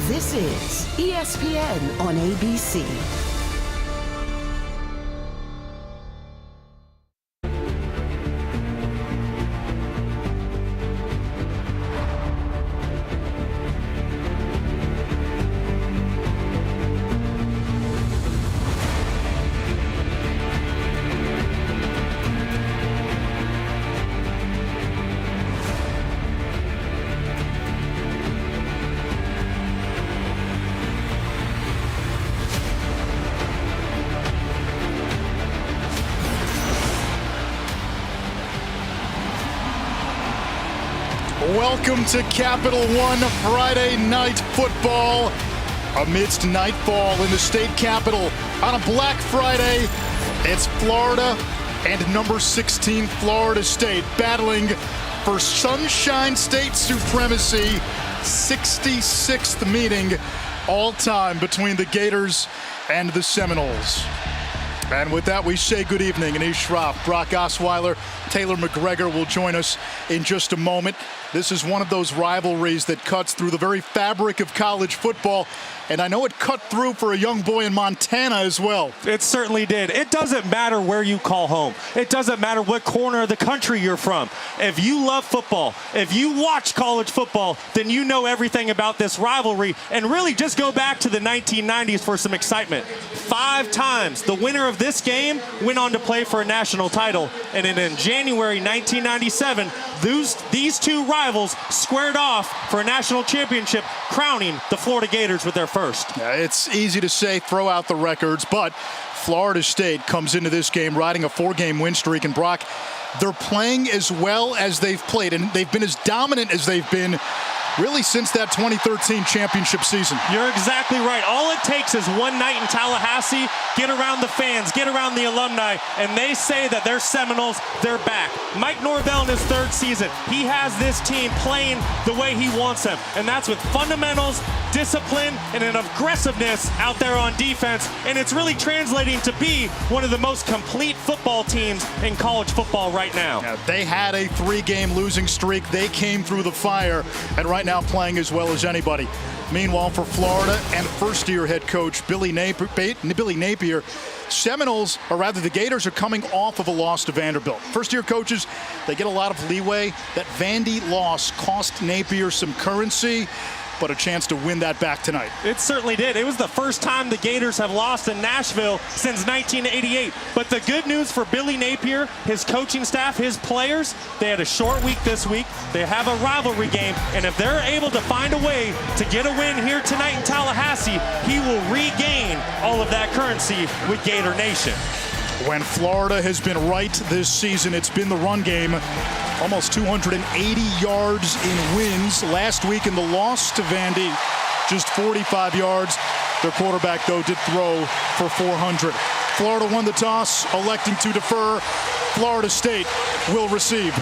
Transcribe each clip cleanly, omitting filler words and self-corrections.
This is ESPN on ABC. Welcome to Capital One Friday Night Football. Amidst nightfall in the state capitol on a Black Friday, it's Florida and number 16 Florida State battling for Sunshine State supremacy. 66th meeting all time between the Gators and the Seminoles. And with that, we say good evening. Anish Shroff, Brock Osweiler, Taylor McGregor will join us in just a moment. This is one of those rivalries that cuts through the very fabric of college football. And I know it cut through for a young boy in Montana as well. It certainly did. It doesn't matter where you call home. It doesn't matter what corner of the country you're from. If you love football, if you watch college football, then you know everything about this rivalry. And really just go back to the 1990s for some excitement. 5 times the winner of this game went on to play for a national title. And then in January 1997, these two rivals squared off for a national championship, crowning the Florida Gators with their first. It's easy to say throw out the records, but Florida State comes into this game riding a 4-game win streak. And Brock, they're playing as well as they've played, and they've been as dominant as they've been really since that 2013 championship season. You're exactly right. All it takes is one night in Tallahassee, get around the fans, get around the alumni, and they say that they're Seminoles, they're back. Mike Norvell in his 3rd season, he has this team playing the way he wants them, and that's with fundamentals, discipline, and an aggressiveness out there on defense, and it's really translating to be one of the most complete football teams in college football right now. They had a 3-game losing streak. They came through the fire, and right now playing as well as anybody. Meanwhile, for Florida and first-year head coach Billy Napier, Seminoles, or rather the Gators, are coming off of a loss to Vanderbilt. First-year coaches, they get a lot of leeway. That Vandy loss cost Napier some currency, but a chance to win that back tonight. It certainly did. It was the first time the Gators have lost in Nashville since 1988. But the good news for Billy Napier, his coaching staff, his players, they had a short week this week. They have a rivalry game, and if they're able to find a way to get a win here tonight in Tallahassee, he will regain all of that currency with Gator Nation. When Florida has been right this season, it's been the run game. Almost 280 yards in wins. Last week in the loss to Vandy, just 45 yards. Their quarterback, though, did throw for 400. Florida won the toss, electing to defer. Florida State will receive.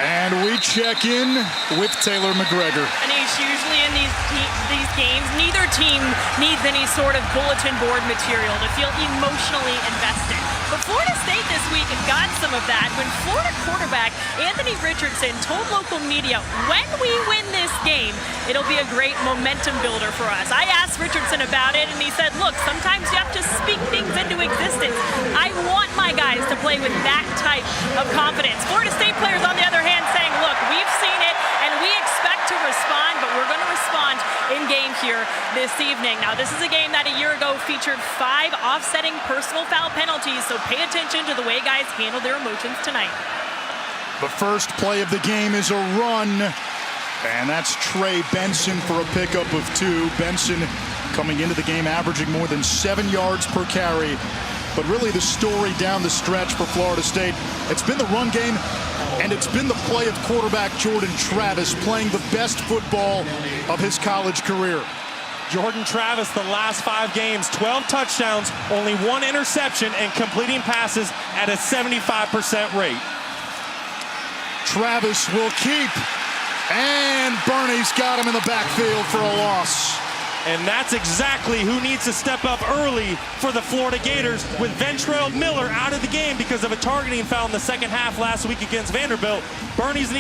And we check in with Taylor McGregor. Anish, usually in these games, neither team needs any sort of bulletin board material to feel emotionally invested. But Florida State this week got some of that when Florida quarterback Anthony Richardson told local media, when we win this game, it'll be a great momentum builder for us. I asked Richardson about it, and he said, look, sometimes you have to speak things into existence. I want my guys to play with that type of confidence. Florida State players, on the other hand, saying, look, we've seen it, and we expect to respond, but we're going to respond in game here this evening. Now, this is a game that a year ago featured 5 offsetting personal foul penalties, so pay attention to the way guys handle their emotions tonight. The first play of the game is a run, and that's Trey Benson for a pickup of 2. Benson coming into the game averaging more than 7 yards per carry. But really the story down the stretch for Florida State, it's been the run game And it's been the play of quarterback Jordan Travis playing the best football of his college career. Jordan Travis, the last 5 games, 12 touchdowns, only 1 interception, and completing passes at a 75% rate. Travis will keep, and Bernie's got him in the backfield for a loss. And that's exactly who needs to step up early for the Florida Gators, with Ventrell Miller out of the game because of a targeting foul in the second half last week against Vanderbilt. Bernie's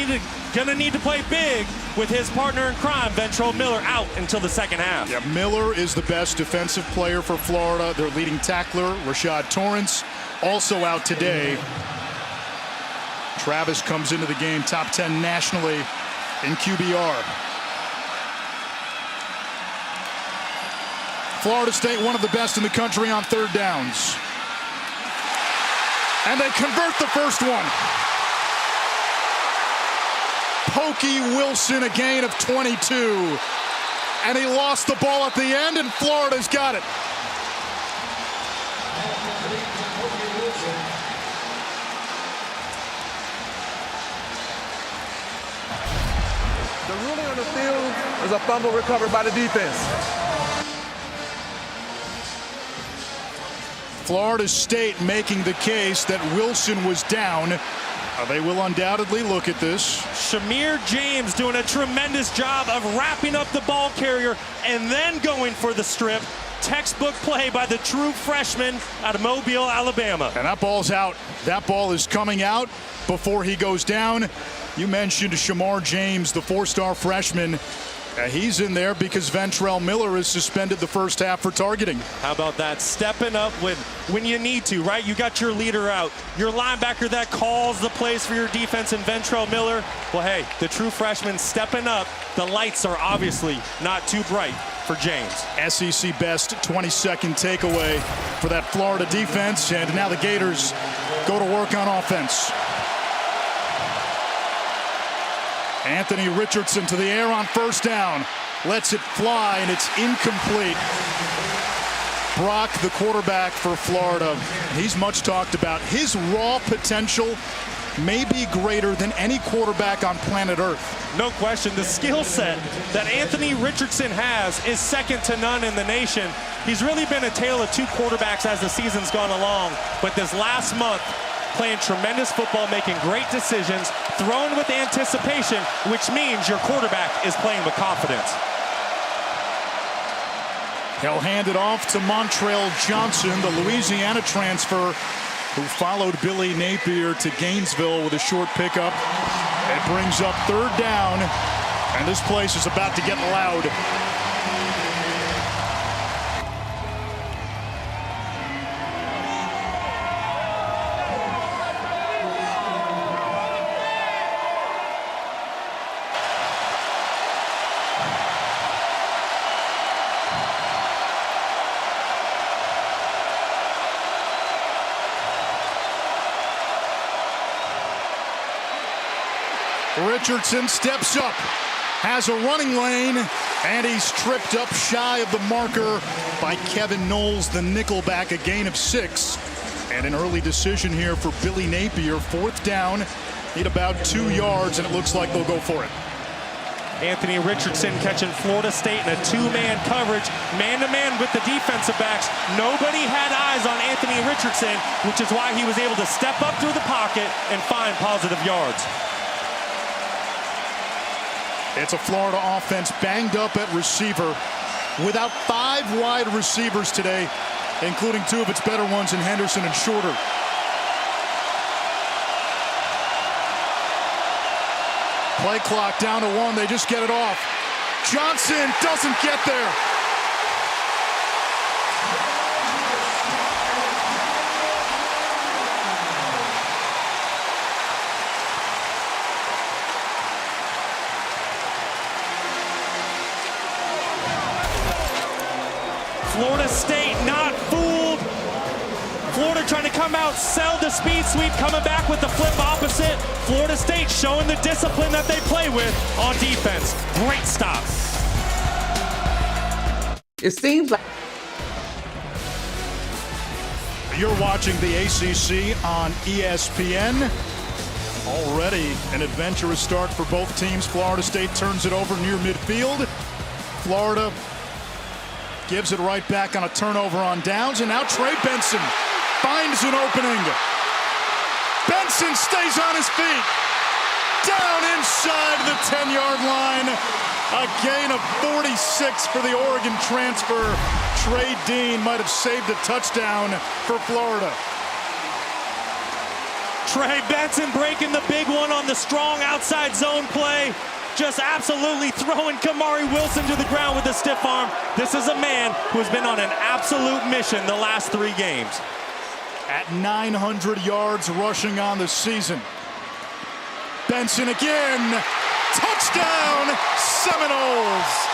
gonna need to play big with his partner in crime, Ventrell Miller, out until the second half. Yeah, Miller is the best defensive player for Florida. Their leading tackler, Rashad Torrance, also out today. Travis comes into the game top 10 nationally in QBR. Florida State, one of the best in the country on third downs. And they convert the first one. Pokey Wilson, a gain of 22. And he lost the ball at the end, and Florida's got it. The ruling on the field is a fumble recovered by the defense. Florida State making the case that Wilson was down. They will undoubtedly look at this. Shamir James doing a tremendous job of wrapping up the ball carrier and then going for the strip. Textbook play by the true freshman out of Mobile, Alabama. And that ball's out. That ball is coming out before he goes down. You mentioned Shamar James, the 4-star freshman. He's in there because Ventrell Miller is suspended the first half for targeting. How about that? Stepping up when you need to, right? You got your leader out. Your linebacker that calls the plays for your defense in Ventrell Miller. Well, hey, the true freshman stepping up. The lights are obviously not too bright for James. SEC best 20-second takeaway for that Florida defense. And now the Gators go to work on offense. Anthony Richardson to the air on first down. Lets it fly, and it's incomplete. Brock, the quarterback for Florida, he's much talked about. His raw potential may be greater than any quarterback on planet Earth. No question. The skill set that Anthony Richardson has is second to none in the nation. He's really been a tale of 2 quarterbacks as the season's gone along. But this last month, playing tremendous football, making great decisions, throwing with anticipation, which means your quarterback is playing with confidence. He'll hand it off to Montrell Johnson, the Louisiana transfer who followed Billy Napier to Gainesville with a short pickup. It brings up third down, and this place is about to get loud. Richardson steps up, has a running lane, and he's tripped up shy of the marker by Kevin Knowles, the nickelback, a gain of 6. And an early decision here for Billy Napier. Fourth down, need about 2 yards, and it looks like they'll go for it. Anthony Richardson catching Florida State in a 2-man coverage, man-to-man with the defensive backs. Nobody had eyes on Anthony Richardson, which is why he was able to step up through the pocket and find positive yards. It's a Florida offense banged up at receiver, without 5 wide receivers today, including 2 of its better ones in Henderson and Shorter. Play clock down to 1. They just get it off. Johnson doesn't get there. Florida State not fooled. Florida trying to come out, sell the speed sweep, coming back with the flip opposite. Florida State showing the discipline that they play with on defense. Great stop. It seems like you're watching the ACC on ESPN. Already an adventurous start for both teams. Florida State turns it over near midfield. Florida gives it right back on a turnover on downs, and now Trey Benson finds an opening. Benson stays on his feet. Down inside the 10-yard line. A gain of 46 for the Oregon transfer. Trey Dean might have saved a touchdown for Florida. Trey Benson breaking the big one on the strong outside zone play. Just absolutely throwing Kamari Wilson to the ground with a stiff arm. This is a man who has been on an absolute mission the last 3 games. At 900 yards rushing on the season. Benson again. Touchdown, Seminoles.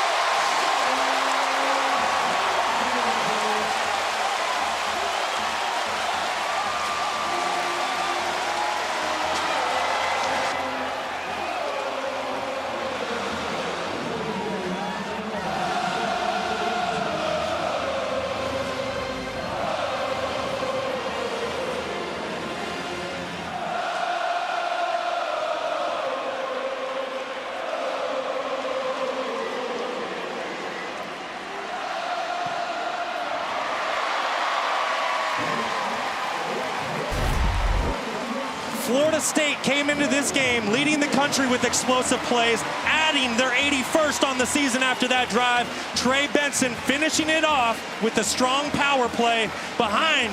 Florida State came into this game leading the country with explosive plays, adding their 81st on the season after that drive. Trey Benson finishing it off with a strong power play behind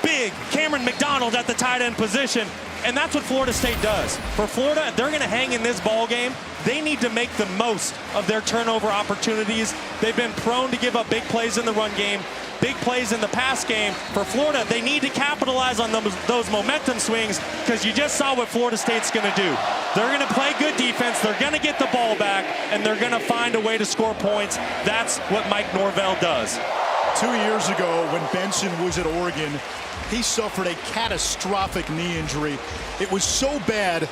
big Cameron McDonald at the tight end position. And that's what Florida State does. For Florida, they're going to hang in this ball game. They need to make the most of their turnover opportunities. They've been prone to give up big plays in the run game, big plays in the pass game. For Florida, they need to capitalize on those momentum swings, because you just saw what Florida State's going to do. They're going to play good defense. They're going to get the ball back, and they're going to find a way to score points. That's what Mike Norvell does. 2 years ago, when Benson was at Oregon, he suffered a catastrophic knee injury. It was so bad,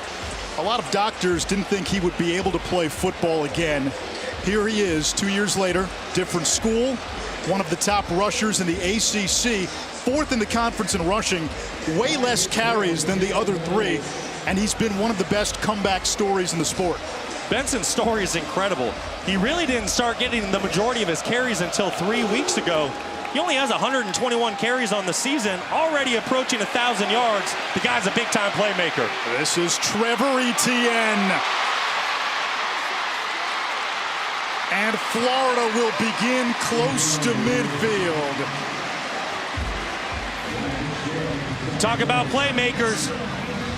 a lot of doctors didn't think he would be able to play football again. Here he is 2 years later, different school, one of the top rushers in the ACC, 4th in the conference in rushing, way less carries than the other 3, and he's been one of the best comeback stories in the sport. Benson's story is incredible. He really didn't start getting the majority of his carries until 3 weeks ago. He only has 121 carries on the season, already approaching 1,000 yards. The guy's a big-time playmaker. This is Trevor Etienne. And Florida will begin close to midfield. Talk about playmakers.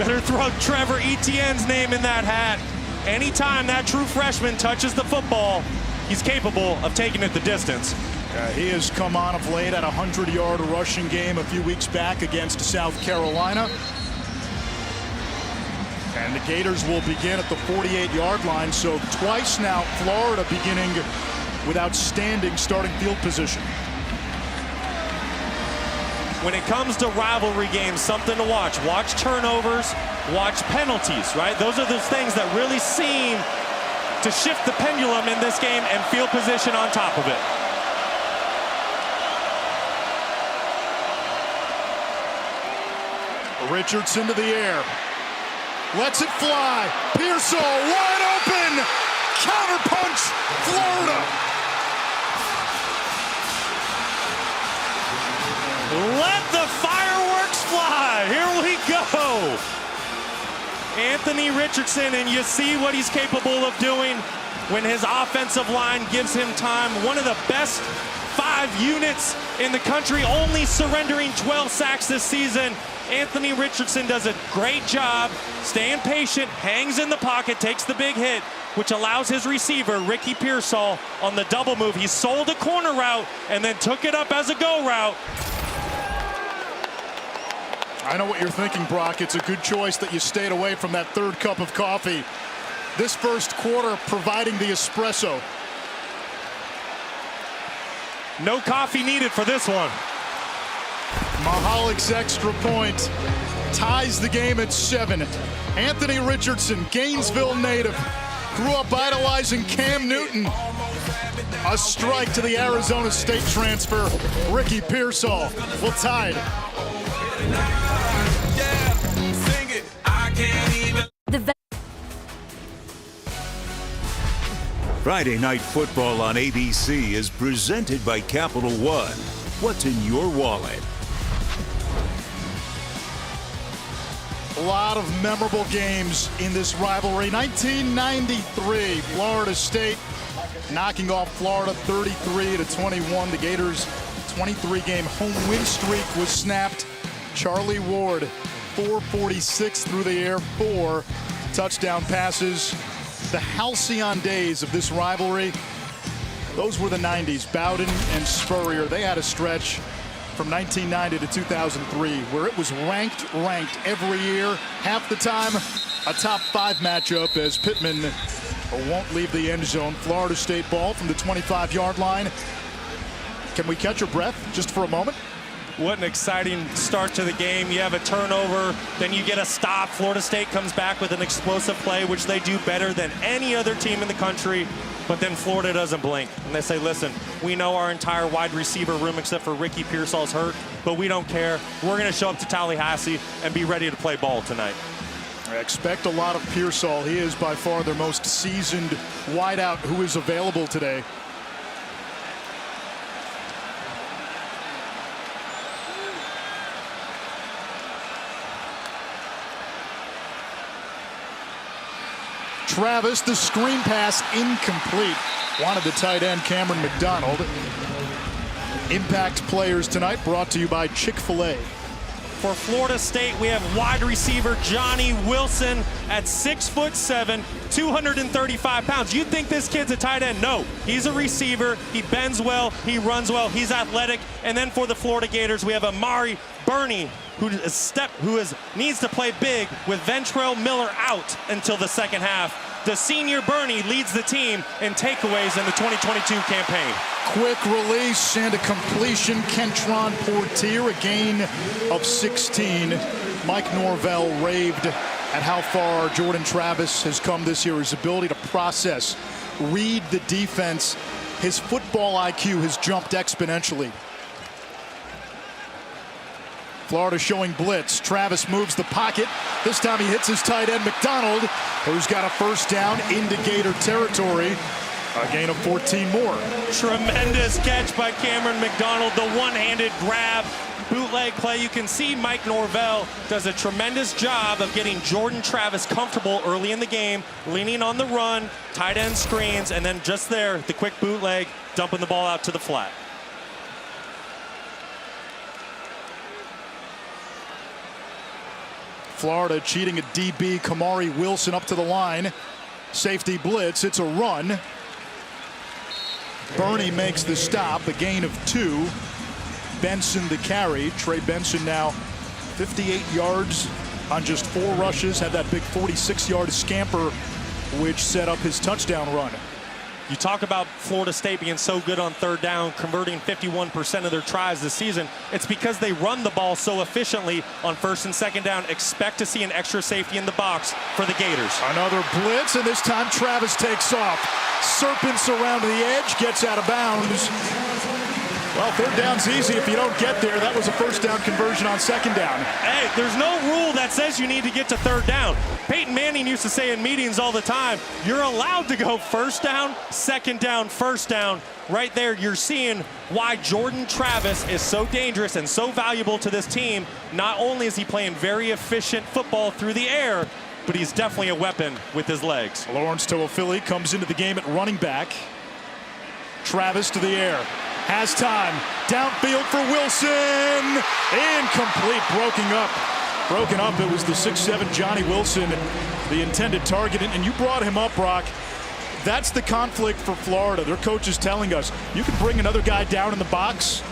Better throw Trevor Etienne's name in that hat. Anytime that true freshman touches the football, he's capable of taking it the distance. He has come on of late at a 100-yard rushing game a few weeks back against South Carolina. And the Gators will begin at the 48-yard line. So twice now, Florida beginning with outstanding starting field position. When it comes to rivalry games, something to watch. Watch turnovers, watch penalties, right? Those are those things that really seem to shift the pendulum in this game, and field position on top of it. Richardson to the air. Lets it fly. Pearsall wide open. Counterpunch, Florida. Let the fireworks fly. Here we go. Anthony Richardson, and you see what he's capable of doing when his offensive line gives him time. One of the best 5 units in the country, only surrendering 12 sacks this season. Anthony Richardson does a great job staying patient, hangs in the pocket, takes the big hit, which allows his receiver, Ricky Pearsall, on the double move. He sold a corner route and then took it up as a go route. I know what you're thinking, Brock. It's a good choice that you stayed away from that 3rd cup of coffee. This first quarter providing the espresso. No coffee needed for this one. Mahalik's extra point ties the game at 7. Anthony Richardson, Gainesville native, grew up idolizing Cam Newton. A strike to the Arizona State transfer, Ricky Pearsall, will tie it. Yeah, sing it. I can't even Friday Night Football on ABC is presented by Capital One. What's in your wallet? A lot of memorable games in this rivalry. 1993, Florida State knocking off Florida 33-21. The Gators' 23-game home win streak was snapped. Charlie Ward, 446 through the air, 4 touchdown passes. The halcyon days of this rivalry, those were the 90s. Bowden and Spurrier, they had a stretch from 1990 to 2003 where it was ranked every year. Half the time, a top 5 matchup as Pittman won't leave the end zone. Florida State ball from the 25-yard line. Can we catch our breath just for a moment? What an exciting start to the game. You have a turnover, then you get a stop. Florida State comes back with an explosive play, which they do better than any other team in the country. But then Florida doesn't blink. And they say, listen, we know our entire wide receiver room except for Ricky Pearsall's hurt, but we don't care. We're going to show up to Tallahassee and be ready to play ball tonight. I expect a lot of Pearsall. He is by far their most seasoned wideout who is available today. Travis, the screen pass incomplete. Wanted the tight end, Cameron McDonald. Impact players tonight brought to you by Chick-fil-A. For Florida State, we have wide receiver Johnny Wilson at 6'7", 235 pounds. You think this kid's a tight end? No, he's a receiver. He bends well, he runs well, he's athletic. And then for the Florida Gators, we have Amari Burney, who needs to play big with Ventrell Miller out until the second half. The senior Burney leads the team in takeaways in the 2022 campaign. Quick release and a completion. Kentron Portier, a gain of 16. Mike Norvell raved at how far Jordan Travis has come this year. His ability to process, read the defense. His football IQ has jumped exponentially. Florida showing blitz. Travis moves the pocket. This time he hits his tight end, McDonald, who's got a first down into Gator territory. A gain of 14 more. Tremendous catch by Cameron McDonald. The one-handed grab, bootleg play. You can see Mike Norvell does a tremendous job of getting Jordan Travis comfortable early in the game, leaning on the run, tight end screens, and then just there, the quick bootleg, dumping the ball out to the flat. Florida cheating a DB, Kamari Wilson up to the line. Safety blitz, it's a run. Burney makes the stop, a gain of 2. Benson the carry. Trey Benson now 58 yards on just 4 rushes. Had that big 46-yard scamper, which set up his touchdown run. You talk about Florida State being so good on third down, converting 51% of their tries this season. It's because they run the ball so efficiently on first and second down. Expect to see an extra safety in the box for the Gators. Another blitz, and this time Travis takes off. Serpents around the edge, gets out of bounds. Well, third down's easy if you don't get there. That was a first down conversion on second down. Hey, there's no rule that says you need to get to third down. Peyton Manning used to say in meetings all the time, you're allowed to go first down, second down, first down. Right there, you're seeing why Jordan Travis is so dangerous and so valuable to this team. Not only is he playing very efficient football through the air, but he's definitely a weapon with his legs. Lawrence Toafili comes into the game at running back. Travis to the air. Has time. Downfield for Wilson. Incomplete. Broken up. It was the 6'7" Johnny Wilson, the intended target. And you brought him up, Brock. That's the conflict for Florida. Their coach is telling us, you can bring another guy down in the box.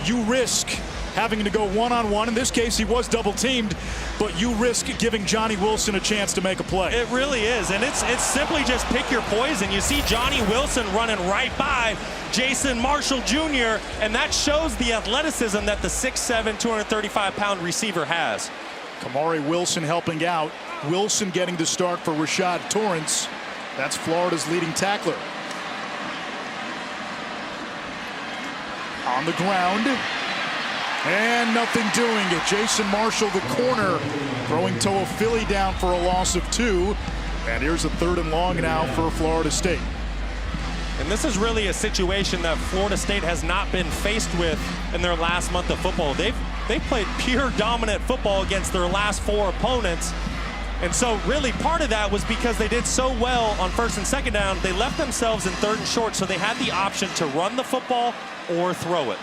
You risk having to go one-on-one. In this case, he was double-teamed, but you risk giving Johnny Wilson a chance to make a play. It really is, and it's simply just pick your poison. You see Johnny Wilson running right by Jason Marshall Jr., and that shows the athleticism that the 6'7", 235-pound receiver has. Kamari Wilson helping out. Wilson getting the start for Rashad Torrance. That's Florida's leading tackler. On the ground. And nothing doing it. Jason Marshall, the corner, throwing Toafili down for a loss of 2. And here's a 3rd and long now for Florida State. And this is really a situation that Florida State has not been faced with in their last month of football. They've played pure dominant football against their last 4 opponents. And so really part of that was because they did so well on first and second down, they left themselves in third and short, so they had the option to run the football or throw it.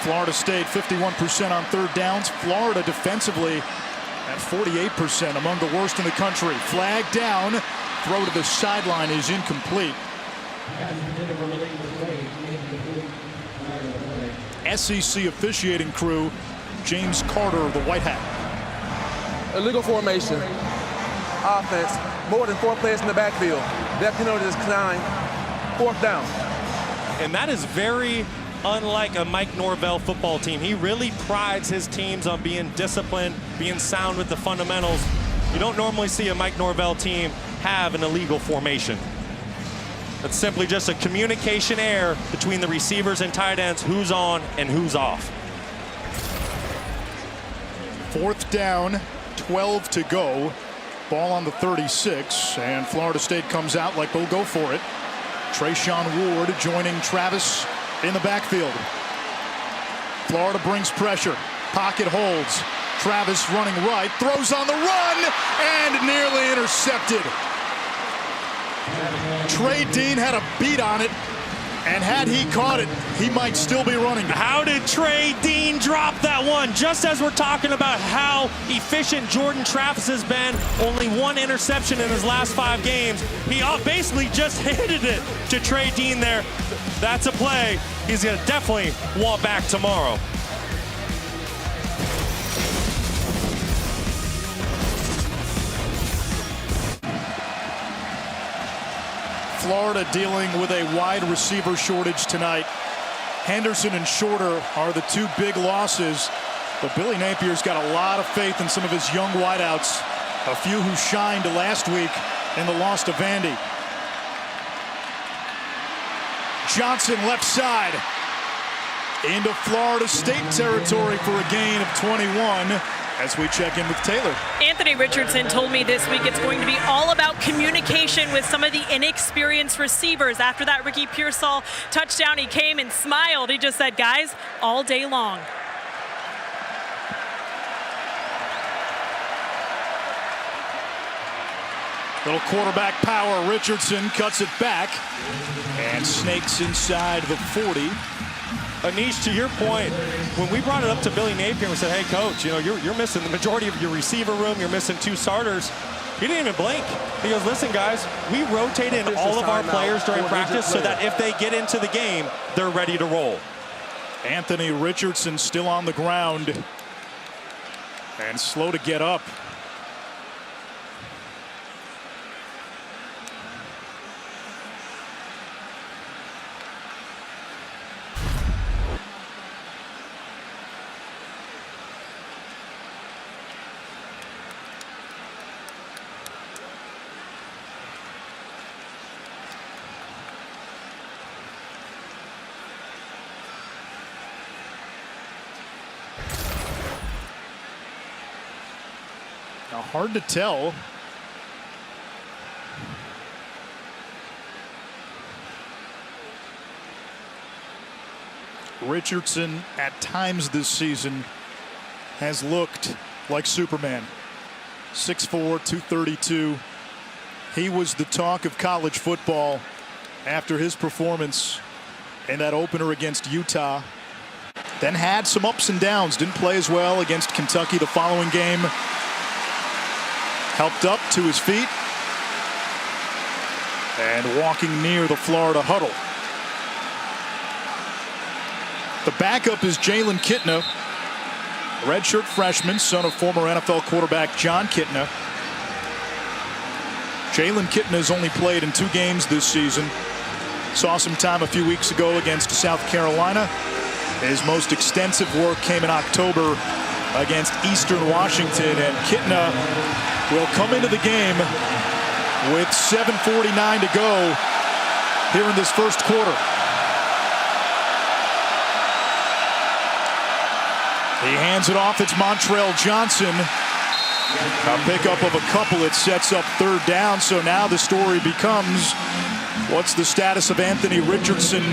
Florida State 51% on third downs. Florida defensively at 48%, among the worst in the country. Flag down. Throw to the sideline is incomplete. SEC officiating crew, James Carter, the white hat. Illegal formation. Offense. More than 4 players in the backfield. That penalty is 9. 4th down. And that is very unlike a Mike Norvell football team. He really prides his teams on being disciplined, being sound with the fundamentals. You don't normally see a Mike Norvell team have an illegal formation. It's simply just a communication error between the receivers and tight ends, who's on and who's off. 4th down, 12 to go. Ball on the 36, and Florida State comes out like they'll go for it. Trayshawn Ward joining Travis in the backfield. Florida brings pressure. Pocket holds. Travis running right, throws on the run, and nearly intercepted. Trey Dean had a beat on it, and had he caught it, he might still be running. How did Trey Dean drop that one? Just as we're talking about how efficient Jordan Travis has been, only 1 interception in his last 5 games. He basically just handed it to Trey Dean there. That's a play he's going to definitely want back tomorrow. Florida dealing with a wide receiver shortage tonight. Henderson and Shorter are the 2 big losses, but Billy Napier's got a lot of faith in some of his young wideouts, a few who shined last week in the loss to Vandy. Johnson left side into Florida State territory for a gain of 21 as we check in with Taylor. Anthony Richardson told me this week it's going to be all about communication with some of the inexperienced receivers. After that Ricky Pearsall touchdown, he came and smiled. He just said, guys, all day long. Little quarterback power. Richardson cuts it back and snakes inside the 40. Anish, to your point, when we brought it up to Billy Napier and we said, hey, coach, you know, you're missing the majority of your receiver room. You're missing 2 starters. He didn't even blink. He goes, listen, guys, we rotate in all of our players during practice so that if they get into the game, they're ready to roll. Anthony Richardson still on the ground and slow to get up. Now, hard to tell. Richardson, at times this season, has looked like Superman. 6'4", 232. He was the talk of college football after his performance in that opener against Utah. Then had some ups and downs. Didn't play as well against Kentucky the following game. Helped up to his feet and walking near the Florida huddle. The backup is Jalen Kitna, redshirt freshman, son of former NFL quarterback John Kitna. Jalen Kitna has only played in 2 games this season. Saw some time a few weeks ago against South Carolina. His most extensive work came in October against Eastern Washington, and Kitna will come into the game with 7:49 to go here in this first quarter. He hands it off. It's Montrell Johnson. A pickup of a couple, it sets up third down. So now the story becomes, what's the status of Anthony Richardson,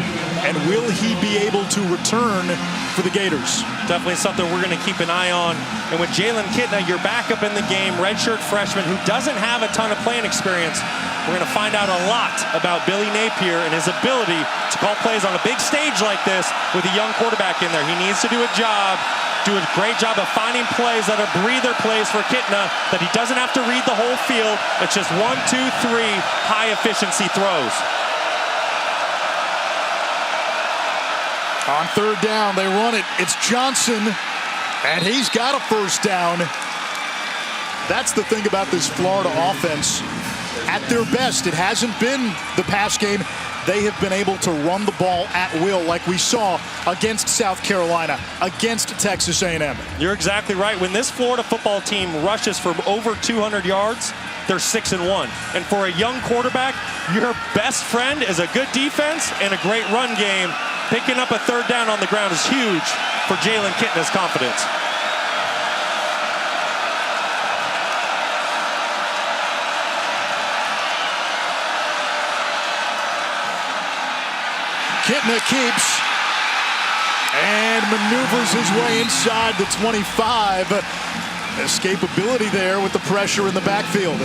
and will he be able to return for the Gators? Definitely something we're going to keep an eye on. And with Jalen Kitna, your backup in the game, redshirt freshman who doesn't have a ton of playing experience, we're going to find out a lot about Billy Napier and his ability to call plays on a big stage like this with a young quarterback in there. He needs to do a great job of finding plays that are breather plays for Kitna, that he doesn't have to read the whole field. It's just 1, 2, 3 high efficiency throws. On third down, they run it. It's Johnson, and he's got a first down. That's the thing about this Florida offense. At their best, it hasn't been the pass game. They have been able to run the ball at will, like we saw against South Carolina, against Texas A&M. You're exactly right. When this Florida football team rushes for over 200 yards, they're 6-1. And for a young quarterback, your best friend is a good defense and a great run game. Picking up a third down on the ground is huge for Jalen Kitna's confidence. Kitna keeps and maneuvers his way inside the 25. Escapability there with the pressure in the backfield.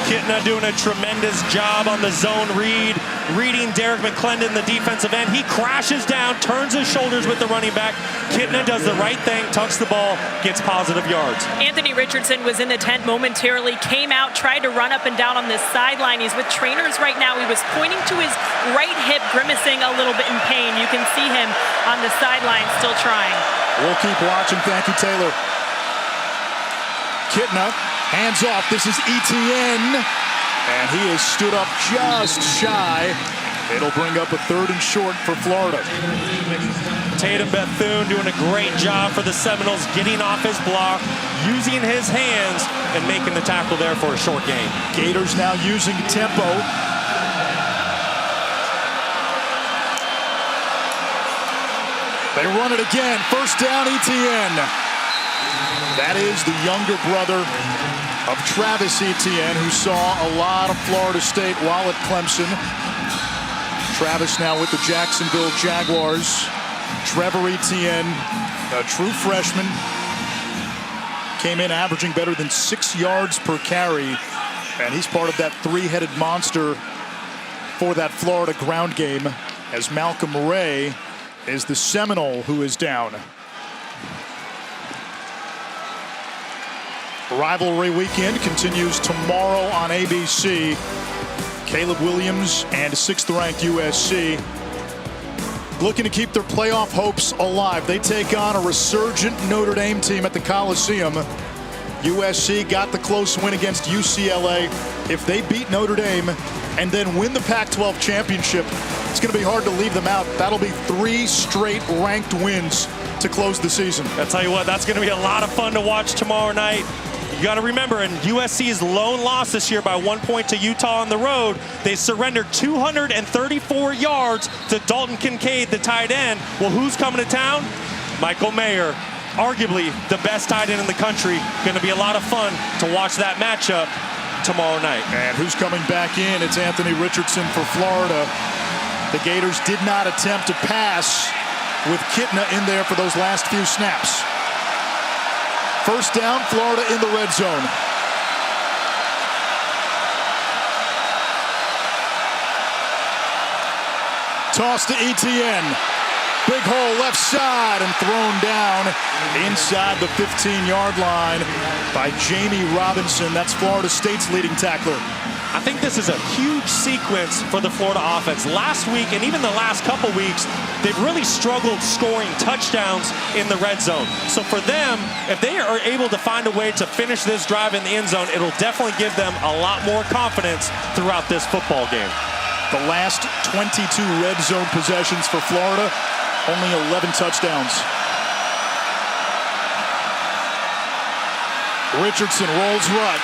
Kitna doing a tremendous job on the zone read, reading Derek McClendon, the defensive end. He crashes down, turns his shoulders with the running back. Kitna does the right thing, tucks the ball, gets positive yards. Anthony Richardson was in the tent momentarily, came out, tried to run up and down on this sideline. He's with trainers right now. He was pointing to his right hip, grimacing a little bit in pain. You can see him on the sideline still trying. We'll keep watching. Thank you, Taylor. Kitna, hands off. This is Etienne, and he has stood up just shy. It'll bring up a third and short for Florida. Tatum Bethune doing a great job for the Seminoles, getting off his block, using his hands, and making the tackle there for a short gain. Gators now using tempo. They run it again. First down, Etienne. That is the younger brother of Travis Etienne, who saw a lot of Florida State while at Clemson. Travis now with the Jacksonville Jaguars. Trevor Etienne, a true freshman, came in averaging better than 6 yards per carry, and he's part of that three-headed monster for that Florida ground game, as Malcolm Ray is the Seminole who is down. Rivalry weekend continues tomorrow on ABC. Caleb Williams and 6th-ranked USC looking to keep their playoff hopes alive. They take on a resurgent Notre Dame team at the Coliseum. USC got the close win against UCLA. If they beat Notre Dame and then win the Pac-12 championship, it's going to be hard to leave them out. That'll be 3 straight ranked wins to close the season. I'll tell you what, that's going to be a lot of fun to watch tomorrow night. You got to remember, in USC's lone loss this year by 1 point to Utah on the road, they surrendered 234 yards to Dalton Kincaid, the tight end. Well, who's coming to town? Michael Mayer, arguably the best tight end in the country. Going to be a lot of fun to watch that matchup tomorrow night. And who's coming back in? It's Anthony Richardson for Florida. The Gators did not attempt to pass with Kitna in there for those last few snaps. First down, Florida in the red zone. Toss to Etienne. Big hole left side and thrown down inside the 15-yard line by Jamie Robinson. That's Florida State's leading tackler. I think this is a huge sequence for the Florida offense. Last week and even the last couple weeks, they've really struggled scoring touchdowns in the red zone. So for them, if they are able to find a way to finish this drive in the end zone, it'll definitely give them a lot more confidence throughout this football game. The last 22 red zone possessions for Florida, only 11 touchdowns. Richardson rolls right,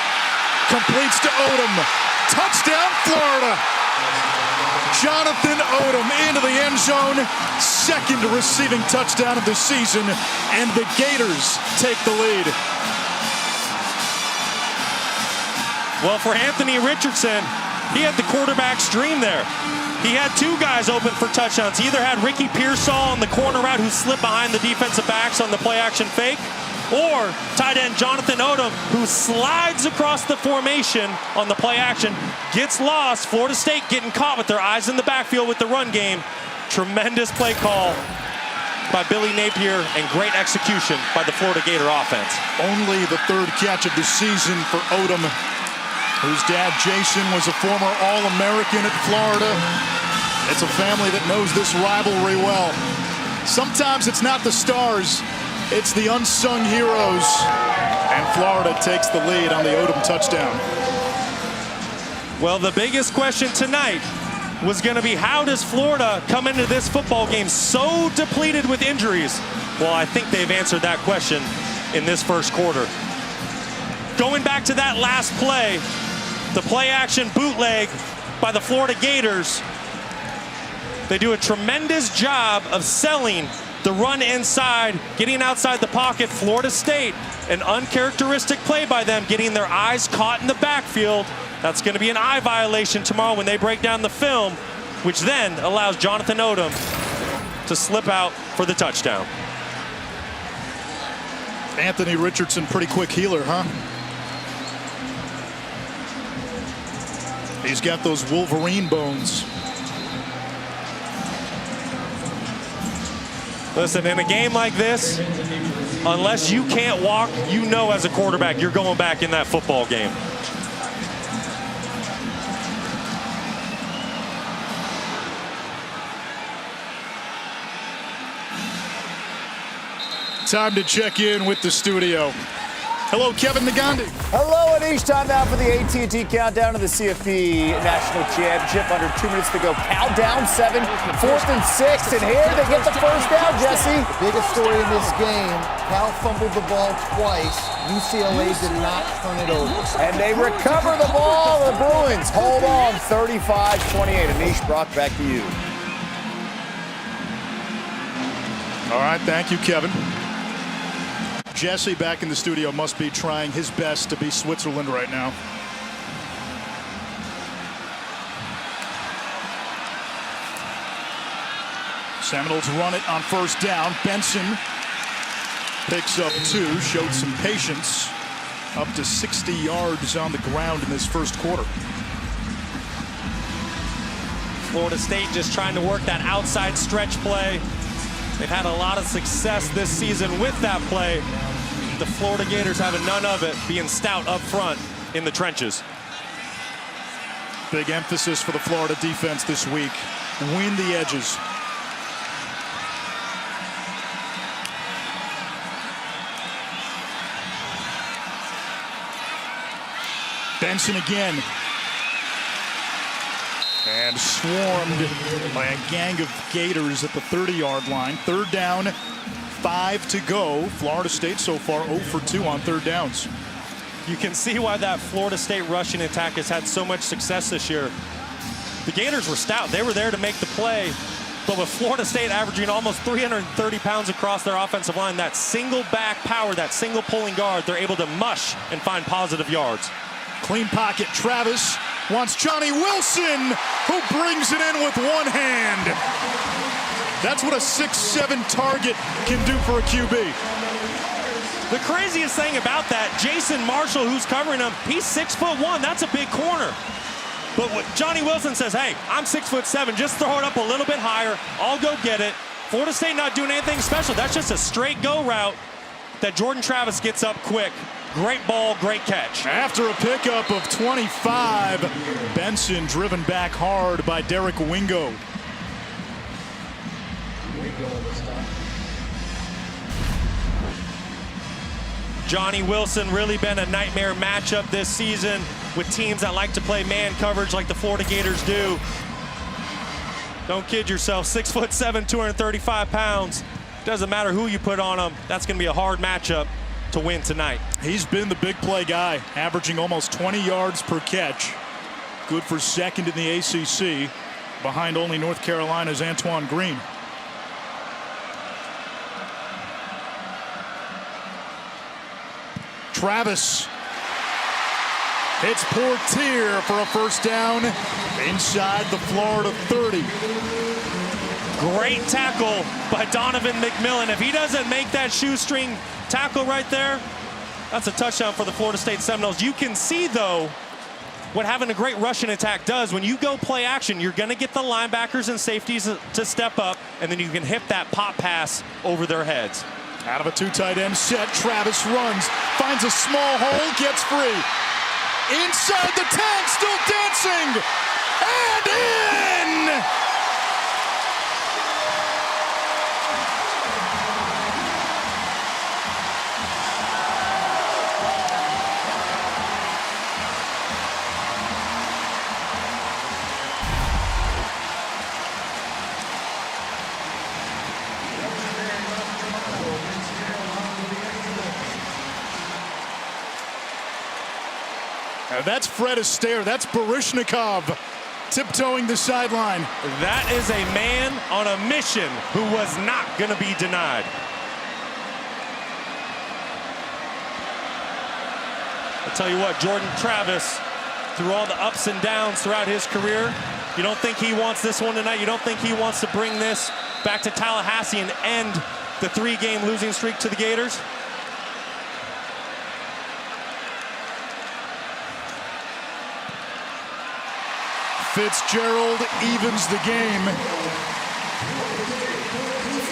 completes to Odom. Touchdown, Florida. Jonathan Odom into the end zone. Second receiving touchdown of the season, and the Gators take the lead. Well, for Anthony Richardson, he had the quarterback's dream there. He had two guys open for touchdowns. He either had Ricky Pearsall on the corner route who slipped behind the defensive backs on the play-action fake, or tight end Jonathan Odom, who slides across the formation on the play-action, gets lost. Florida State getting caught with their eyes in the backfield with the run game. Tremendous play call by Billy Napier and great execution by the Florida Gator offense. Only the third catch of the season for Odom, whose dad, Jason, was a former All-American at Florida. It's a family that knows this rivalry well. Sometimes it's not the stars, it's the unsung heroes. And Florida takes the lead on the Odom touchdown. Well, the biggest question tonight was going to be, how does Florida come into this football game so depleted with injuries? Well, I think they've answered that question in this first quarter. Going back to that last play, the play-action bootleg by the Florida Gators, they do a tremendous job of selling the run inside, getting outside the pocket. Florida State, an uncharacteristic play by them, getting their eyes caught in the backfield. That's going to be an eye violation tomorrow when they break down the film, which then allows Jonathan Odom to slip out for the touchdown. Anthony Richardson, pretty quick healer, huh? He's got those Wolverine bones. Listen, in a game like this, unless you can't walk, you know as a quarterback you're going back in that football game. Time to check in with the studio. Hello, Kevin Nagandi. Hello, Anish. Time now for the AT&T Countdown to the CFP National Championship. Under 2 minutes to go. Countdown 7, 4th and 6. And here they get the first down, Jesse. The biggest story in this game, Cal fumbled the ball twice. UCLA did not turn it over. And they recover the ball. The Bruins hold on 35-28. Anish, Brock, back to you. All right, thank you, Kevin. Jesse back in the studio must be trying his best to be Switzerland right now. Seminoles run it on first down. Benson picks up 2, showed some patience. Up to 60 yards on the ground in this first quarter. Florida State just trying to work that outside stretch play. They've had a lot of success this season with that play. The Florida Gators having none of it, being stout up front in the trenches. Big emphasis for the Florida defense this week. Win the edges. Benson again. And swarmed by a gang of Gators at the 30-yard line. Third down, 5 to go. Florida State so far 0 for 2 on third downs. You can see why that Florida State rushing attack has had so much success this year. The Gators were stout. They were there to make the play. But with Florida State averaging almost 330 pounds across their offensive line, that single back power, that single pulling guard, they're able to mush and find positive yards. Clean pocket. Travis wants Johnny Wilson, who brings it in with one hand. That's what a 6'7" target can do for a QB. The craziest thing about that, Jason Marshall, who's covering him, he's 6'1". That's a big corner. But what Johnny Wilson says, hey, I'm 6'7", just throw it up a little bit higher. I'll go get it. Florida State not doing anything special. That's just a straight go route that Jordan Travis gets up quick. Great ball, great catch. After a pickup of 25, Benson driven back hard by Derek Wingo. Johnny Wilson really been a nightmare matchup this season with teams that like to play man coverage like the Florida Gators do. Don't kid yourself, 6'7", 235 pounds. Doesn't matter who you put on him. That's going to be a hard matchup to win tonight. He's been the big play guy, averaging almost 20 yards per catch. Good for second in the ACC, behind only North Carolina's Antoine Green. Travis It's Portier for a first down inside the Florida 30. Great tackle by Donovan McMillan. If he doesn't make that shoestring tackle right there, that's a touchdown for the Florida State Seminoles. You can see, though, what having a great rushing attack does. When you go play action, you're going to get the linebackers and safeties to step up, and then you can hit that pop pass over their heads. Out of a two tight end set, Travis runs, finds a small hole, gets free. Inside the 10, still dancing, and in! That's Fred Astaire. That's Baryshnikov tiptoeing the sideline. That is a man on a mission who was not going to be denied. I'll tell you what, Jordan Travis, through all the ups and downs throughout his career, you don't think he wants this one tonight? You don't think he wants to bring this back to Tallahassee and end the 3-game losing streak to the Gators? Fitzgerald evens the game.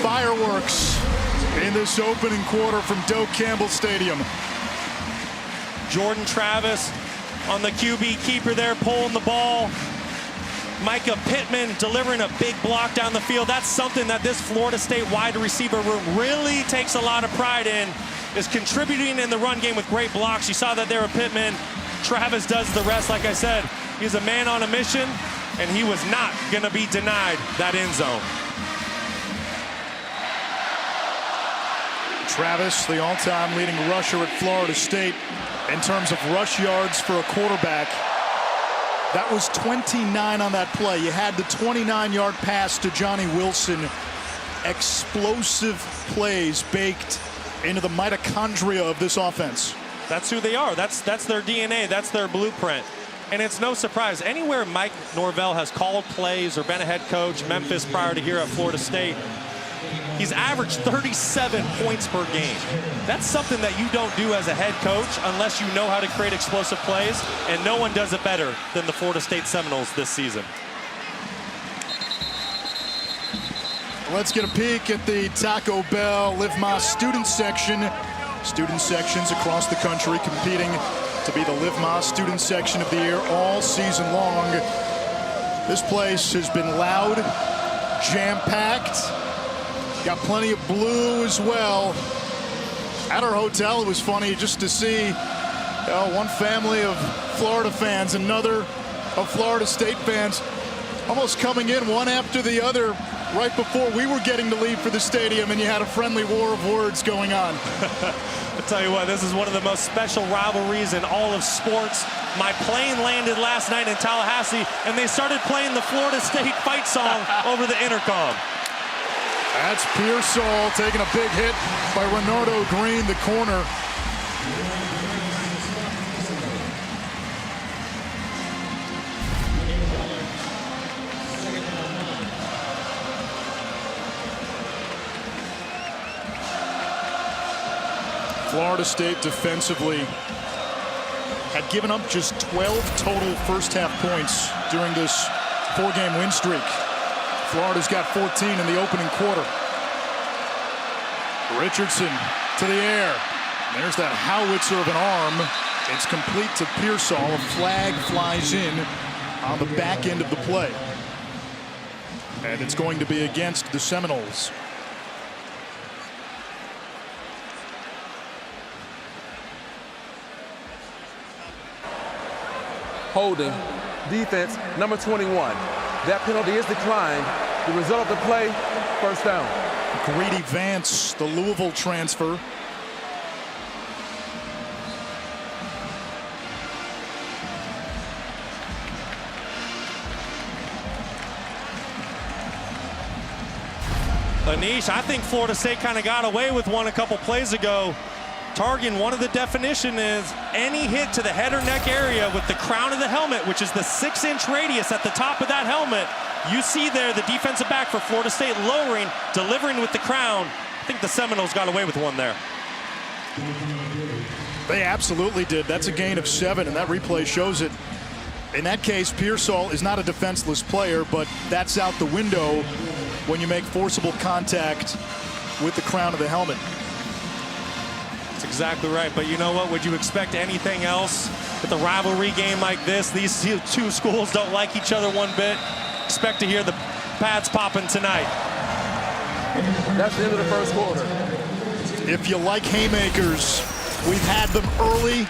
Fireworks in this opening quarter from Doak Campbell Stadium. Jordan Travis on the QB keeper there, pulling the ball. Micah Pittman delivering a big block down the field. That's something that this Florida State wide receiver room really takes a lot of pride in, is contributing in the run game with great blocks. You saw that there with Pittman. Travis does the rest. Like I said, he's a man on a mission, and he was not going to be denied that end zone. Travis, the all-time leading rusher at Florida State in terms of rush yards for a quarterback. That was 29 on that play. You had the 29-yard pass to Johnny Wilson. Explosive plays baked into the mitochondria of this offense. That's who they are. That's their DNA. That's their blueprint. And it's no surprise. Anywhere Mike Norvell has called plays or been a head coach, Memphis prior to here at Florida State, he's averaged 37 points per game. That's something that you don't do as a head coach unless you know how to create explosive plays, and no one does it better than the Florida State Seminoles this season. Let's get a peek at the Taco Bell Live Más student section. Student sections across the country competing to be the Live Más student section of the year all season long. This place has been loud, jam-packed, got plenty of blue as well. At our hotel, it was funny just to see one family of Florida fans, another of Florida State fans, almost coming in one after the other right before we were getting to leave for the stadium, and you had a friendly war of words going on. I'll tell you what, this is one of the most special rivalries in all of sports. My plane landed last night in Tallahassee, and they started playing the Florida State fight song over the intercom. That's Pearsall taking a big hit by Renardo Green, the corner. Florida State defensively had given up just 12 total first half points during this 4-game win streak. Florida's got 14 in the opening quarter. Richardson to the air. There's that howitzer of an arm. It's complete to Pearsall. A flag flies in on the back end of the play. And it's going to be against the Seminoles. Holding, defense, number 21. That penalty is declined. The result of the play, first down. Greedy Vance, the Louisville transfer. Anish, I think Florida State kind of got away with one a couple plays ago. Targan, one of the definition is any hit to the head or neck area with the crown of the helmet, which is the 6-inch radius at the top of that helmet. You see there the defensive back for Florida State lowering, delivering with the crown. I think the Seminoles got away with one there. They absolutely did. That's a gain of 7, and that replay shows it. In that case, Pearsall is not a defenseless player, but that's out the window when you make forcible contact with the crown of the helmet. That's exactly right, but you know what? Would you expect anything else with a rivalry game like this? These two schools don't like each other one bit. Expect to hear the pads popping tonight. That's the end of the first quarter. If you like haymakers, we've had them early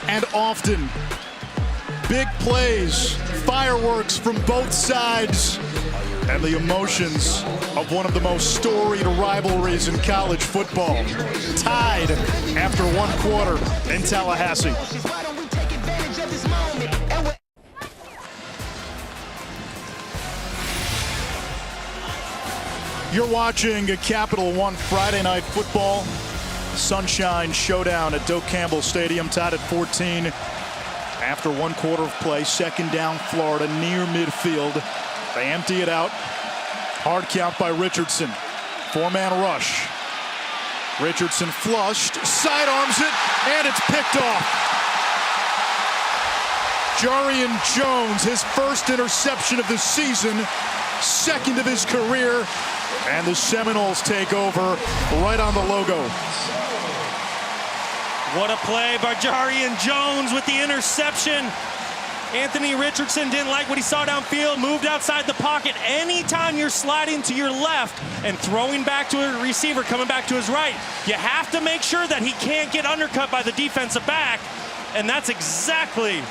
and often. Big plays, fireworks from both sides, and the emotions of one of the most storied rivalries in college football. Tied after 1 quarter in Tallahassee. You're watching a Capital One Friday Night Football Sunshine Showdown at Doak Campbell Stadium, tied at 14 after 1 quarter of play. Second down, Florida, near midfield. They empty it out. Hard count by Richardson. 4-man rush. Richardson flushed, sidearms it, and it's picked off. Jarian Jones, his first interception of the season, second of his career, and the Seminoles take over right on the logo. What a play by Jarian Jones with the interception. Anthony Richardson didn't like what he saw downfield, moved outside the pocket. Anytime you're sliding to your left and throwing back to a receiver, coming back to his right, you have to make sure that he can't get undercut by the defensive back. And that's exactly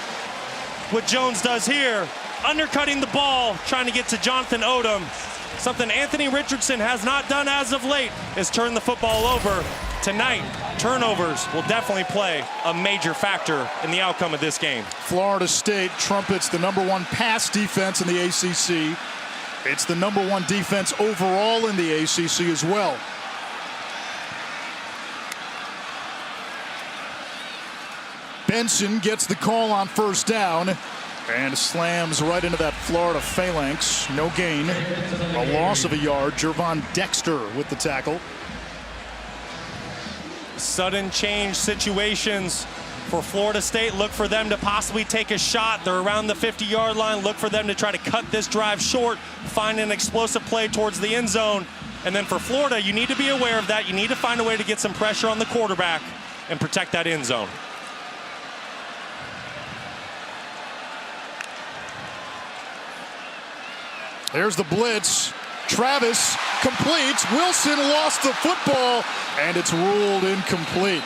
what Jones does here. Undercutting the ball, trying to get to Jonathan Odom. Something Anthony Richardson has not done as of late is turn the football over. Tonight, turnovers will definitely play a major factor in the outcome of this game. Florida State trumpets the #1 pass defense in the ACC. It's the #1 defense overall in the ACC as well. Benson gets the call on first down and slams right into that Florida phalanx. No gain, a loss of a yard. Jervon Dexter with the tackle. Sudden change situations for Florida State. Look for them to possibly take a shot. They're around the 50-yard line. Look for them to try to cut this drive short, find an explosive play towards the end zone. And then for Florida, you need to be aware of that. You need to find a way to get some pressure on the quarterback and protect that end zone. There's the blitz. Travis completes. Wilson lost the football, and it's ruled incomplete.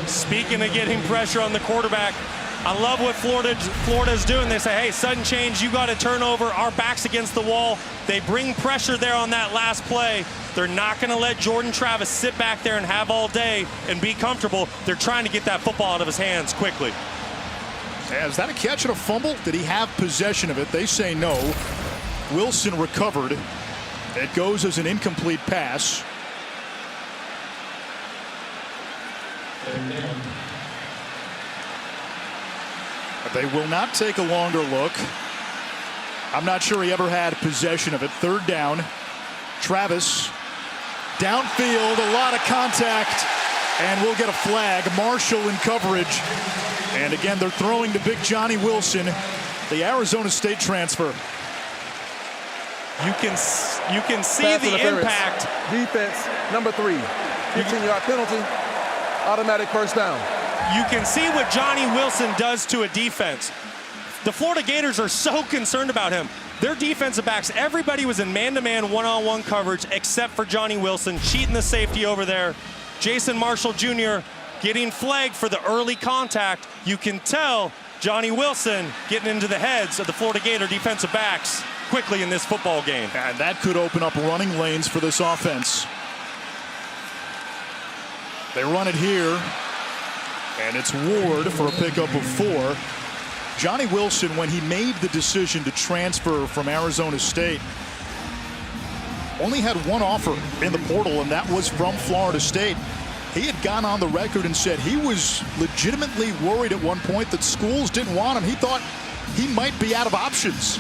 Speaking of getting pressure on the quarterback, I love what Florida's doing. They say, hey, sudden change, you got to turn over. Our back's against the wall. They bring pressure there on that last play. They're not going to let Jordan Travis sit back there and have all day and be comfortable. They're trying to get that football out of his hands quickly. Yeah, is that a catch and a fumble? Did he have possession of it? They say no. Wilson recovered. It goes as an incomplete pass. But they will not take a longer look. I'm not sure he ever had possession of it. Third down. Travis downfield, a lot of contact, and we'll get a flag. Marshall in coverage. And again, they're throwing to big Johnny Wilson, the Arizona State transfer. You can see the impact. Defense, #3. 15-yard penalty, automatic first down. You can see what Johnny Wilson does to a defense. The Florida Gators are so concerned about him. Their defensive backs, everybody was in man-to-man, one-on-one coverage except for Johnny Wilson, cheating the safety over there. Jason Marshall Jr. getting flagged for the early contact. You can tell Johnny Wilson getting into the heads of the Florida Gator defensive backs quickly in this football game. And that could open up running lanes for this offense. They run it here, and it's Ward for a pickup of 4. Johnny Wilson, when he made the decision to transfer from Arizona State, only had one offer in the portal, and that was from Florida State. He had gone on the record and said he was legitimately worried at one point that schools didn't want him. He thought he might be out of options.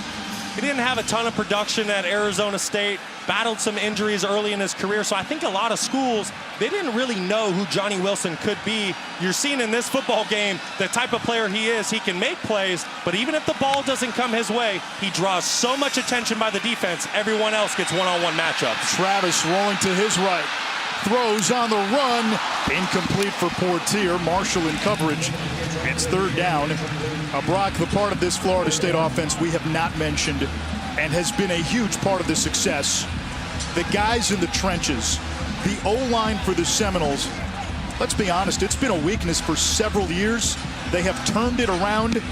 He didn't have a ton of production at Arizona State, battled some injuries early in his career, so I think a lot of schools, they didn't really know who Johnny Wilson could be. You're seeing in this football game the type of player he is. He can make plays, but even if the ball doesn't come his way, he draws so much attention by the defense, everyone else gets one-on-one matchups. Travis rolling to his right. Throws on the run. Incomplete for Portier. Marshall in coverage. It's third down. Brock, the part of this Florida State offense we have not mentioned and has been a huge part of the success. The guys in the trenches. The O-line for the Seminoles. Let's be honest, it's been a weakness for several years. They have turned it around.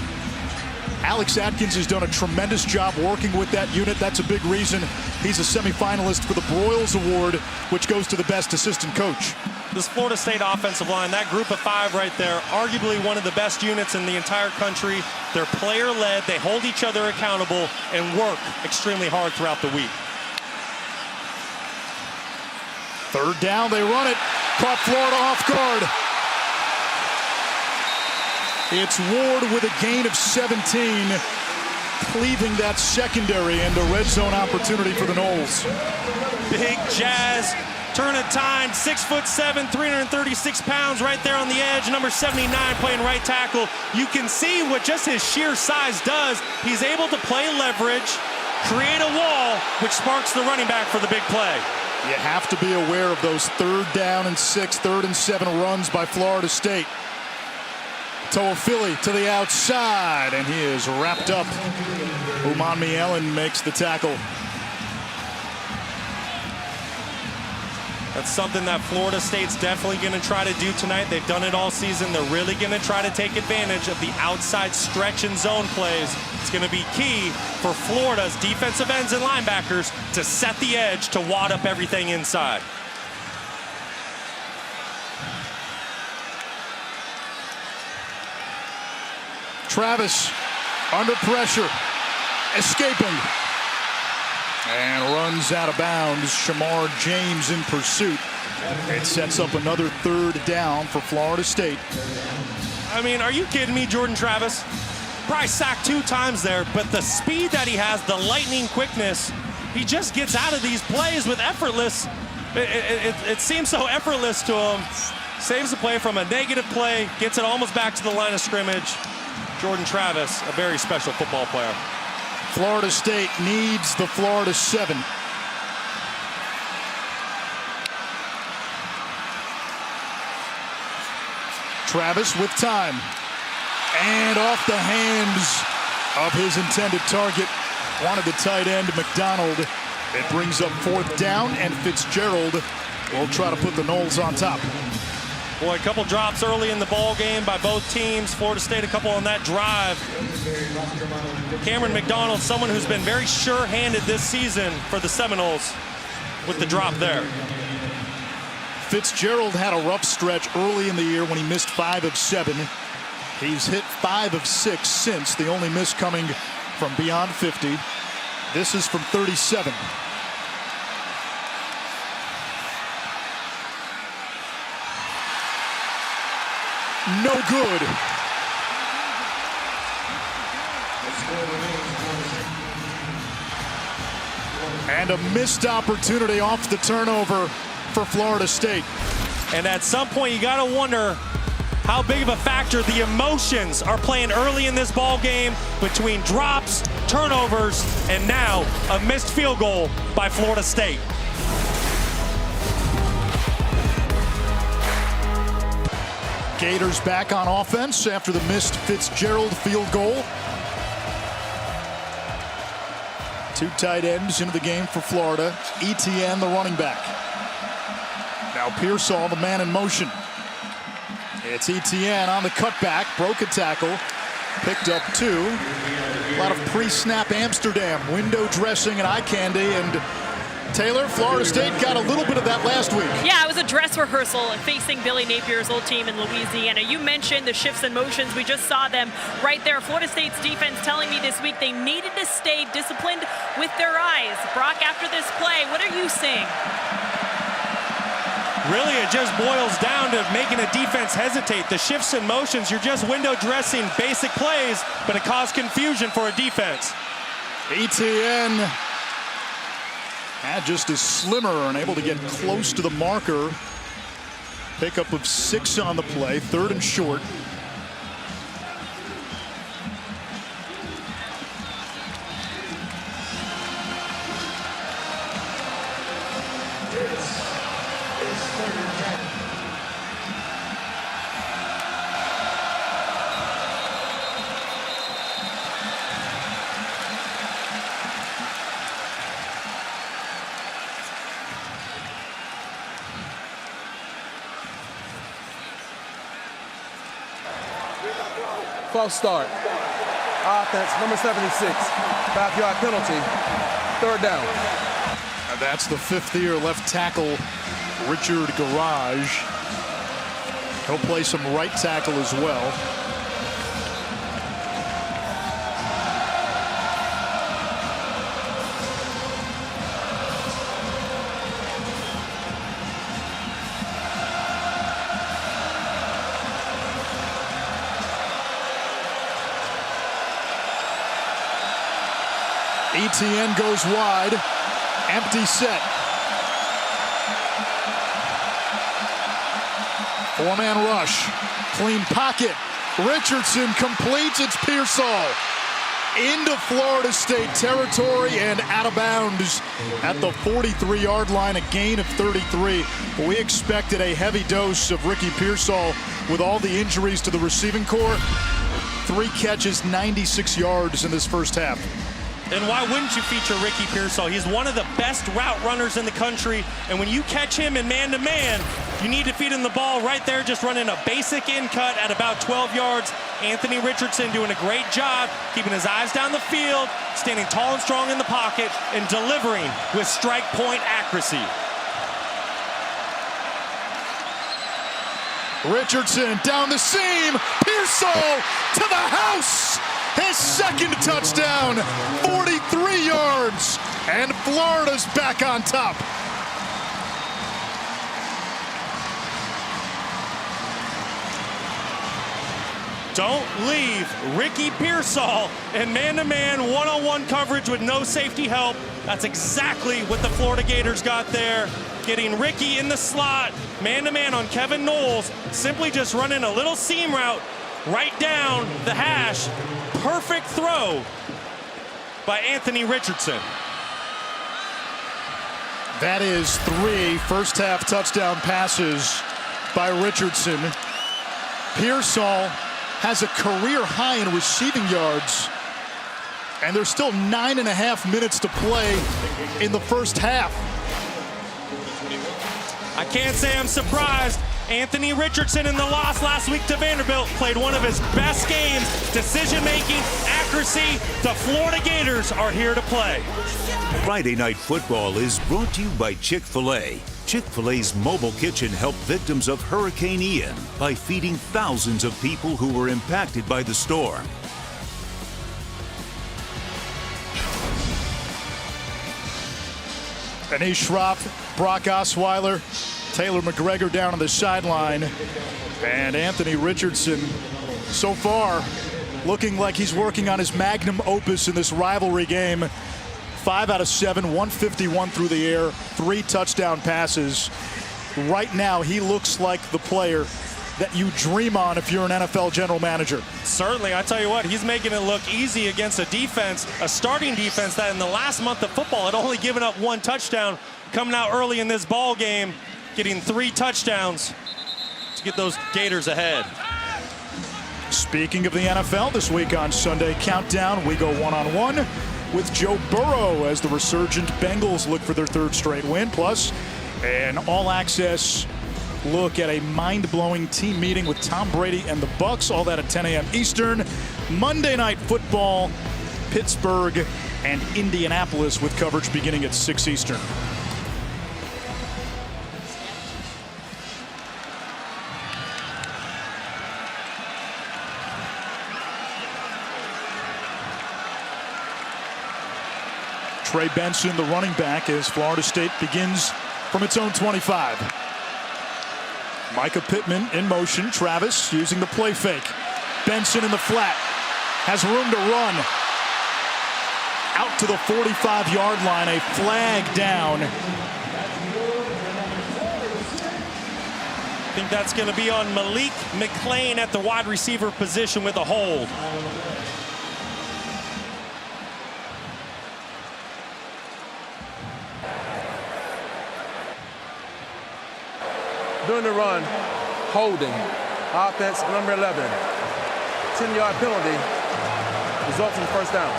Alex Atkins has done a tremendous job working with that unit. That's a big reason he's a semifinalist for the Broyles Award, which goes to the best assistant coach. This Florida State offensive line, that group of five right there, arguably one of the best units in the entire country. They're player-led, they hold each other accountable, and work extremely hard throughout the week. Third down, they run it. Caught Florida off guard. It's Ward with a gain of 17, cleaving that secondary and a red zone opportunity for the Noles. Big Jazz, turn of time, 6'7", 336 pounds right there on the edge. Number 79 playing right tackle. You can see what just his sheer size does. He's able to play leverage, create a wall, which sparks the running back for the big play. You have to be aware of those 3rd down and 6, 3rd and 7 runs by Florida State. Toafili to the outside, and he is wrapped up. Umanmi Ellen makes the tackle. That's something that Florida State's definitely going to try to do tonight. They've done it all season. They're really going to try to take advantage of the outside stretch and zone plays. It's going to be key for Florida's defensive ends and linebackers to set the edge to wad up everything inside. Travis under pressure, escaping, and runs out of bounds. Shamar James in pursuit. It sets up another 3rd down for Florida State. I mean, are you kidding me, Jordan Travis? Probably sacked 2 times there, but the speed that he has, the lightning quickness, he just gets out of these plays with effortless. It seems so effortless to him. Saves the play from a negative play, gets it almost back to the line of scrimmage. Jordan Travis, a very special football player. Florida State needs the Florida 7. Travis with time. And off the hands of his intended target. Wanted the tight end, McDonald. It brings up 4th down, and Fitzgerald will try to put the Noles on top. Boy, a couple drops early in the ball game by both teams. Florida State a couple on that drive. Cameron McDonald, someone who's been very sure-handed this season for the Seminoles with the drop there. Fitzgerald had a rough stretch early in the year when he missed 5 of 7. He's hit 5 of 6 since, the only miss coming from beyond 50. This is from 37. No good. And a missed opportunity off the turnover for Florida State. And at some point, you got to wonder how big of a factor the emotions are playing early in this ball game between drops, turnovers, and now a missed field goal by Florida State. Gators back on offense after the missed Fitzgerald field goal. 2 tight ends into the game for Florida. Etienne, the running back. Now Pearsall, the man in motion. It's Etienne on the cutback, broke a tackle, picked up 2. A lot of pre-snap Amsterdam, window dressing and eye candy, and Taylor, Florida State got a little bit of that last week. Yeah, it was a dress rehearsal facing Billy Napier's old team in Louisiana. You mentioned the shifts and motions. We just saw them right there. Florida State's defense telling me this week they needed to stay disciplined with their eyes. Brock, after this play, what are you seeing? Really, it just boils down to making a defense hesitate. The shifts and motions, you're just window dressing basic plays, but it caused confusion for a defense. ETN had just a slimmer and able to get close to the marker. Pickup of 6 on the play, 3rd and short. False start. Offense, number 76. 5-yard penalty. 3rd down. And that's the 5th-year left tackle, Richard Garage. He'll play some right tackle as well. ETN goes wide, empty set. 4-man rush, clean pocket. Richardson completes, it's Pearsall. Into Florida State territory and out of bounds at the 43-yard line, a gain of 33. We expected a heavy dose of Ricky Pearsall with all the injuries to the receiving corps. 3 catches, 96 yards in this first half. And why wouldn't you feature Ricky Pearsall? He's one of the best route runners in the country, and when you catch him in man-to-man, you need to feed him the ball right there, just running a basic in cut at about 12 yards. Anthony Richardson doing a great job, keeping his eyes down the field, standing tall and strong in the pocket, and delivering with strike point accuracy. Richardson down the seam, Pearsall to the house! His 2nd touchdown, 43 yards, and Florida's back on top. Don't leave Ricky Pearsall in man-to-man, one-on-one coverage with no safety help. That's exactly what the Florida Gators got there. Getting Ricky in the slot, man-to-man on Kevin Knowles, simply just running a little seam route right down the hash. Perfect throw by Anthony Richardson. That is 3 first-half touchdown passes by Richardson. Pearsall has a career high in receiving yards, and there's still 9.5 minutes to play in the first half. I can't say I'm surprised. Anthony Richardson in the loss last week to Vanderbilt played one of his best games. Decision-making, accuracy, the Florida Gators are here to play. Friday Night Football is brought to you by Chick-fil-A. Chick-fil-A's mobile kitchen helped victims of Hurricane Ian by feeding thousands of people who were impacted by the storm. Anish Shroff, Brock Osweiler, Taylor McGregor down on the sideline, and Anthony Richardson so far looking like he's working on his magnum opus in this rivalry game. 5 out of 7, 151 through the air, 3 touchdown passes. Right now, he looks like the player that you dream on if you're an NFL general manager. Certainly, I tell you what, he's making it look easy against a defense, a starting defense that in the last month of football had only given up 1 touchdown, coming out early in this ball game, getting 3 touchdowns to get those Gators ahead. Speaking of the NFL, this week on Sunday Countdown, we go one-on-one with Joe Burrow as the resurgent Bengals look for their 3rd straight win, plus an all-access look at a mind-blowing team meeting with Tom Brady and the Bucs. All that at 10 a.m. Eastern. Monday Night Football, Pittsburgh and Indianapolis with coverage beginning at 6 Eastern. Trey Benson, the running back, as Florida State begins from its own 25. Micah Pittman in motion. Travis using the play fake. Benson in the flat. Has room to run. Out to the 45-yard line. A flag down. I think that's going to be on Malik McClain at the wide receiver position with a hold. During the run, holding. Offense, number 11. 10-yard penalty results in first down.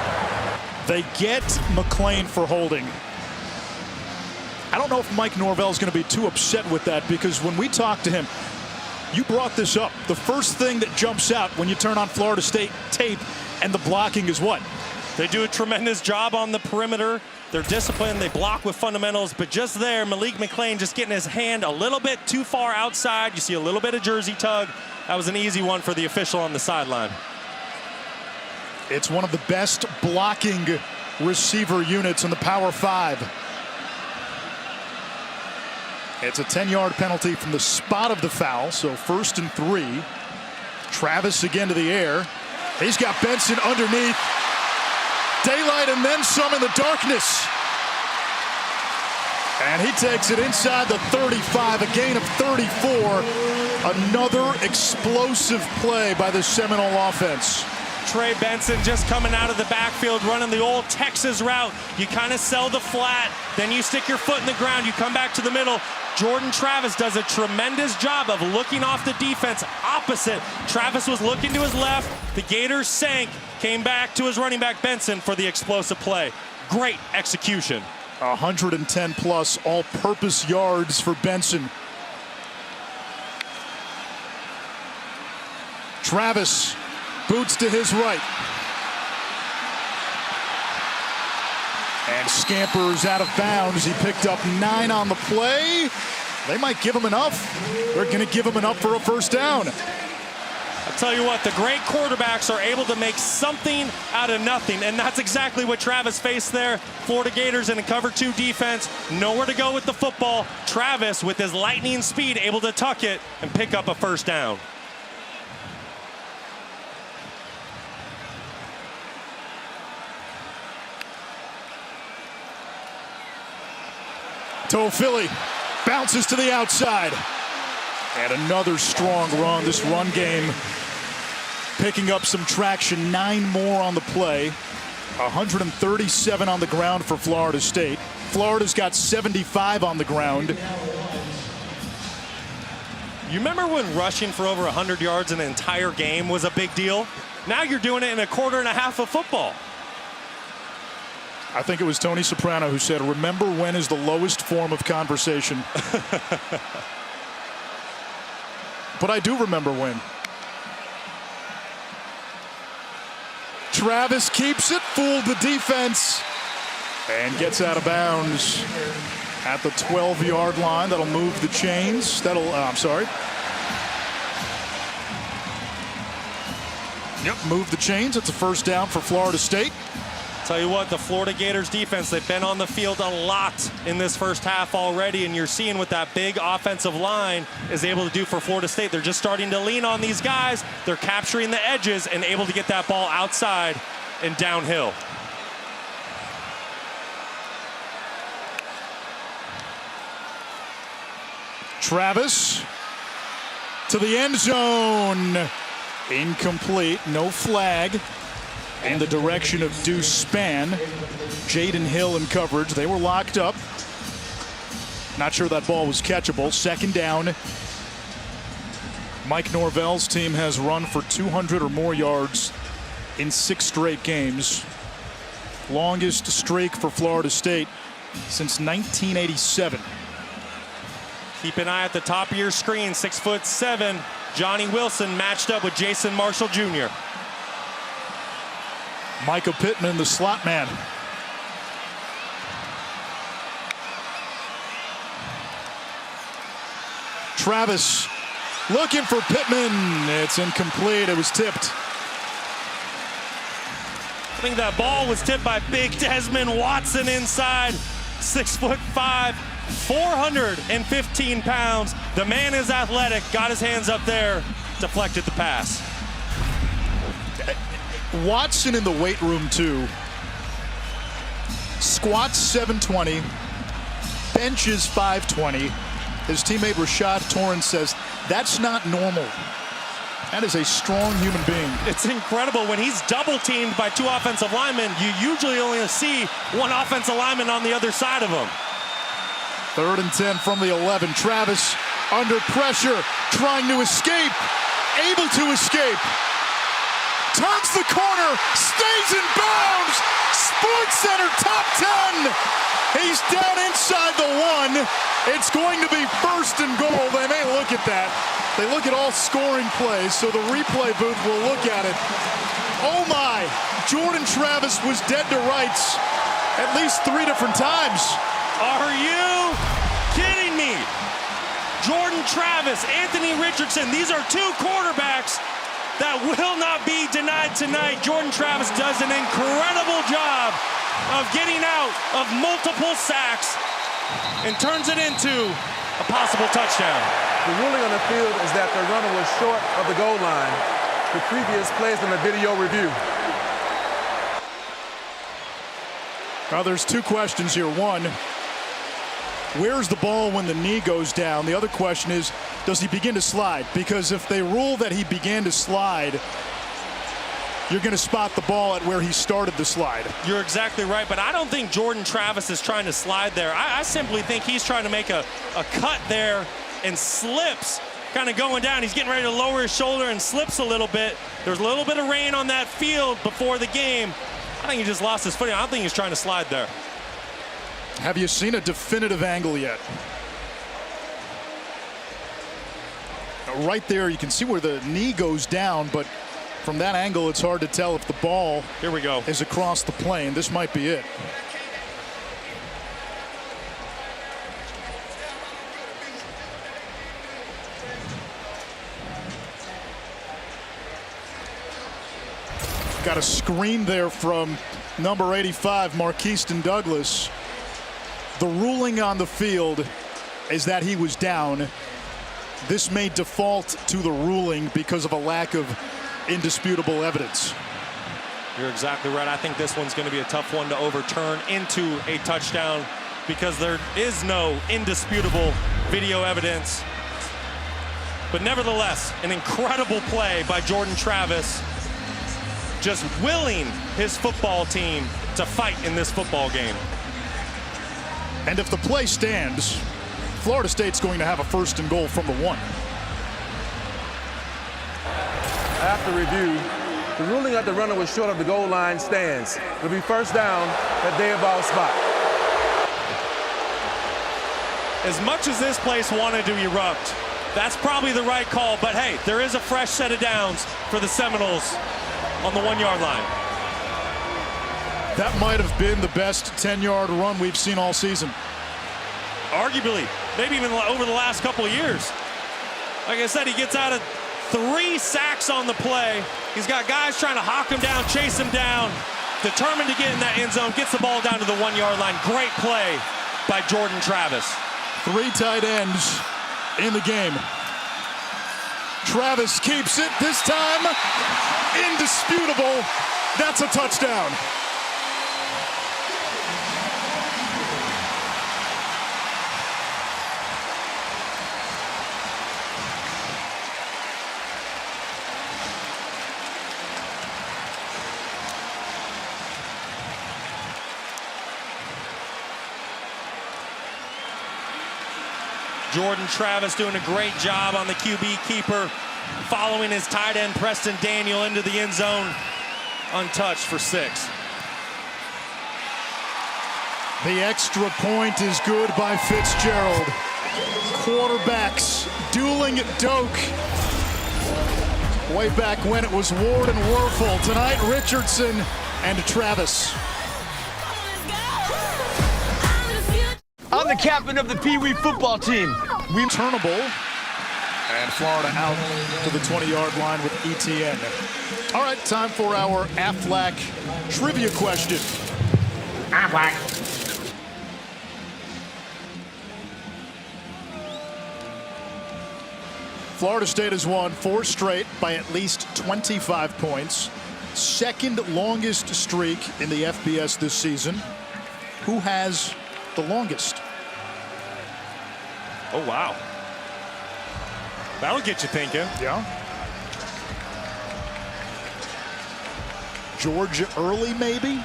They get McClain for holding. I don't know if Mike Norvell is going to be too upset with that, because when we talked to him, you brought this up. The first thing that jumps out when you turn on Florida State tape and the blocking is what? They do a tremendous job on the perimeter. They're disciplined. They block with fundamentals. But just there, Malik McClain just getting his hand a little bit too far outside. You see a little bit of jersey tug. That was an easy one for the official on the sideline. It's one of the best blocking receiver units in the Power 5. It's a 10-yard penalty from the spot of the foul, so 1st and 3. Travis again to the air. He's got Benson underneath. Daylight and then some in the darkness. And he takes it inside the 35, a gain of 34. Another explosive play by the Seminole offense. Trey Benson just coming out of the backfield, running the old Texas route. You kind of sell the flat, then you stick your foot in the ground, you come back to the middle. Jordan Travis does a tremendous job of looking off the defense opposite. Travis was looking to his left. The Gators sank, came back to his running back Benson for the explosive play. Great execution. 110 plus all-purpose yards for Benson. Travis boots to his right. And scampers out of bounds. He picked up 9 on the play. They might give him enough. They're going to give him enough for a first down. I'll tell you what, the great quarterbacks are able to make something out of nothing, and that's exactly what Travis faced there. Florida Gators in a cover 2 defense, nowhere to go with the football. Travis, with his lightning speed, able to tuck it and pick up a first down. Philly bounces to the outside. And another strong run. This run game picking up some traction. 9 more on the play. 137 on the ground for Florida State. Florida's got 75 on the ground. You remember when rushing for over 100 yards in an entire game was a big deal? Now you're doing it in a quarter and a half of football. I think it was Tony Soprano who said, remember when is the lowest form of conversation. But I do remember when. Travis keeps it, fooled the defense, and gets out of bounds at the 12-yard line. That'll move the chains. Move the chains. It's a first down for Florida State. Tell you what, the Florida Gators defense, they've been on the field a lot in this first half already, and you're seeing what that big offensive line is able to do for Florida State. They're just starting to lean on these guys. They're capturing the edges and able to get that ball outside and downhill. Travis to the end zone. Incomplete, no flag. In the direction of Deuce Spann. Jaden Hill in coverage. They were locked up. Not sure that ball was catchable. Second down. Mike Norvell's team has run for 200 or more yards in 6 straight games. Longest streak for Florida State since 1987. Keep an eye at the top of your screen. 6'7", Johnny Wilson matched up with Jason Marshall Jr. Micah Pittman, the slot man. Travis looking for Pittman. It's incomplete. It was tipped. think that ball was tipped by big Desmond Watson inside. 6'5", 415 pounds. The man is athletic, got his hands up there, deflected the pass. Watson in the weight room too. Squats 720, benches 520. His teammate Rashad Torrance says that's not normal. That is a strong human being. It's incredible. When he's double teamed by 2 offensive linemen, you usually only see 1 offensive lineman on the other side of him. 3rd and 10 from the 11. Travis under pressure, trying to escape, able to escape. Turns the corner, stays in bounds. Sports Center top 10. He's down inside the 1. It's going to be 1st and goal. They may look at that. They look at all scoring plays, so the replay booth will look at it. Oh my, Jordan Travis was dead to rights at least 3 different times. Are you kidding me? Jordan Travis, Anthony Richardson, these are 2 quarterbacks that will not be denied tonight. Jordan Travis does an incredible job of getting out of multiple sacks and turns it into a possible touchdown. The ruling on the field is that the runner was short of the goal line. The previous plays in the video review. Now there's 2 questions here. One, where's the ball when the knee goes down? The other question is, does he begin to slide? Because if they rule that he began to slide, you're going to spot the ball at where he started the slide. You're exactly right, but I don't think Jordan Travis is trying to slide there. I simply think he's trying to make a cut there and slips, kind of going down. He's getting ready to lower his shoulder and slips a little bit. There's a little bit of rain on that field before the game. I think he just lost his footing. I don't think he's trying to slide there. Have you seen a definitive angle yet? Right there, you can see where the knee goes down, but from that angle, it's hard to tell if the ball here we go is across the plane. This might be it. Got a screen there from number 85, Marquiston Douglas. The ruling on the field is that he was down. This may default to the ruling because of a lack of indisputable evidence. You're exactly right. I think this one's going to be a tough one to overturn into a touchdown because there is no indisputable video evidence. But nevertheless, an incredible play by Jordan Travis, just willing his football team to fight in this football game. And if the play stands, Florida State's going to have a 1st and goal from the 1. After review, the ruling that the runner was short of the goal line stands. It'll be 1st down at their ball spot. As much as this place wanted to erupt, that's probably the right call, but hey, there is a fresh set of downs for the Seminoles on the 1-yard line. That might have been the best 10-yard run we've seen all season. Arguably, maybe even over the last couple of years. Like I said, he gets out of 3 sacks on the play. He's got guys trying to hawk him down, chase him down, determined to get in that end zone, gets the ball down to the 1-yard line. Great play by Jordan Travis. 3 tight ends in the game. Travis keeps it this time. Indisputable. That's a touchdown. Jordan Travis doing a great job on the QB keeper, following his tight end Preston Daniel into the end zone, untouched for 6. The extra point is good by Fitzgerald. Quarterbacks dueling at Doak. Way back when it was Ward and Werfel. Tonight, Richardson and Travis. I'm the captain of the Pee Wee football team. Returnable And Florida out to the 20-yard line with ETN. All right, time for our Aflac trivia question. Aflac. Florida State has won 4 straight by at least 25 points. Second longest streak in the FBS this season. Who has the longest? Oh, wow. That'll get you thinking. Yeah. Georgia early, maybe?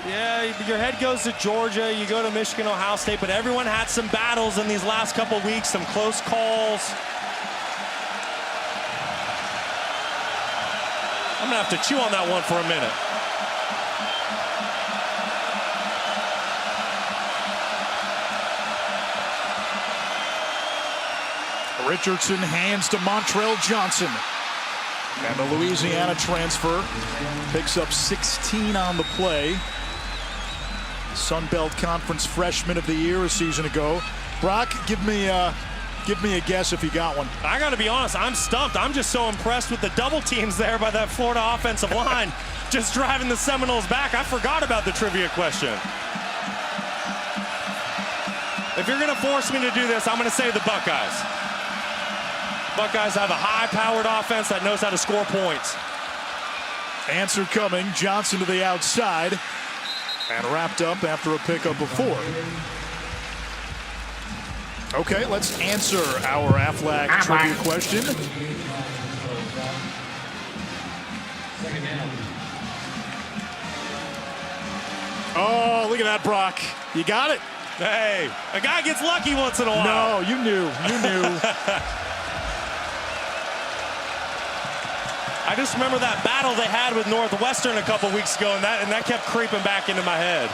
Yeah, your head goes to Georgia, you go to Michigan, Ohio State, but everyone had some battles in these last couple weeks, some close calls. I'm gonna have to chew on that one for a minute. Richardson hands to Montrell Johnson. And the Louisiana transfer picks up 16 on the play. Sun Belt Conference Freshman of the Year a season ago. Brock, give me a guess if you got one. I got to be honest, I'm stumped. I'm just so impressed with the double teams there by that Florida offensive line. Just driving the Seminoles back. I forgot about the trivia question. If you're going to force me to do this, I'm going to say the Buckeyes. Buckeyes have a high-powered offense that knows how to score points. Answer coming. Johnson to the outside. And wrapped up after a pickup of 4. Okay, let's answer our Aflac trivia question. Oh, look at that, Brock. You got it. Hey, a guy gets lucky once in a while. No, you knew. You knew. I just remember that battle they had with Northwestern a couple weeks ago, and that kept creeping back into my head.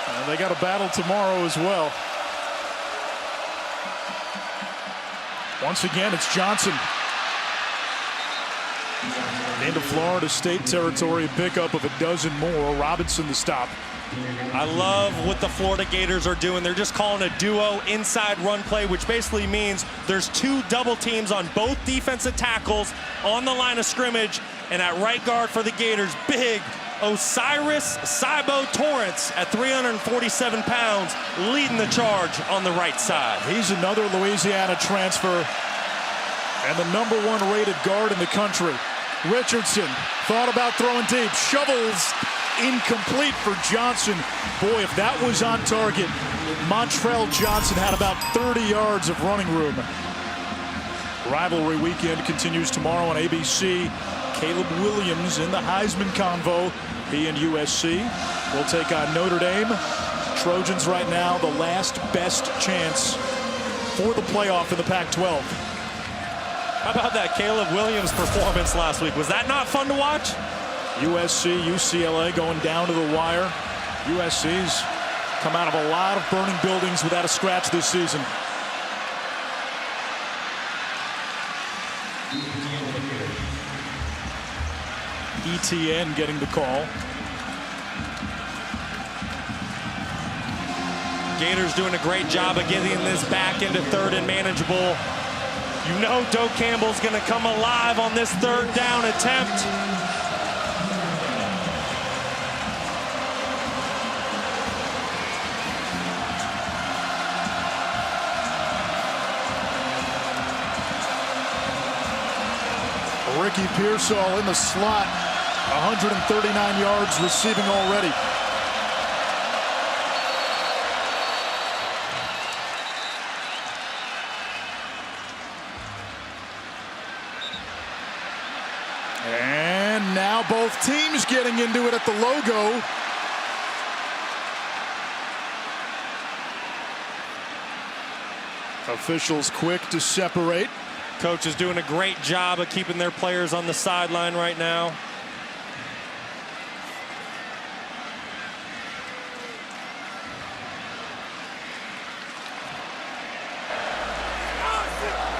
And they got a battle tomorrow as well. Once again, it's Johnson. Into Florida State territory, a pickup of a dozen more. Robinson the stop. I love what the Florida Gators are doing. They're just calling a duo inside run play, which basically means there's 2 double teams on both defensive tackles on the line of scrimmage. And at right guard for the Gators, big Osiris Saibo Torrance at 347 pounds, leading the charge on the right side. He's another Louisiana transfer and the #1 rated guard in the country. Richardson thought about throwing deep, shovels incomplete for Johnson. Boy, if that was on target, Montrell Johnson had about 30 yards of running room. Rivalry weekend continues tomorrow on ABC. Caleb Williams in the Heisman convo. He and USC will take on Notre Dame. Trojans right now the last best chance for the playoff in the Pac-12. How about that Caleb Williams performance last week? Was that not fun to watch? USC, UCLA going down to the wire. USC's come out of a lot of burning buildings without a scratch this season. ETN getting the call. Gators doing a great job of getting this back into 3rd and manageable. You know Doak Campbell's going to come alive on this 3rd down attempt. Ricky Pearsall in the slot, 139 yards receiving already. And now both teams getting into it at the logo. Officials quick to separate. Coach is doing a great job of keeping their players on the sideline right now.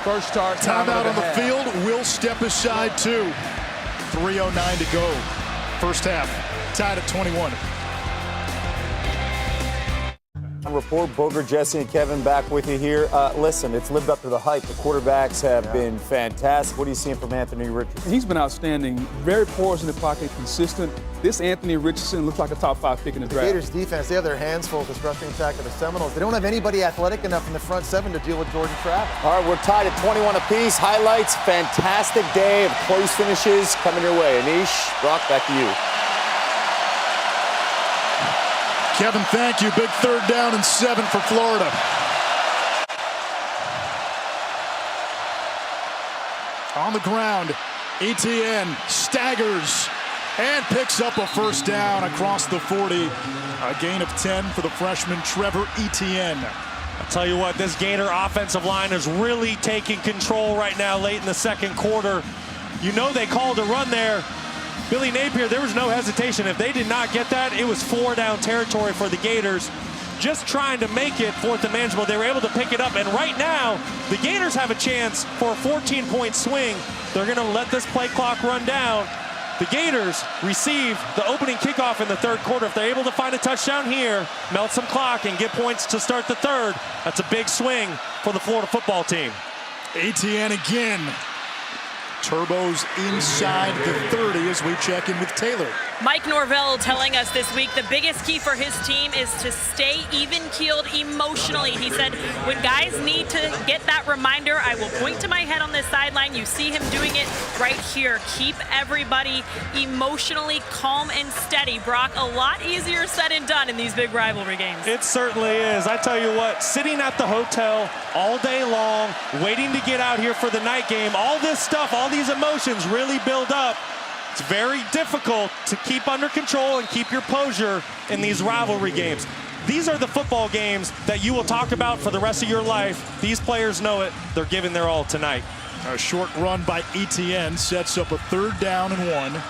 First start, timeout on the field. Will step aside too. 3:09 to go. First half, tied at 21. Starting Report. Booger, Jesse, and Kevin back with you here. Listen, it's lived up to the hype. The quarterbacks have been fantastic. What are you seeing from Anthony Richardson? He's been outstanding, very poised in the pocket, consistent. This Anthony Richardson looks like a top 5 pick in the draft. Gators defense, they have their hands full with this rushing attack of the Seminoles. They don't have anybody athletic enough in the front 7 to deal with Jordan Travis. All right, we're tied at 21 apiece. Highlights, fantastic day of close finishes coming your way. Anish, Brock, back to you. Kevin, thank you. Big 3rd down and 7 for Florida. On the ground, Etienne staggers and picks up a 1st down across the 40. A gain of 10 for the freshman Trevor Etienne. I'll tell you what, this Gator offensive line is really taking control right now late in the 2nd quarter. You know they called a run there. Billy Napier, there was no hesitation. If they did not get that, it was 4-down territory for the Gators. Just trying to make it 4th and manageable. They were able to pick it up, and right now, the Gators have a chance for a 14-point swing. They're going to let this play clock run down. The Gators receive the opening kickoff in the 3rd quarter. If they're able to find a touchdown here, melt some clock, and get points to start the 3rd, that's a big swing for the Florida football team. Etienne again. Turbos inside the 30 as we check in with Taylor. Mike Norvell telling us this week the biggest key for his team is to stay even-keeled emotionally. He said, when guys need to get that reminder, I will point to my head on this sideline. You see him doing it right here. Keep everybody emotionally calm and steady. Brock, a lot easier said and done in these big rivalry games. It certainly is. I tell you what, sitting at the hotel all day long, waiting to get out here for the night game, all this stuff, all these emotions really build up. It's very difficult to keep under control and keep your posture in these rivalry games. These are the football games that you will talk about for the rest of your life. These players know it. They're giving their all tonight. A short run by Etienne sets up a 3rd down and 1.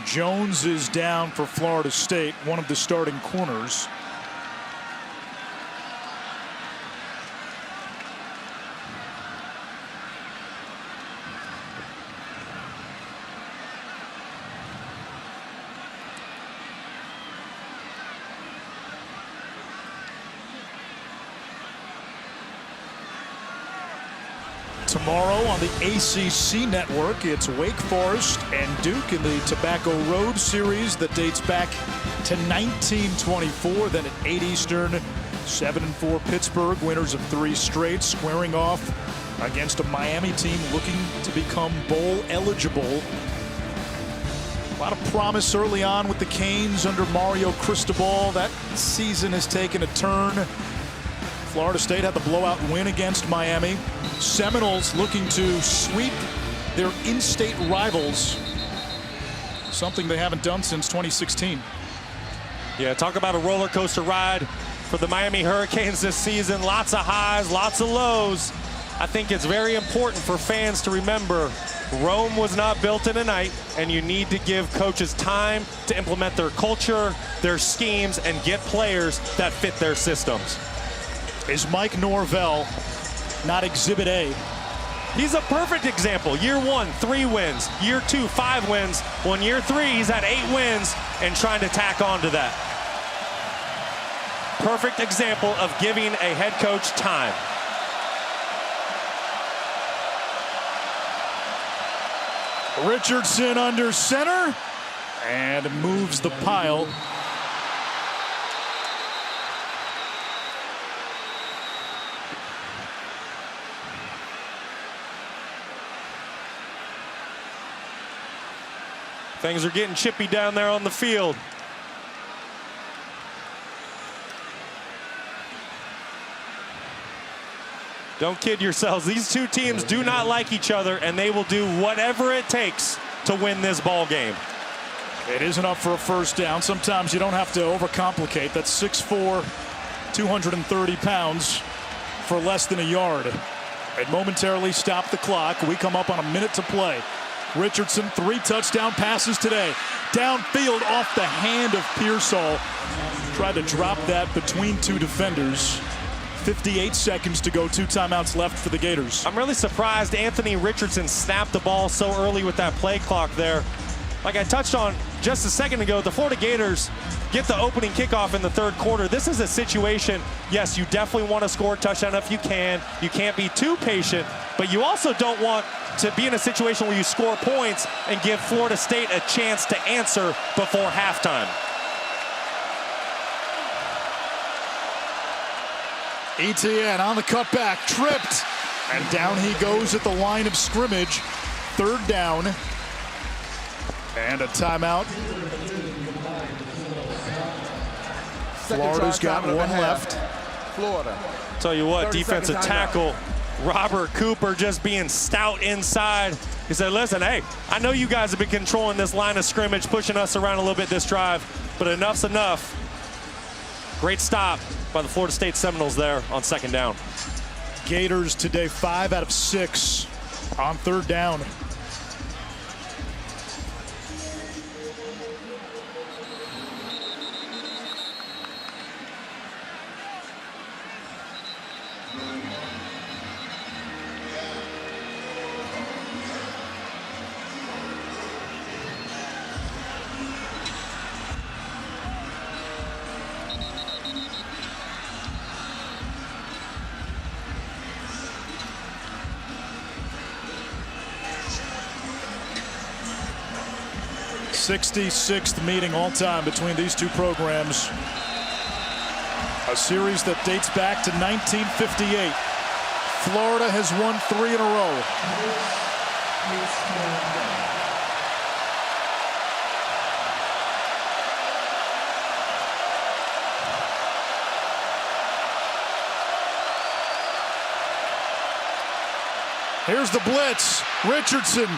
Jones is down for Florida State, one of the starting corners. Tomorrow on the ACC network, it's Wake Forest and Duke in the Tobacco Road series that dates back to 1924. Then at 8 Eastern, 7-4 Pittsburgh, winners of 3 straight, squaring off against a Miami team looking to become bowl eligible. A lot of promise early on with the Canes under Mario Cristobal. That season has taken a turn. Florida State had the blowout win against Miami. Seminoles looking to sweep their in-state rivals, something they haven't done since 2016. Yeah, talk about a roller coaster ride for the Miami Hurricanes this season. Lots of highs, lots of lows. I think it's very important for fans to remember Rome was not built in a night, and you need to give coaches time to implement their culture, their schemes, and get players that fit their systems. Is Mike Norvell not Exhibit A? He's a perfect example. Year 1, 3 wins. Year 2, 5 wins. Well, in year 3, he's had 8 wins and trying to tack on to that. Perfect example of giving a head coach time. Richardson under center and moves the pile. Things are getting chippy down there on the field. Don't kid yourselves. These two teams do not like each other, and they will do whatever it takes to win this ball game. It isn't up for a 1st down. Sometimes you don't have to overcomplicate. That's 6'4", 230 pounds for less than a yard. And momentarily stop the clock. We come up on a minute to play. Richardson, 3 touchdown passes today. Downfield off the hand of Pearsall. Tried to drop that between 2 defenders. 58 seconds to go, 2 timeouts left for the Gators. I'm really surprised Anthony Richardson snapped the ball so early with that play clock there. Like I touched on just a second ago, the Florida Gators get the opening kickoff in the third quarter. This is a situation, yes, you definitely want to score a touchdown if you can. You can't be too patient, but you also don't want to be in a situation where you score points and give Florida State a chance to answer before halftime. Etienne on the cutback, tripped, and down he goes at the line of scrimmage. 3rd down, and a timeout. Florida's got 1 left. Florida. Tell you what, 30 defensive seconds tackle Robert Cooper just being stout inside. He said, listen, hey, I know you guys have been controlling this line of scrimmage, pushing us around a little bit this drive, but enough's enough. Great stop by the Florida State Seminoles there on 2nd down. Gators today 5 out of 6 on 3rd down. '66th meeting all time between these two programs. A series that dates back to 1958. Florida has won 3 in a row. Here's the blitz. Richardson.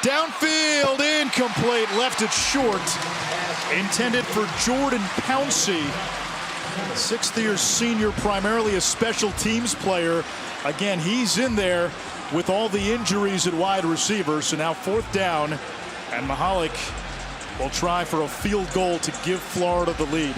Downfield, incomplete, left it short. Intended for Jordan Pouncey, 6th-year senior, primarily a special teams player. Again, he's in there with all the injuries at wide receiver. So now 4th down, and Mahalik will try for a field goal to give Florida the lead.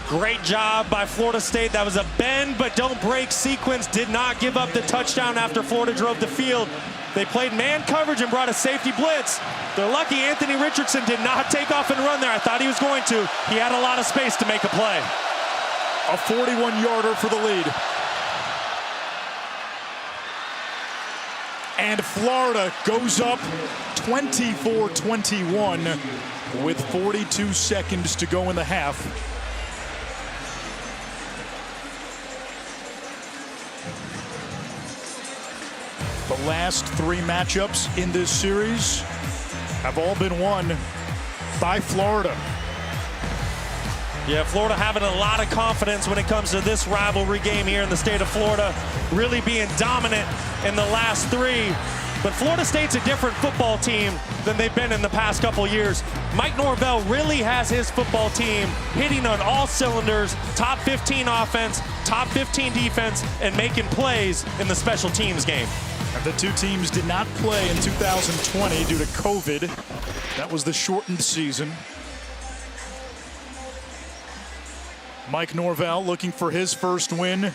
Great job by Florida State. That was a bend but don't break sequence. Did not give up the touchdown after Florida drove the field. They played man coverage and brought a safety blitz. They're lucky Anthony Richardson did not take off and run there. I thought he was going to. He had a lot of space to make a play. A 41-yarder for the lead. And Florida goes up 24-21 with 42 seconds to go in the half. The last 3 matchups in this series have all been won by Florida. Yeah, Florida having a lot of confidence when it comes to this rivalry game here in the state of Florida, really being dominant in the last 3. But Florida State's a different football team than they've been in the past couple years. Mike Norvell really has his football team hitting on all cylinders, top 15 offense, top 15 defense, and making plays in the special teams game. And the 2 teams did not play in 2020 due to COVID. That was the shortened season. Mike Norvell looking for his first win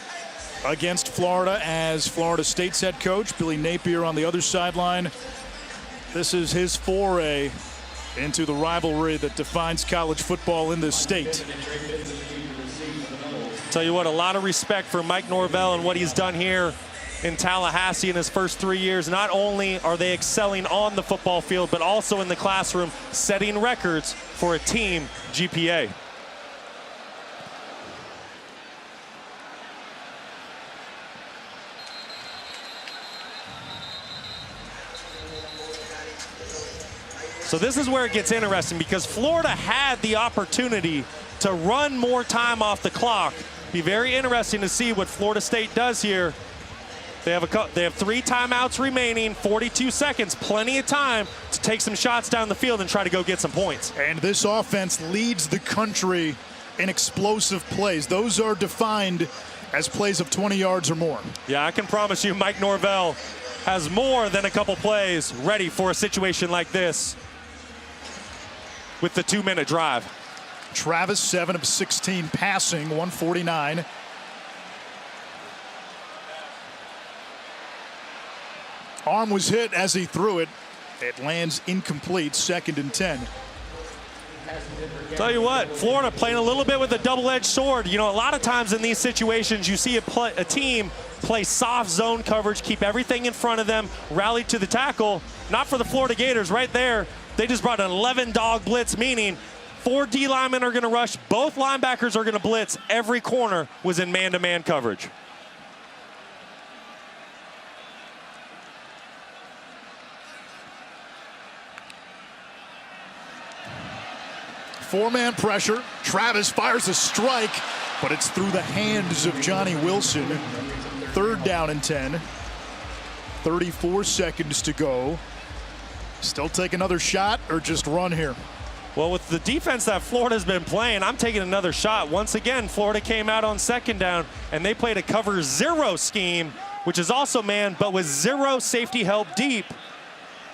against Florida as Florida State's head coach. Billy Napier on the other sideline. This is his foray into the rivalry that defines college football in this state. Tell you what, a lot of respect for Mike Norvell and what he's done here in Tallahassee in his first 3 years. Not only are they excelling on the football field, but also in the classroom, setting records for a team GPA. So this is where it gets interesting because Florida had the opportunity to run more time off the clock. Be very interesting to see what Florida State does here. They have 3 timeouts remaining, 42 seconds, plenty of time to take some shots down the field and try to go get some points. And this offense leads the country in explosive plays. Those are defined as plays of 20 yards or more. Yeah, I can promise you Mike Norvell has more than a couple plays ready for a situation like this with the 2-minute drive. Travis, 7 of 16 passing, 149. Arm was hit as he threw it. It lands incomplete, 2nd and 10. Tell you what, Florida playing a little bit with a double-edged sword. You know, a lot of times in these situations, you see a team play soft zone coverage, keep everything in front of them, rally to the tackle. Not for the Florida Gators right there. They just brought an 11-dog blitz, meaning 4 D linemen are going to rush. Both linebackers are going to blitz. Every corner was in man-to-man coverage. Four-man pressure. Travis fires a strike, but it's through the hands of Johnny Wilson. 3rd down and 10. 34 seconds to go. Still take another shot or just run here? Well, with the defense that Florida's been playing, I'm taking another shot. Once again, Florida came out on 2nd down, and they played a cover 0 scheme, which is also man, but with 0 safety help deep.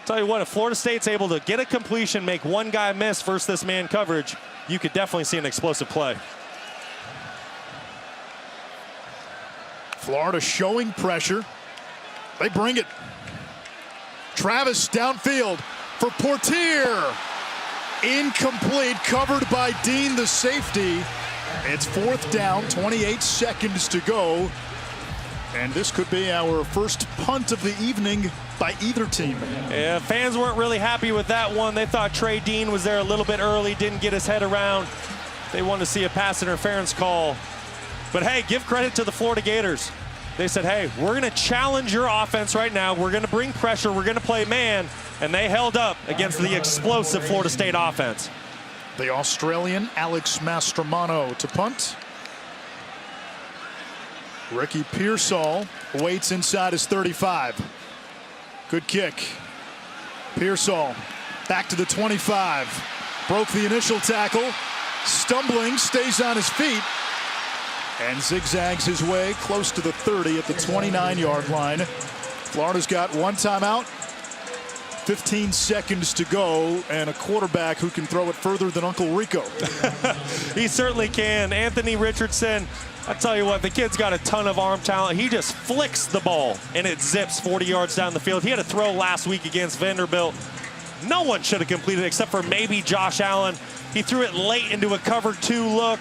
Tell you what, if Florida State's able to get a completion, make one guy miss versus this man coverage, you could definitely see an explosive play. Florida showing pressure. They bring it. Travis downfield for Portier. Incomplete, covered by Dean, the safety. It's 4th down, 28 seconds to go. And this could be our first punt of the evening by either team. Yeah, fans weren't really happy with that one. They thought Trey Dean was there a little bit early, didn't get his head around. They wanted to see a pass interference call. But hey, give credit to the Florida Gators. They said, hey, we're going to challenge your offense right now. We're going to bring pressure. We're going to play man. And they held up against the explosive Florida State offense. The Australian Alex Mastromano to punt. Ricky Pearsall waits inside his 35. Good kick. Pearsall back to the 25. Broke the initial tackle. Stumbling, stays on his feet. And zigzags his way close to the 30 at the 29-yard line. Florida's got 1 timeout. 15 seconds to go, and a quarterback who can throw it further than Uncle Rico. He certainly can. Anthony Richardson, I tell you what, the kid's got a ton of arm talent. He just flicks the ball, and it zips 40 yards down the field. He had a throw last week against Vanderbilt. No one should have completed it except for maybe Josh Allen. He threw it late into a cover 2 look,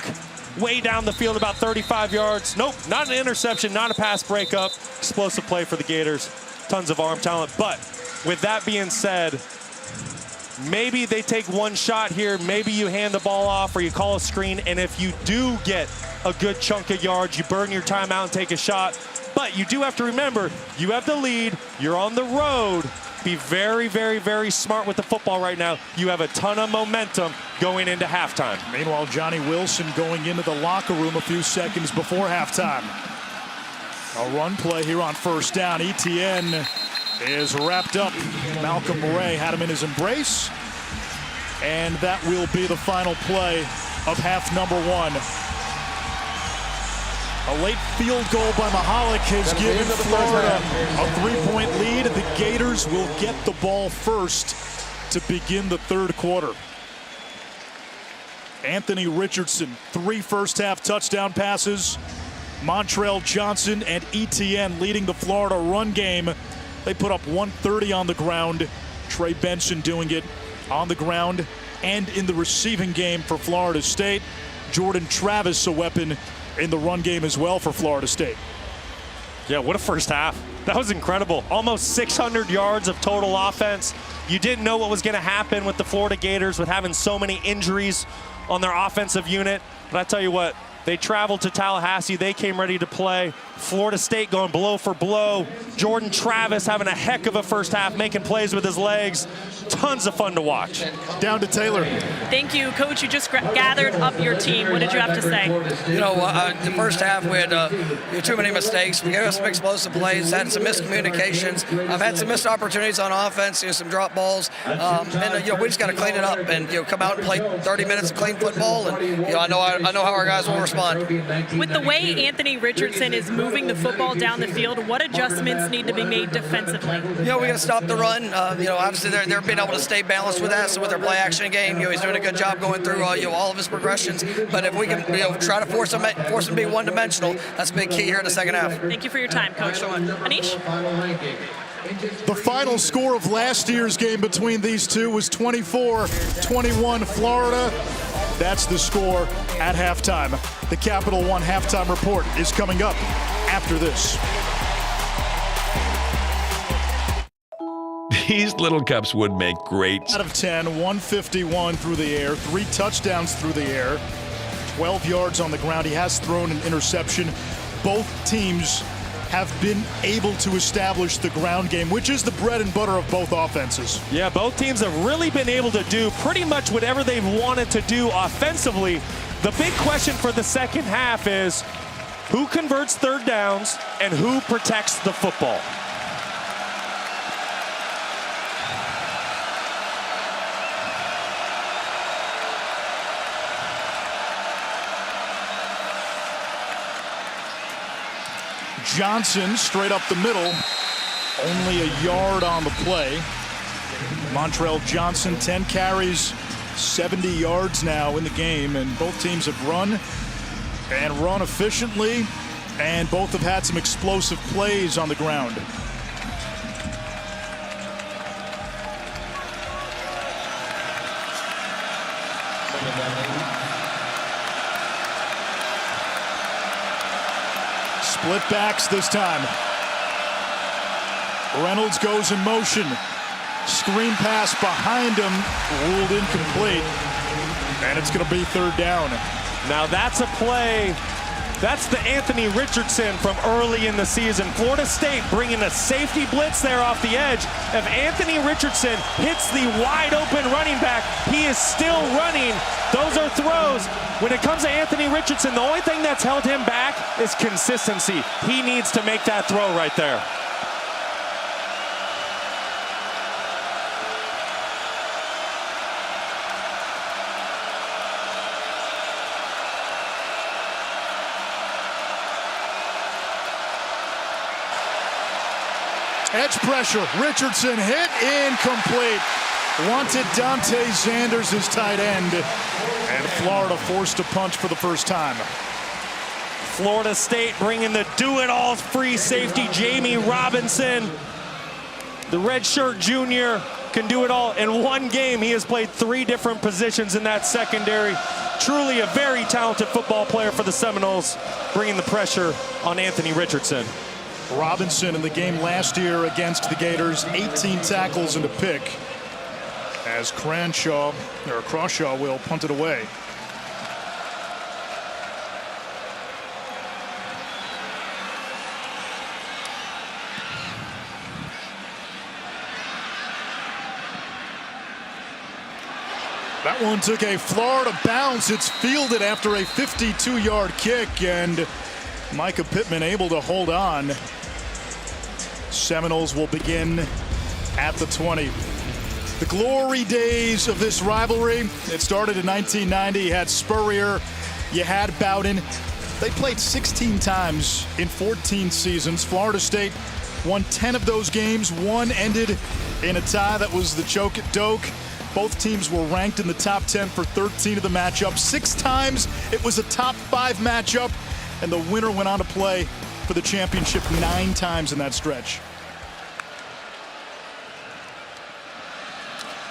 way down the field, about 35 yards. Nope, not an interception, not a pass breakup. Explosive play for the Gators. Tons of arm talent, but with that being said, maybe they take one shot here. Maybe you hand the ball off or you call a screen. And if you do get a good chunk of yards, you burn your timeout and take a shot. But you do have to remember, you have the lead. You're on the road. Be very, very, very smart with the football right now. You have a ton of momentum going into halftime. Meanwhile, Johnny Wilson going into the locker room a few seconds before halftime. A run play here on 1st down. Etienne is wrapped up. Malcolm Ray had him in his embrace. And that will be the final play of half number 1. A late field goal by Mahalik has given Florida a 3-point lead. The Gators will get the ball first to begin the 3rd quarter. Anthony Richardson, 3 first-half touchdown passes. Montrell Johnson and Etienne leading the Florida run game. They put up 130 on the ground. Trey Benson doing it on the ground and in the receiving game for Florida State. Jordan Travis, a weapon in the run game as well for Florida State. Yeah, what a first half. That was incredible. Almost 600 yards of total offense. You didn't know what was going to happen with the Florida Gators with having so many injuries on their offensive unit. But I tell you what, they traveled to Tallahassee. They came ready to play. Florida State going blow for blow. Jordan Travis having a heck of a first half, making plays with his legs. Tons of fun to watch. Down to Taylor. Thank you, Coach. You just gathered up your team. What did you have to say? You know, the first half we had too many mistakes. We gave some explosive plays, had some miscommunications. I've had some missed opportunities on offense, some drop balls, and we just got to clean it up and come out and play 30 minutes of clean football. And I know how our guys will respond. With the way Anthony Richardson is moving the football down the field, what adjustments need to be made defensively? We got to stop the run. Obviously they're being able to stay balanced with that. So with their play action game, he's doing a good job going through all of his progressions. But if we can try to force him to be one-dimensional, that's a big key here in the second half. Thank you for your time, Coach. Anish? The final score of last year's game between these two was 24-21 Florida. That's the score at halftime. The Capital One halftime report is coming up after this. These little cups would make great. Out of 10, 151 through the air, 3 touchdowns through the air, 12 yards on the ground. He has thrown an interception. Both teams have been able to establish the ground game, which is the bread and butter of both offenses. Yeah, both teams have really been able to do pretty much whatever they've wanted to do offensively. The big question for the second half is who converts third downs and who protects the football. Johnson straight up the middle, only a yard on the play. Montrell Johnson, 10 carries, 70 yards now in the game, and both teams have run efficiently, and both have had some explosive plays on the ground. Split backs this time. Reynolds goes in motion. Screen pass behind him, ruled incomplete. And it's going to be third down. Now that's a play. That's the Anthony Richardson from early in the season. Florida State bringing a safety blitz there off the edge. If Anthony Richardson hits the wide open running back, he is still running. Those are throws. When it comes to Anthony Richardson, the only thing that's held him back is consistency. He needs to make that throw right there. Edge pressure. Richardson hit incomplete. Wanted Dante Sanders, his tight end. And Florida forced to punch for the first time. Florida State bringing the do-it-all free safety, Jamie Robinson. The redshirt junior can do it all. In one game, he has played 3 different positions in that secondary. Truly a very talented football player for the Seminoles, bringing the pressure on Anthony Richardson. Robinson in the game last year against the Gators, 18 tackles and a pick, as Crawshaw will punt it away. That one took a Florida bounce. It's fielded after a 52-yard kick, and Micah Pittman able to hold on. Seminoles will begin at the 20. The glory days of this rivalry. It started in 1990. You had Spurrier, you had Bowden. They played 16 times in 14 seasons. Florida State won 10 of those games. One ended in a tie. That was the choke at Doak. Both teams were ranked in the top 10 for 13 of the matchups. 6 times it was a top 5 matchup, and the winner went on to play for the championship 9 times in that stretch.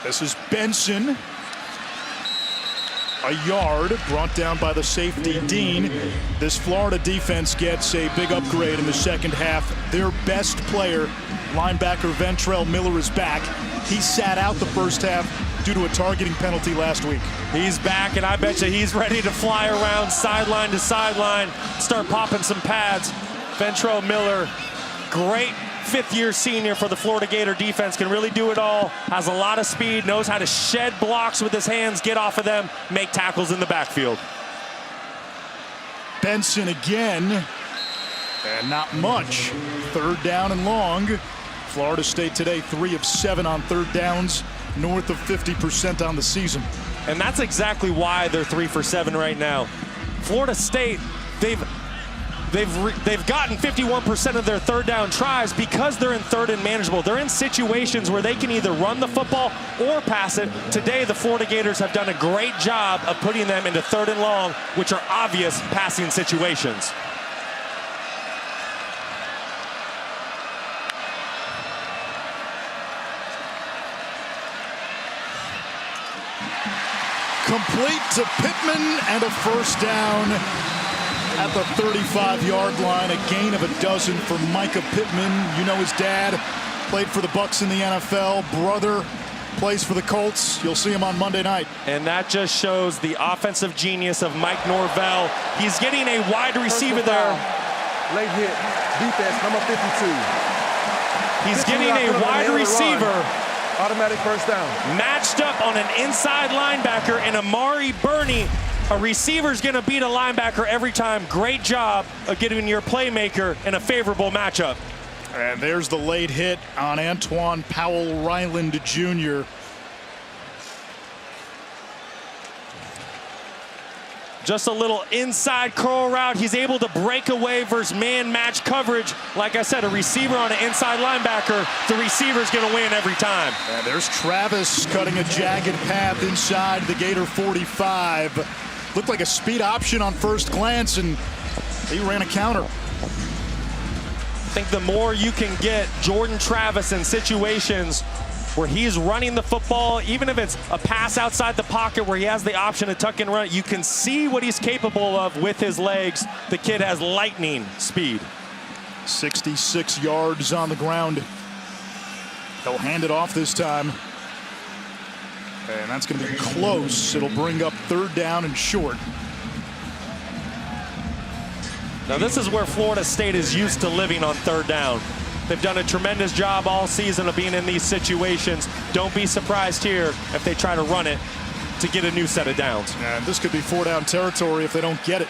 This is Benson. A yard brought down by the safety Dean. This Florida defense gets a big upgrade in the second half. Their best player, linebacker Ventrell Miller, is back. He sat out the first half due to a targeting penalty last week. He's back, and I bet you he's ready to fly around sideline to sideline, start popping some pads. Ventrell Miller, great fifth-year senior for the Florida Gator defense, can really do it all, has a lot of speed, knows how to shed blocks with his hands, get off of them, make tackles in the backfield. Benson again, and not much. Third down and long. Florida State today 3 of 7 on third downs, north of 50% on the season. And that's exactly why they're 3 for 7 right now. Florida State, they've gotten 51% of their third down tries because they're in third and manageable. They're in situations where they can either run the football or pass it. Today, the Florida Gators have done a great job of putting them into third and long, which are obvious passing situations. complete to Pittman, and a first down at the 35-yard line. A gain of 12 for Micah Pittman. You know his dad played for the Bucs in the NFL. Brother plays for the Colts. You'll see him on Monday night. And that just shows the offensive genius of Mike Norvell. He's getting a wide receiver there. Late hit, defense, number 52. He's getting a wide receiver. Automatic first down. Matched up on an inside linebacker, and Amari Burney. A receiver's going to beat a linebacker every time. Great job of getting your playmaker in a favorable matchup. And there's the late hit on Antoine Powell Ryland Jr. Just a little inside curl route. He's able to break away versus man-match coverage. Like I said, a receiver on an inside linebacker, the receiver's going to win every time. And there's Travis cutting a jagged path inside the Gator 45. Looked like a speed option on first glance, and he ran a counter. I think the more you can get Jordan Travis in situations where he's running the football, even if it's a pass outside the pocket where he has the option to tuck and run, you can see what he's capable of with his legs. The kid has lightning speed. 66 yards on the ground. He'll hand it off this time. And that's going to be close. It'll bring up third down and short. Now this is where Florida State is used to living on third down. They've done a tremendous job all season of being in these situations. Don't be surprised here if they try to run it to get a new set of downs. And this could be 4-down territory if they don't get it.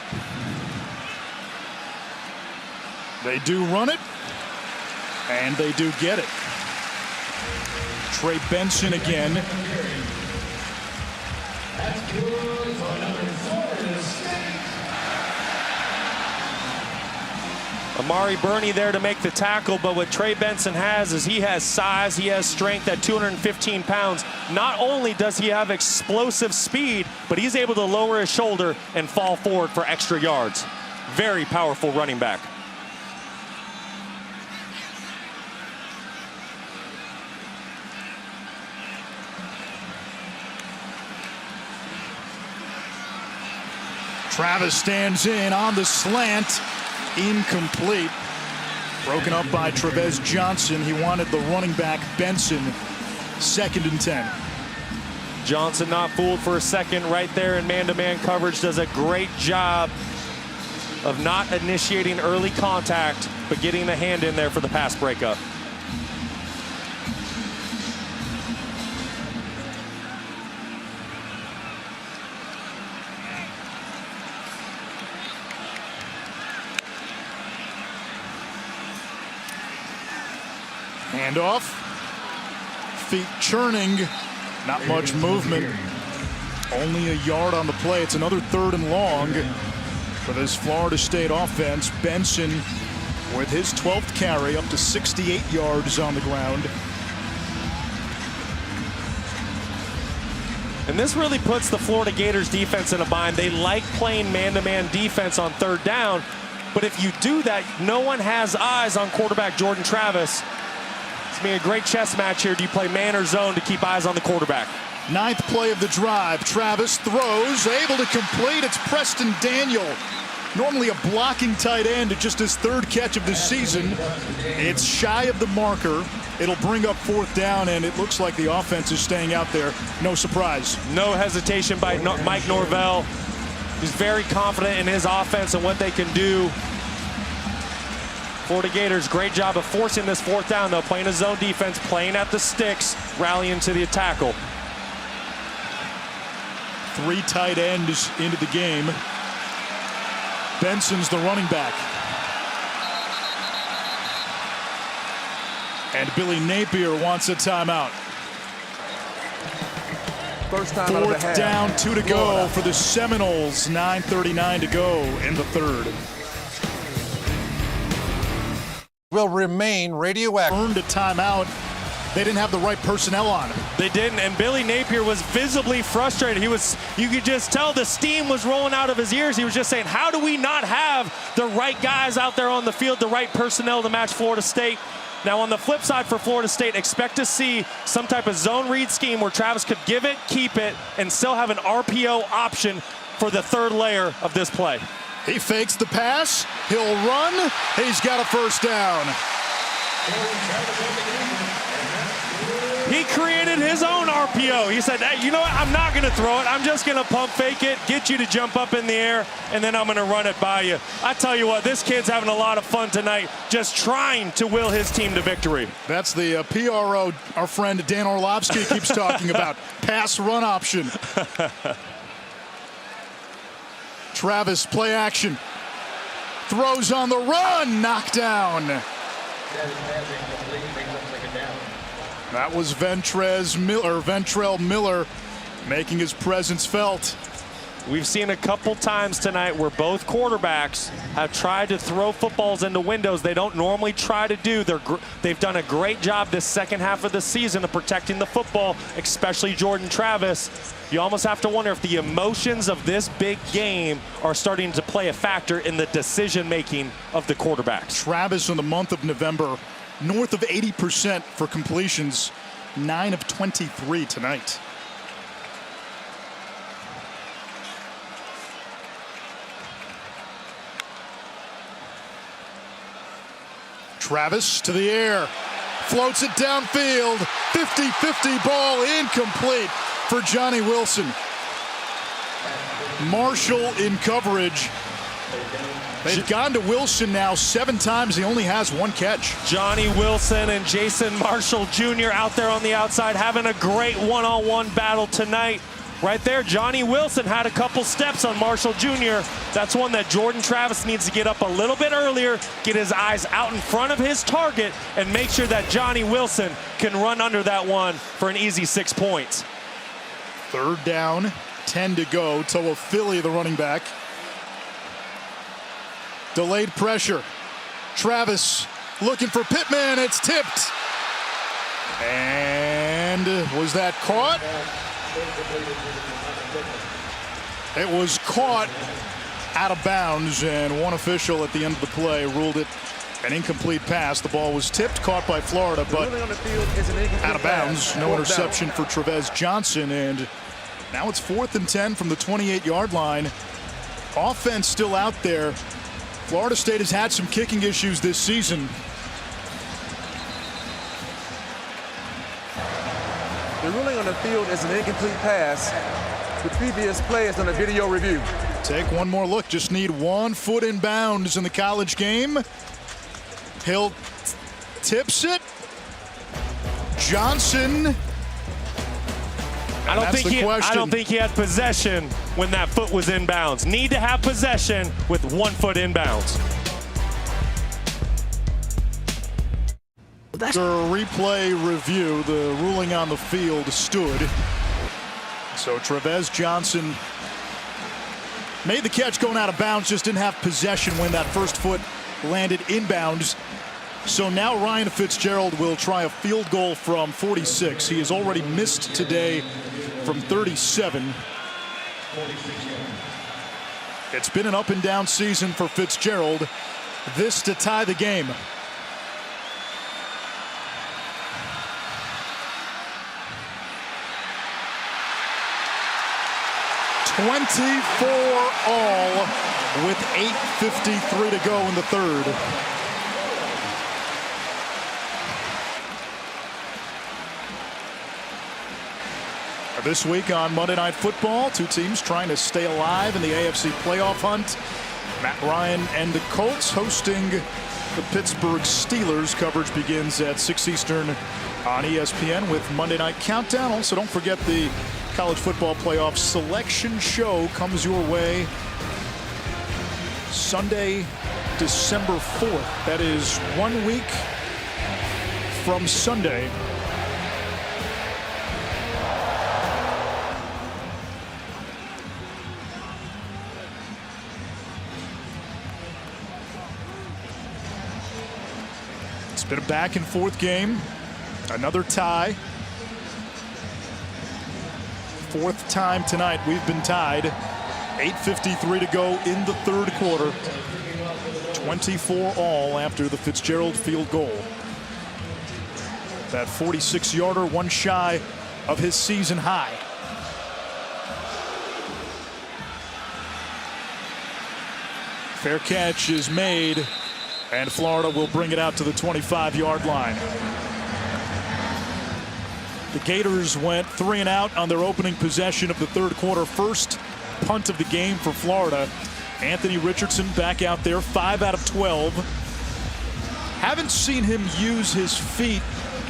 They do run it, and they do get it. Trey Benson again. Amari Burney there to make the tackle, but what Trey Benson has is he has size, he has strength at 215 pounds. Not only does he have explosive speed, but he's able to lower his shoulder and fall forward for extra yards. Very powerful running back. Travis stands in on the slant. Incomplete. Broken up by Trevez Johnson. He wanted the running back Benson. 2nd and 10. Johnson not fooled for a second right there in man-to-man coverage. Does a great job of not initiating early contact, but getting the hand in there for the pass breakup. Handoff. Feet churning. Not much movement. Only a yard on the play. It's another 3rd and long for this Florida State offense. Benson with his 12th carry up to 68 yards on the ground. And this really puts the Florida Gators defense in a bind. They like playing man-to-man defense on 3rd down, but if you do that, no one has eyes on quarterback Jordan Travis. It's going to be a great chess match here. Do you play man or zone to keep eyes on the quarterback? 9th play of the drive. Travis throws, able to complete. It's Preston Daniel. Normally a blocking tight end, just his 3rd catch of the season. It's shy of the marker. It'll bring up 4th down, and it looks like the offense is staying out there. No surprise. No hesitation by Mike Norvell. He's very confident in his offense and what they can do. Florida Gators, great job of forcing this 4th down, though, playing a zone defense, playing at the sticks, rallying to the tackle. 3 tight ends into the game. Benson's the running back. And Billy Napier wants a timeout. First time out of the 4th half. down, 2 to go for the Seminoles. 9:39 to go in the 3rd. Will remain radioactive. Earned a timeout. They didn't have the right personnel on him. They didn't, and Billy Napier was visibly frustrated. You could just tell the steam was rolling out of his ears. He was just saying, how do we not have the right guys out there on the field, the right personnel to match Florida State? Now, on the flip side for Florida State, expect to see some type of zone read scheme where Travis could give it, keep it, and still have an RPO option for the third layer of this play. He fakes the pass. He'll run. He's got a first down. He created his own RPO. He said, hey, you know what? I'm not going to throw it. I'm just going to pump fake it, get you to jump up in the air, and then I'm going to run it by you. I tell you what, this kid's having a lot of fun tonight, just trying to will his team to victory. That's the PRO our friend Dan Orlovsky keeps talking about. Pass-run option. Travis, play action. Throws on the run, knocked down. That was Ventrell Miller making his presence felt. We've seen a couple times tonight where both quarterbacks have tried to throw footballs into windows they don't normally try to do. They've done a great job this second half of the season of protecting the football, especially Jordan Travis. You almost have to wonder if the emotions of this big game are starting to play a factor in the decision-making of the quarterbacks. Travis in the month of November, north of 80% for completions, 9 of 23 tonight. Travis to the air, floats it downfield, 50-50 ball, incomplete for Johnny Wilson. Marshall in coverage. They've gone to Wilson now 7 times. He only has 1 catch. Johnny Wilson and Jason Marshall Jr. out there on the outside having a great one-on-one battle tonight. Right there, Johnny Wilson had a couple steps on Marshall Jr. That's one that Jordan Travis needs to get up a little bit earlier, get his eyes out in front of his target, and make sure that Johnny Wilson can run under that one for an easy 6 points. 3rd down, 10 to go. Toa Philly, the running back. Delayed pressure. Travis looking for Pittman. It's tipped. And was that caught? It was caught out of bounds, and one official at the end of the play ruled it an incomplete pass. The ball was tipped, caught by Florida, but out of bounds. No interception for Trevez Johnson, and now it's 4th and 10 from the 28-yard line. Offense still out there. Florida State has had some kicking issues this season. The ruling on the field is an incomplete pass. The previous play is on a video review. Take one more look. Just need 1 foot in bounds in the college game. Hill tips it. Johnson. I don't think he had possession when that foot was inbounds. Need to have possession with 1 foot inbounds. After a replay review, the ruling on the field stood. So Trevez Johnson made the catch going out of bounds, just didn't have possession when that first foot landed inbounds. So now Ryan Fitzgerald will try a field goal from 46. He has already missed today from 37. It's been an up and down season for Fitzgerald. This to tie the game. all with 8:53 to go in the third. This week on Monday Night Football, 2 teams trying to stay alive in the AFC playoff hunt. Matt Ryan and the Colts hosting the Pittsburgh Steelers. Coverage begins at 6 Eastern on ESPN with Monday Night Countdown. Also, don't forget the College Football Playoff Selection Show comes your way Sunday, December 4th. That is 1 week from Sunday. It's been a back and forth game. Another tie. 4th time tonight we've been tied. 8:53 to go in the third quarter. 24 all after the Fitzgerald field goal. That 46-yarder, one shy of his season high. Fair catch is made, and Florida will bring it out to the 25-yard line. The Gators went 3 and out on their opening possession of the third quarter. First punt of the game for Florida. Anthony Richardson back out there, 5 out of 12. Haven't seen him use his feet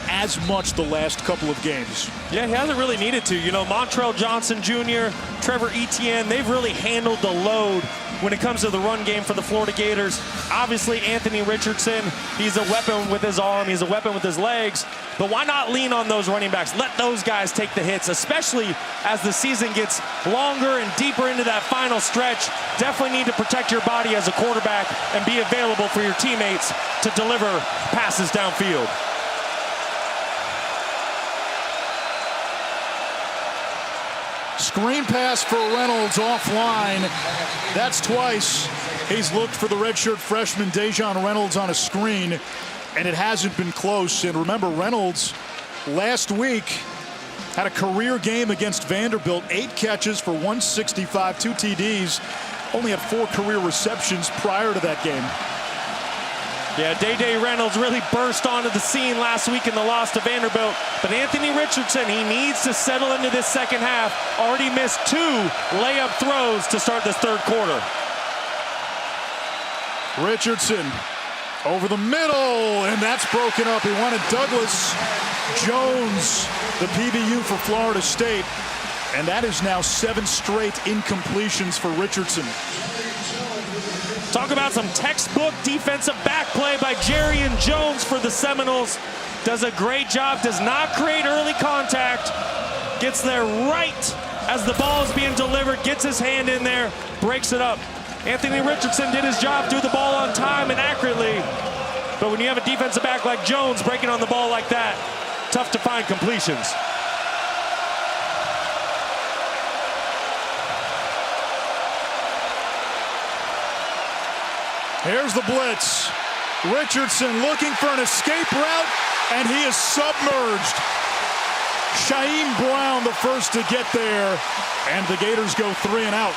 as much the last couple of games. Yeah, he hasn't really needed to. You know, Montrell Johnson Jr., Trevor Etienne, they've really handled the load when it comes to the run game for the Florida Gators. Obviously, Anthony Richardson, he's a weapon with his arm, he's a weapon with his legs, but why not lean on those running backs? Let those guys take the hits, especially as the season gets longer and deeper into that final stretch. Definitely need to protect your body as a quarterback and be available for your teammates to deliver passes downfield. Screen pass for Reynolds offline. That's twice he's looked for the redshirt freshman Dejon Reynolds on a screen, and it hasn't been close. And remember, Reynolds last week had a career game against Vanderbilt, 8 catches for 165, 2 TDs. Only had 4 career receptions prior to that game. Yeah, Day Reynolds really burst onto the scene last week in the loss to Vanderbilt. But Anthony Richardson, he needs to settle into this second half. Already missed 2 layup throws to start this third quarter. Richardson over the middle, and that's broken up. He wanted Douglas Jones, the PBU for Florida State. And that is now 7 straight incompletions for Richardson. Talk about some textbook defensive back play by Jerrion Jones for the Seminoles. Does a great job, does not create early contact. Gets there right as the ball is being delivered, gets his hand in there, breaks it up. Anthony Richardson did his job, threw the ball on time and accurately. But when you have a defensive back like Jones breaking on the ball like that, tough to find completions. Here's the blitz. Richardson looking for an escape route, and he is submerged. Shaim Brown the first to get there, and the Gators go 3 and out.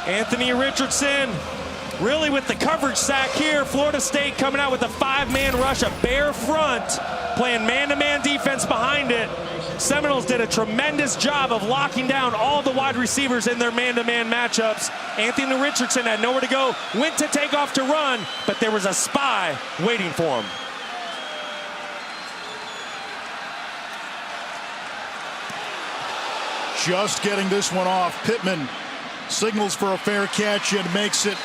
Anthony Richardson, really with the coverage sack here. Florida State coming out with a 5-man rush, a bare front, playing man-to-man defense behind it. Seminoles did a tremendous job of locking down all the wide receivers in their man-to-man matchups. Anthony Richardson had nowhere to go, went to take off to run, but there was a spy waiting for him. Just getting this one off. Pittman signals for a fair catch and makes it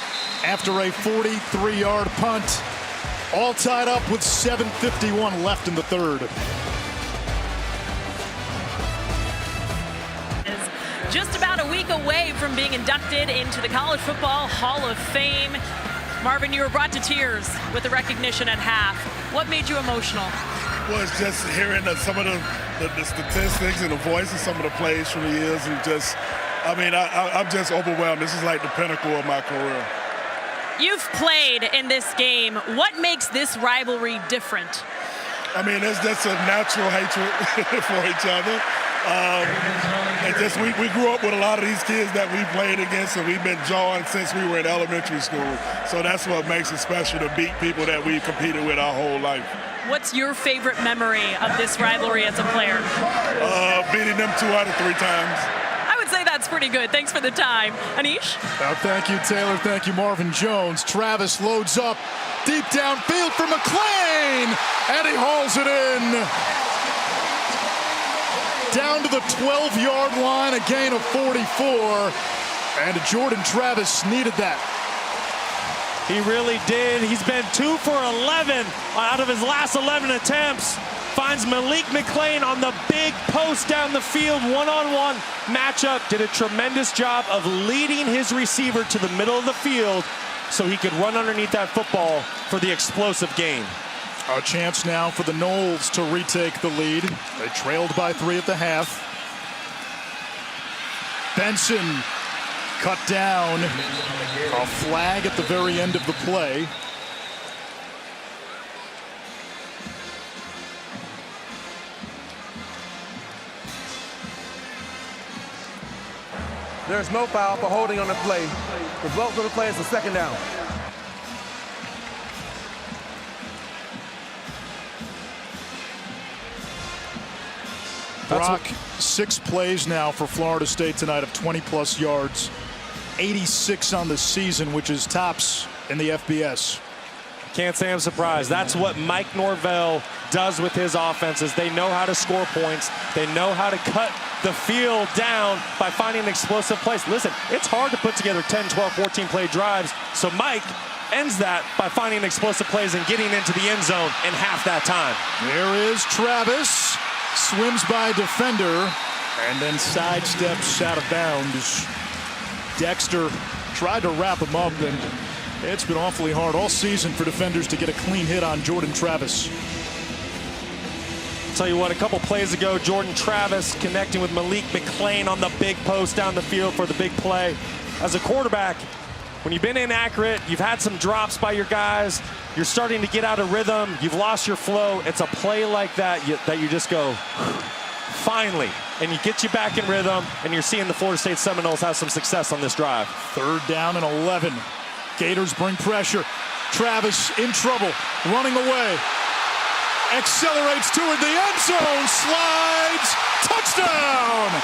after a 43-yard punt. All tied up with 7:51 left in the third. Just about a week away from being inducted into the College Football Hall of Fame. Marvin, you were brought to tears with the recognition at half. What made you emotional? Well, it's just hearing some of the statistics and the voice of some of the plays from the years, and just, I mean, I'm just overwhelmed. This is like the pinnacle of my career. You've played in this game. What makes this rivalry different? I mean, it's just a natural hatred for each other. And just we grew up with a lot of these kids that we played against, and we've been joined since we were in elementary school. So that's what makes it special, to beat people that we've competed with our whole life. What's your favorite memory of this rivalry as a player? Beating them 2 out of 3 times. I would say that's pretty good. Thanks for the time. Anish? Thank you, Taylor. Thank you, Marvin Jones. Travis loads up deep downfield for McClain, and he hauls it in. Down to the 12-yard line, a gain of 44, and Jordan Travis needed that. He really did. He's been 2 for 11 out of his last 11 attempts. Finds Malik McClain on the big post down the field, one-on-one matchup. Did a tremendous job of leading his receiver to the middle of the field so he could run underneath that football for the explosive gain. A chance now for the Noles to retake the lead. They trailed by 3 at the half. Benson cut down. A flag at the very end of the play. There's no foul for holding on the play. The result of the play is a second down. Brock, 6 plays now for Florida State tonight of 20-plus yards. 86 on the season, which is tops in the FBS. Can't say I'm surprised. That's what Mike Norvell does with his offenses. They know how to score points. They know how to cut the field down by finding explosive plays. Listen, it's hard to put together 10, 12, 14-play drives. So Mike ends that by finding explosive plays and getting into the end zone in half that time. There is Travis. Swims by defender and then sidesteps out of bounds. Dexter tried to wrap him up, and it's been awfully hard all season for defenders to get a clean hit on Jordan Travis. Tell you what, a couple plays ago, Jordan Travis connecting with Malik McClain on the big post down the field for the big play. As a quarterback, when you've been inaccurate, you've had some drops by your guys, you're starting to get out of rhythm, you've lost your flow, it's a play like that that you just go, finally, and you get you back in rhythm, and you're seeing the Florida State Seminoles have some success on this drive. 3rd down and 11. Gators bring pressure. Travis in trouble, running away. Accelerates toward the end zone, slides, touchdown!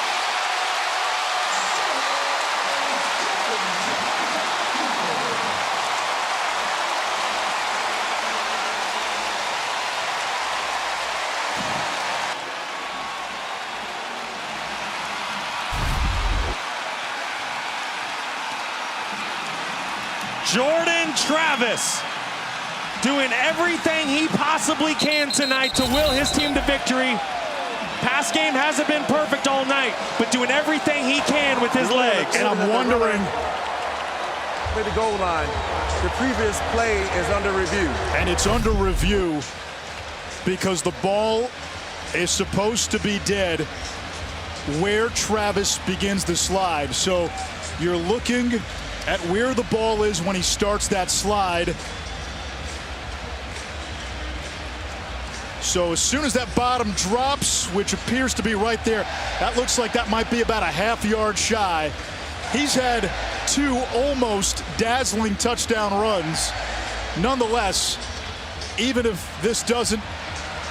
Jordan Travis doing everything he possibly can tonight to will his team to victory. Pass game hasn't been perfect all night, but doing everything he can with his legs. And I'm wondering, at the goal line, the previous play is under review. And it's under review because the ball is supposed to be dead where Travis begins the slide. So you're looking at where the ball is when he starts that slide. So as soon as that bottom drops, which appears to be right there, that looks like that might be about a half-yard shy. He's had 2 almost dazzling touchdown runs. Nonetheless, even if this doesn't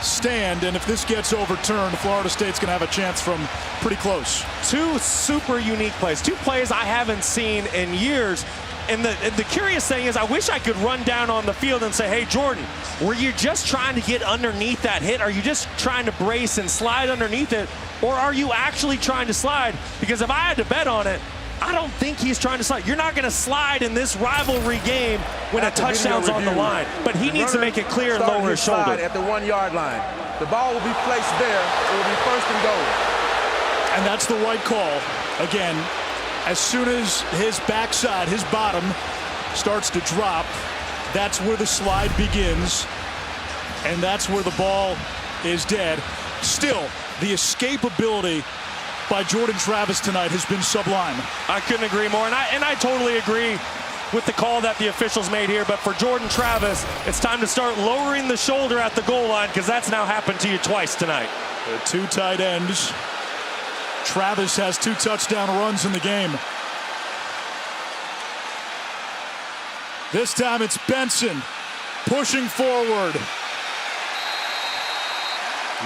stand and if this gets overturned, Florida State's going to have a chance from pretty close. 2 super unique plays, 2 plays I haven't seen in years. And the curious thing is, I wish I could run down on the field and say, hey, Jordan, were you just trying to get underneath that hit? Are you just trying to brace and slide underneath it? Or are you actually trying to slide? Because if I had to bet on it, I don't think he's trying to slide. You're not going to slide in this rivalry game when a touchdown's on the line. But he needs to make it clear and lower his shoulder. At the 1-yard line. The ball will be placed there. It will be 1st and goal. And that's the right call. Again, as soon as his backside, his bottom, starts to drop, that's where the slide begins. And that's where the ball is dead. Still, the escapability by Jordan Travis tonight has been sublime. I couldn't agree more, and I totally agree with the call that the officials made here, but for Jordan Travis, it's time to start lowering the shoulder at the goal line, because that's now happened to you twice tonight. The 2 tight ends. Travis has 2 touchdown runs in the game. This time it's Benson pushing forward.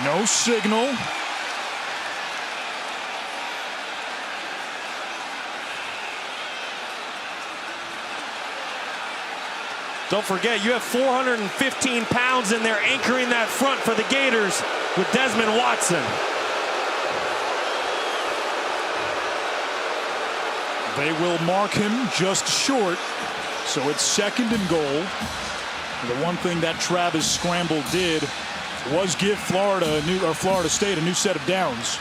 No signal. Don't forget, you have 415 pounds in there anchoring that front for the Gators with Desmond Watson. They will mark him just short, so it's 2nd and goal. The one thing that Travis scramble did was give Florida State a new set of downs.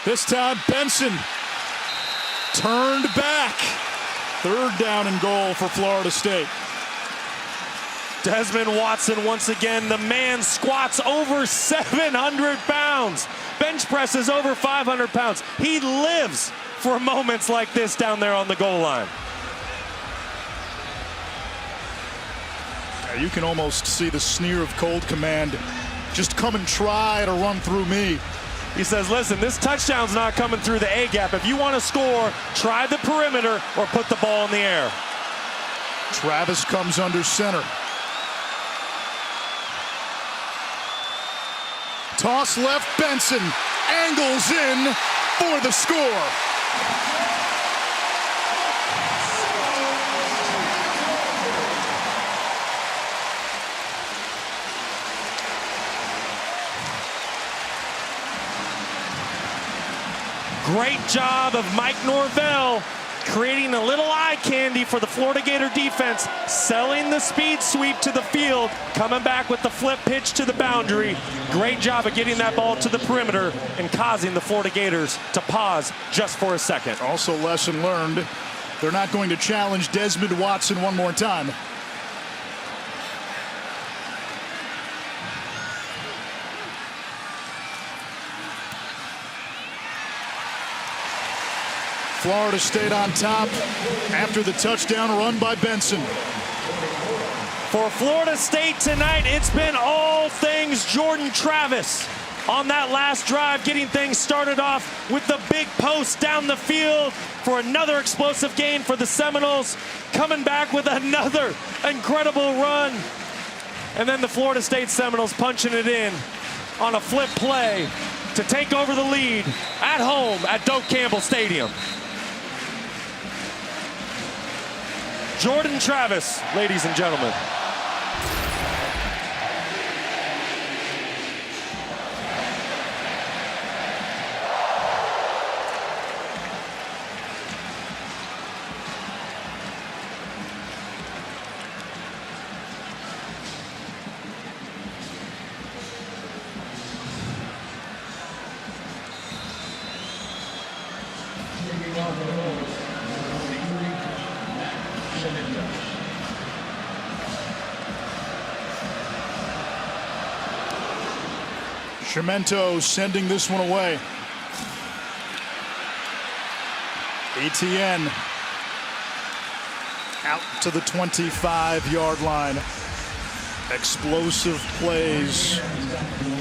This time Benson turned back. 3rd down and goal for Florida State. Desmond Watson once again, the man squats over 700 pounds. Bench presses over 500 pounds. He lives for moments like this down there on the goal line. You can almost see the sneer of cold command. Just come and try to run through me. He says, listen, this touchdown's not coming through the A-gap. If you want to score, try the perimeter or put the ball in the air. Travis comes under center. Toss left, Benson angles in for the score. Great job of Mike Norvell creating a little eye candy for the Florida Gator defense, selling the speed sweep to the field, coming back with the flip pitch to the boundary. Great job of getting that ball to the perimeter and causing the Florida Gators to pause just for a second. Also, lesson learned, they're not going to challenge Desmond Watson one more time. Florida State on top after the touchdown run by Benson. For Florida State tonight, it's been all things Jordan Travis on that last drive, getting things started off with the big post down the field for another explosive gain for the Seminoles, coming back with another incredible run. And then the Florida State Seminoles punching it in on a flip play to take over the lead at home at Doak Campbell Stadium. Jordan Travis, ladies and gentlemen. Cemento sending this one away. Etienne out to the 25-yard line. Explosive plays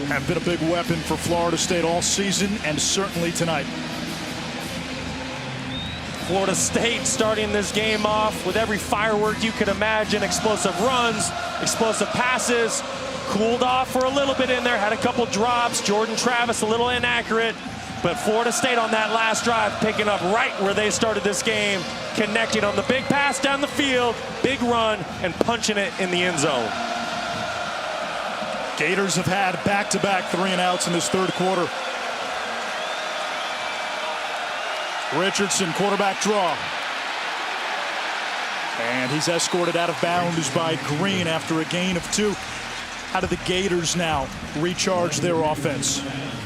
have been a big weapon for Florida State all season and certainly tonight. Florida State starting this game off with every firework you could imagine. Explosive runs, explosive passes. Cooled off for a little bit in there, had a couple drops. Jordan Travis a little inaccurate, but Florida State on that last drive picking up right where they started this game, connecting on the big pass down the field, big run, and punching it in the end zone. Gators have had back-to-back 3-and-outs in this third quarter. Richardson, quarterback draw. And he's escorted out of bounds by Green after a gain of 2. How do the Gators now recharge their offense?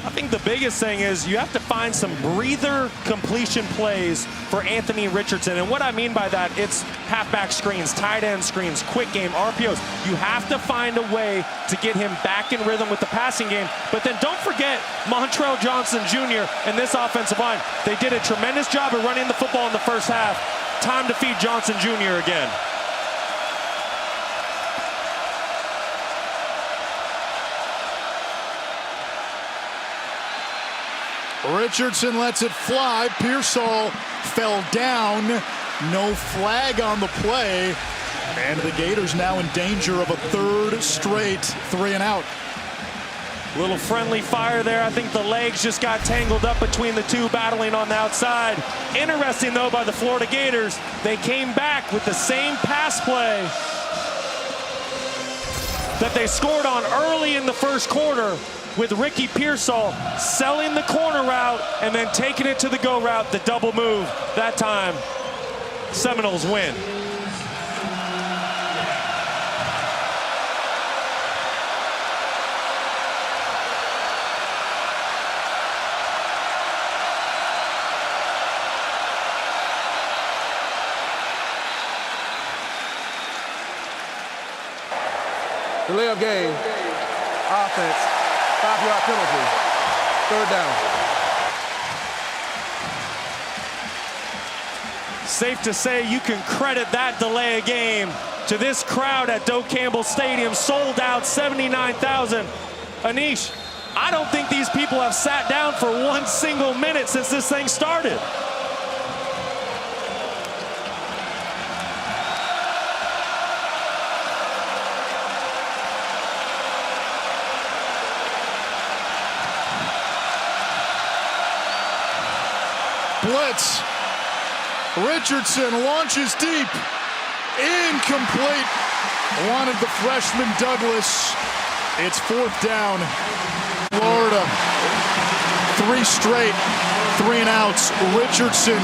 I think the biggest thing is you have to find some breather completion plays for Anthony Richardson. And what I mean by that, it's halfback screens, tight end screens, quick game, RPOs. You have to find a way to get him back in rhythm with the passing game. But then don't forget Montrell Johnson Jr. and this offensive line. They did a tremendous job of running the football in the first half. Time to feed Johnson Jr. again. Richardson lets it fly. Pearsall fell down. No flag on the play. And the Gators now in danger of a third straight 3-and-out. Little friendly fire there. I think the legs just got tangled up between the two battling on the outside. Interesting, though, by the Florida Gators. They came back with the same pass play that they scored on early in the first quarter, with Ricky Pearsall selling the corner route and then taking it to the go route, the double move. That time, Seminoles win. Delay of game. Offense. 5-yard penalty. Third down. Safe to say you can credit that delay of game to this crowd at Doak Campbell Stadium, sold out 79,000. Anish, I don't think these people have sat down for one single minute since this thing started. Blitz. Richardson launches deep. Incomplete. Wanted the freshman Douglas. It's fourth down. Florida. 3 straight 3-and-outs. Richardson.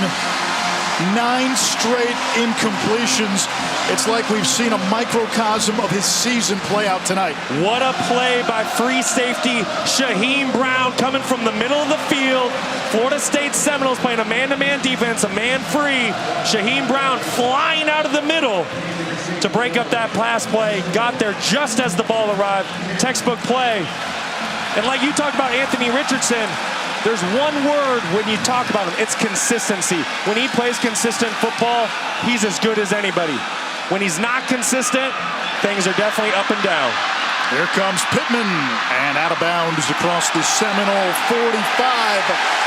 9 straight incompletions. It's like we've seen a microcosm of his season play out tonight. What a play by free safety Shaheem Brown coming from the middle of the field. Florida State Seminoles playing a man-to-man defense, a man free. Shaheem Brown flying out of the middle to break up that pass play. Got there just as the ball arrived. Textbook play. And like you talked about Anthony Richardson, there's one word when you talk about him, it's consistency. When he plays consistent football, he's as good as anybody. When he's not consistent, things are definitely up and down. Here comes Pittman, and out of bounds across the Seminole 45.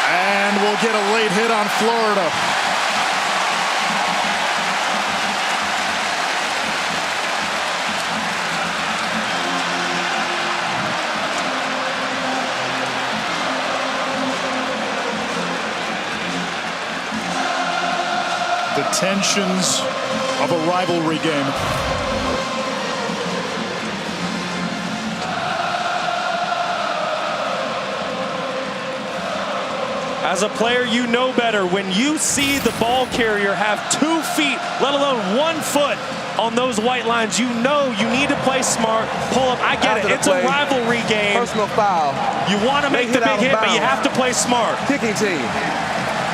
And we'll get a late hit on Florida. The tensions of a rivalry game. As a player, you know better. When you see the ball carrier have 2 feet, let alone 1 foot on those white lines, you know you need to play smart, pull up. I get it. It's a rivalry game. Personal foul. You want to make the big hit, but you have to play smart. Kicking team.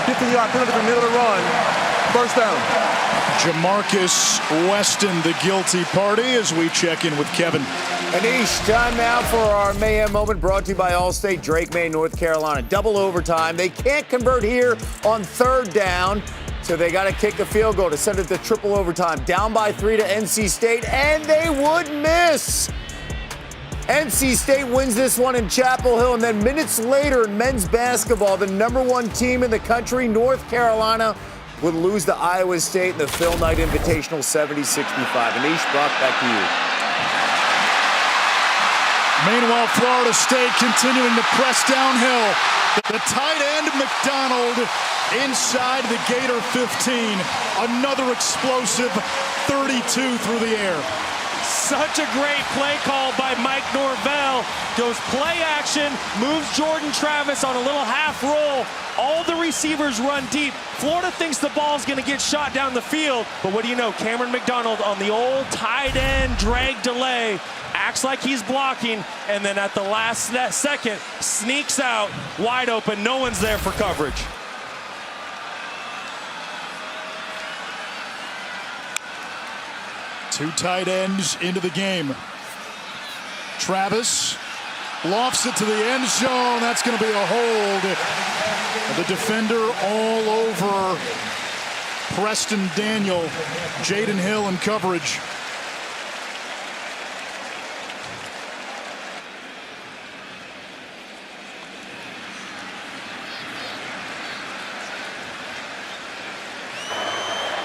50-yard penalty from the middle of the run. First down. Jamarcus Weston, the guilty party, as we check in with Kevin. Anish, time now for our Mayhem moment, brought to you by Allstate, Drake, May, North Carolina. Double overtime. They can't convert here on third down, so they got to kick a field goal to send it to triple overtime. Down by 3 to NC State, and they would miss. NC State wins this one in Chapel Hill, and then minutes later in men's basketball, the #1 team in the country, North Carolina, would lose to Iowa State in the Phil Knight Invitational 70-65. Anish, Buck, back to you. Meanwhile, Florida State continuing to press downhill. The tight end, McDonald, inside the Gator 15. Another explosive 32 through the air. Such a great play call by Mike Norvell. Goes play action, moves Jordan Travis on a little half roll. All the receivers run deep. Florida thinks the ball's going to get shot down the field. But what do you know? Cameron McDonald on the old tight end drag delay. Acts like he's blocking, and then at the last second, sneaks out wide open. No one's there for coverage. Two tight ends into the game. Travis lofts it to the end zone. That's going to be a hold. The defender all over Preston Daniel. Jaden Hill in coverage.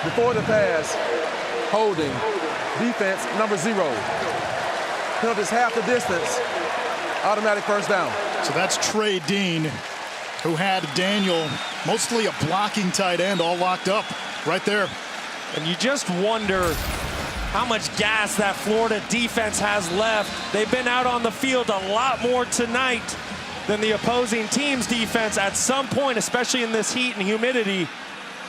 Before the pass, holding, defense number 0. Penalties half the distance, automatic first down. So that's Trey Dean, who had Daniel, mostly a blocking tight end, all locked up right there. And you just wonder how much gas that Florida defense has left. They've been out on the field a lot more tonight than the opposing team's defense at some point, especially in this heat and humidity.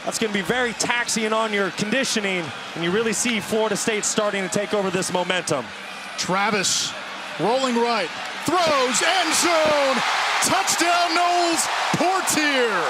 That's going to be very taxing on your conditioning, and you really see Florida State starting to take over this momentum. Travis rolling right, throws, end zone, touchdown Knowles, Portier.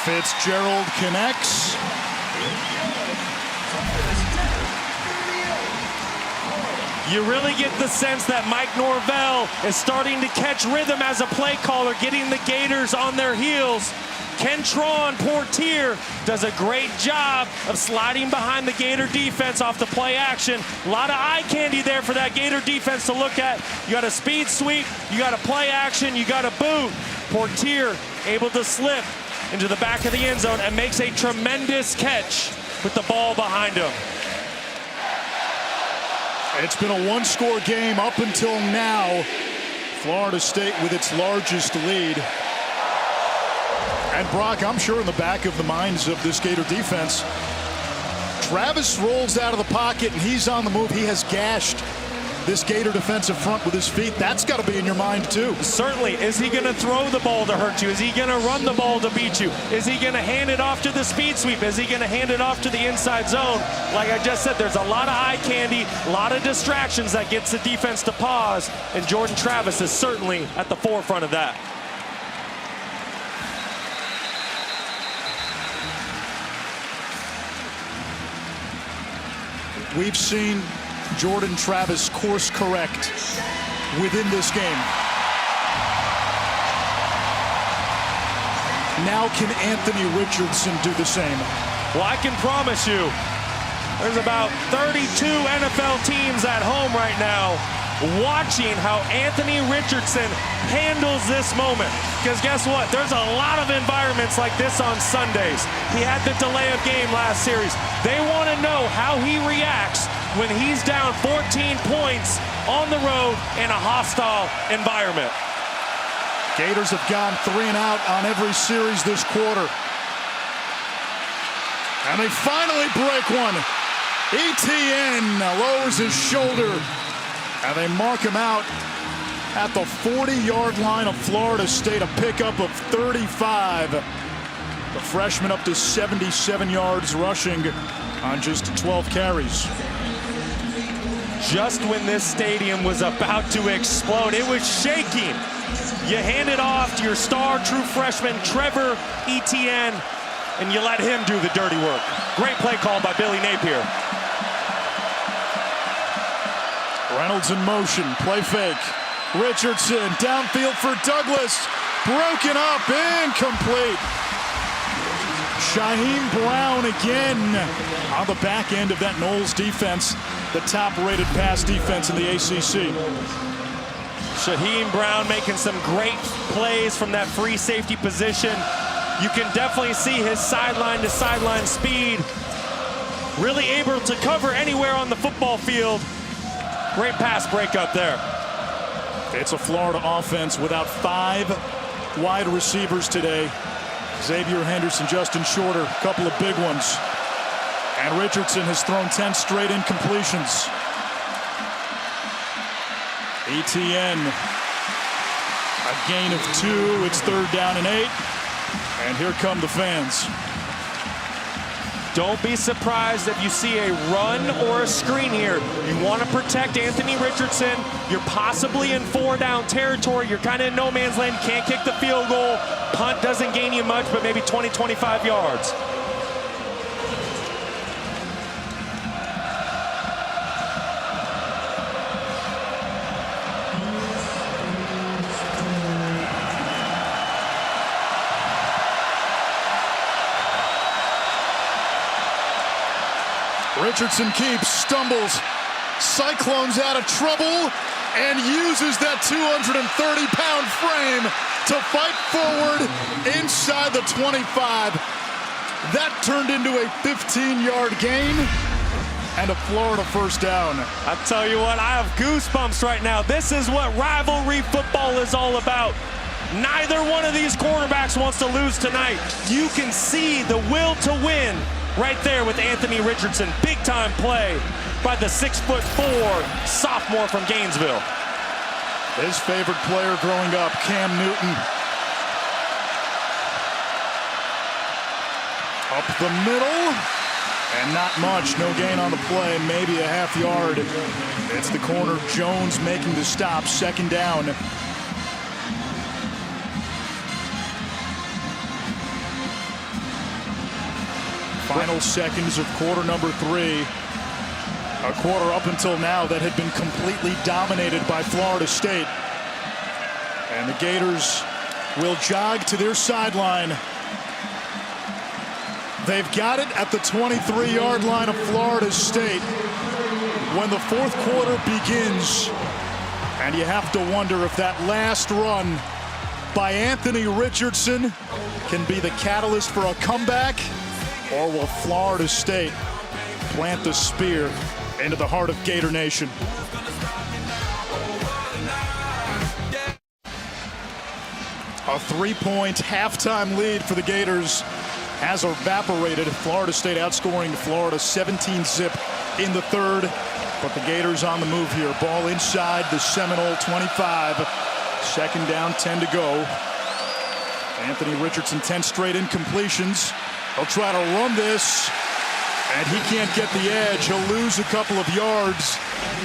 Fitzgerald connects. You really get the sense that Mike Norvell is starting to catch rhythm as a play caller, getting the Gators on their heels. Kentron Portier does a great job of sliding behind the Gator defense off the play action. A lot of eye candy there for that Gator defense to look at. You got a speed sweep, you got a play action, you got a boot. Portier able to slip into the back of the end zone and makes a tremendous catch with the ball behind him. It's been a one-score game up until now. Florida State with its largest lead. And Brock, I'm sure in the back of the minds of this Gator defense, Travis rolls out of the pocket and he's on the move. He has gashed this Gator defensive front with his feet. That's got to be in your mind too. Certainly. Is he going to throw the ball to hurt you? Is he going to run the ball to beat you? Is he going to hand it off to the speed sweep? Is he going to hand it off to the inside zone? Like I just said, there's a lot of eye candy, a lot of distractions that gets the defense to pause, and Jordan Travis is certainly at the forefront of that. We've seen Jordan Travis course correct within this game. Now can Anthony Richardson do the same? Well, I can promise you, there's about 32 NFL teams at home right now watching how Anthony Richardson handles this moment. Because guess what? There's a lot of environments like this on Sundays. He had the delay of game last series. They want to know how he reacts when he's down 14 points on the road in a hostile environment. Gators have gone 3 and out on every series this quarter. And they finally break one. ETN lowers his shoulder. And they mark him out at the 40-yard line of Florida State, a pickup of 35. The freshman up to 77 yards rushing on just 12 carries. Just when this stadium was about to explode, it was shaking. You hand it off to your star true freshman, Trevor Etienne, and you let him do the dirty work. Great play call by Billy Napier. Reynolds in motion, play fake. Richardson downfield for Douglas. Broken up, incomplete. Shaheem Brown again on the back end of that Knowles defense, the top-rated pass defense in the ACC. Shaheem Brown making some great plays from that free safety position. You can definitely see his sideline-to-sideline speed. Really able to cover anywhere on the football field. Great pass breakup there. It's a Florida offense without 5 wide receivers today. Xavier Henderson, Justin Shorter, a couple of big ones. And Richardson has thrown 10 straight incompletions. ETN, a gain of 2. It's 3rd down and 8. And here come the fans. Don't be surprised if you see a run or a screen here. You want to protect Anthony Richardson. You're possibly in 4-down territory. You're kind of in no man's land. You can't kick the field goal. Punt doesn't gain you much, but maybe 20, 25 yards. Richardson keeps, stumbles, Cyclones out of trouble, and uses that 230-pound frame to fight forward inside the 25. That turned into a 15-yard gain and a Florida first down. I tell you what, I have goosebumps right now. This is what rivalry football is all about. Neither one of these quarterbacks wants to lose tonight. You can see the will to win right there with Anthony Richardson. Big time play by the 6'4" sophomore from Gainesville. His favorite player growing up, Cam Newton. Up the middle, and not much. No gain on the play, maybe a half yard. It's the corner, Jones making the stop, 2nd down. Final seconds of quarter number 3. A quarter up until now that had been completely dominated by Florida State. And the Gators will jog to their sideline. They've got it at the 23-yard line of Florida State when the fourth quarter begins. And you have to wonder if that last run by Anthony Richardson can be the catalyst for a comeback, or will Florida State plant the spear into the heart of Gator Nation? A 3-point halftime lead for the Gators has evaporated. Florida State outscoring Florida 17-zip in the third. But the Gators on the move here. Ball inside the Seminole 25. Second down, 10 to go. Anthony Richardson, 10 straight incompletions. He'll try to run this, and he can't get the edge. He'll lose a couple of yards.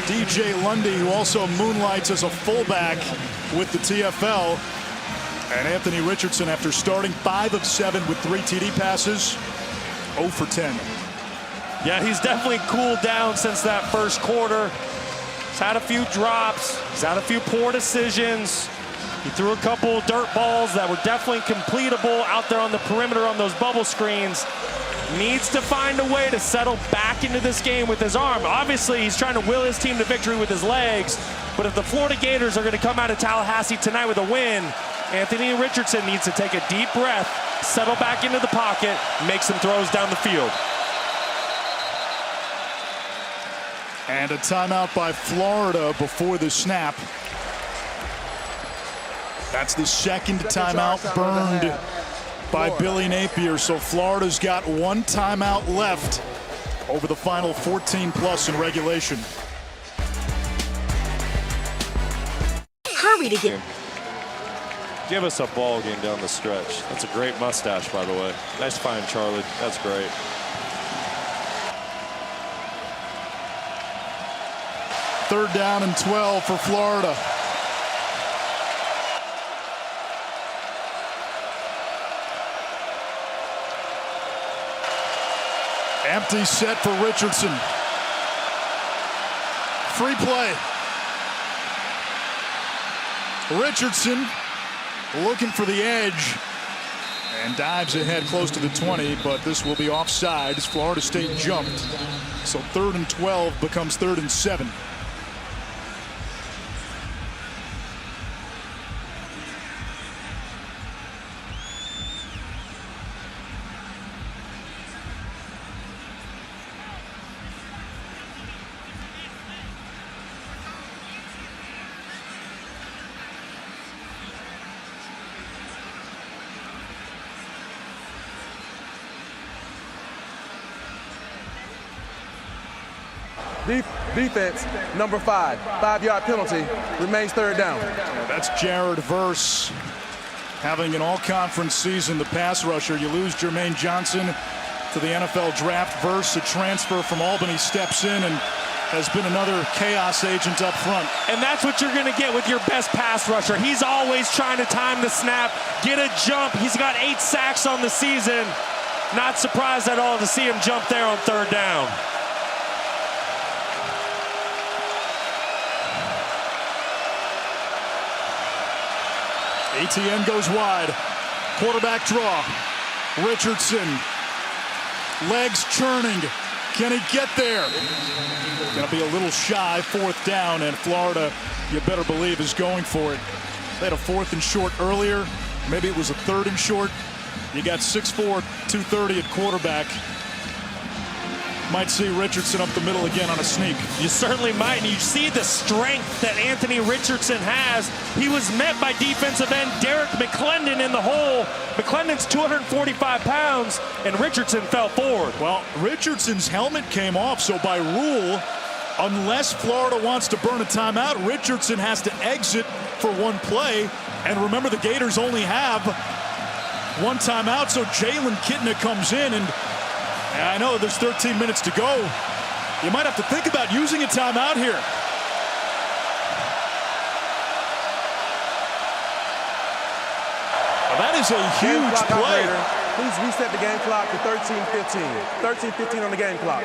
DJ Lundy, who also moonlights as a fullback with the TFL. And Anthony Richardson, after starting 5 of 7 with 3 TD passes, 0 for 10. Yeah, he's definitely cooled down since that first quarter. He's had a few drops. He's had a few poor decisions. He threw a couple dirt balls that were definitely completable out there on the perimeter on those bubble screens. Needs to find a way to settle back into this game with his arm. Obviously, he's trying to will his team to victory with his legs. But if the Florida Gators are going to come out of Tallahassee tonight with a win, Anthony Richardson needs to take a deep breath, settle back into the pocket, make some throws down the field. And a timeout by Florida before the snap. That's the second timeout burned by Billy Napier. So Florida's got 1 timeout left over the final 14+ in regulation. Hurry to get. Give us a ball game down the stretch. That's a great mustache, by the way. Nice find, Charlie. That's great. Third down and 12 for Florida. Empty set for Richardson. Free play. Richardson looking for the edge and dives ahead close to the 20, but this will be offside as Florida State jumped. So 3rd and 12 becomes 3rd and 7. Defense, number 5, 5-yard penalty, remains 3rd down. That's Jared Verse having an all-conference season, the pass rusher. You lose Jermaine Johnson to the NFL draft. Verse, a transfer from Albany, steps in and has been another chaos agent up front. And that's what you're going to get with your best pass rusher. He's always trying to time the snap, get a jump. He's got 8 sacks on the season. Not surprised at all to see him jump there on 3rd down. ATN goes wide. Quarterback draw. Richardson. Legs churning. Can he get there? Going to be a little shy. 4th down, and Florida, you better believe, is going for it. They had a 4th and short earlier. Maybe it was a 3rd and short. You got 6'4", 230 at quarterback. Might see Richardson up the middle again on a sneak. You certainly might, and you see the strength that Anthony Richardson has. He was met by defensive end Derek McClendon in the hole. McClendon's 245 pounds, and Richardson fell forward. Well, Richardson's helmet came off, so by rule, unless Florida wants to burn a timeout, Richardson has to exit for 1 play. And remember, the Gators only have 1 timeout, so Jalen Kitna comes in, and I know there's 13 minutes to go. You might have to think about using a timeout here. Well, that is a huge play. Please reset the game clock to 13:15. 13:15 on the game clock.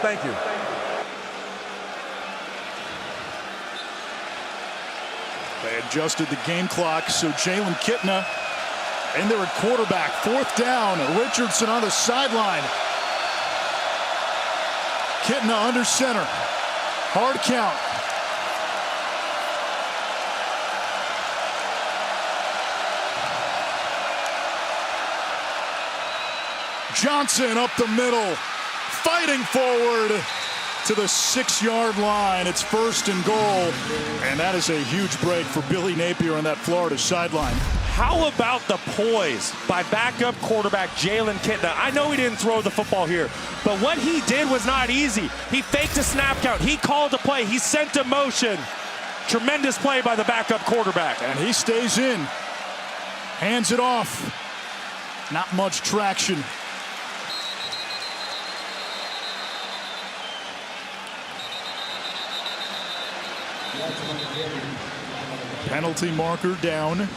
Thank you. They adjusted the game clock, so Jalen Kitna in there at quarterback. 4th down. Richardson on the sideline. Kitna under center. Hard count. Johnson up the middle, fighting forward to the 6-yard line. It's 1st and goal, and that is a huge break for Billy Napier on that Florida sideline. How about the poise by backup quarterback Jalen Kitna? I know he didn't throw the football here, but what he did was not easy. He faked a snap count. He called a play. He sent a motion. Tremendous play by the backup quarterback. And he stays in. Hands it off. Not much traction. Penalty marker down.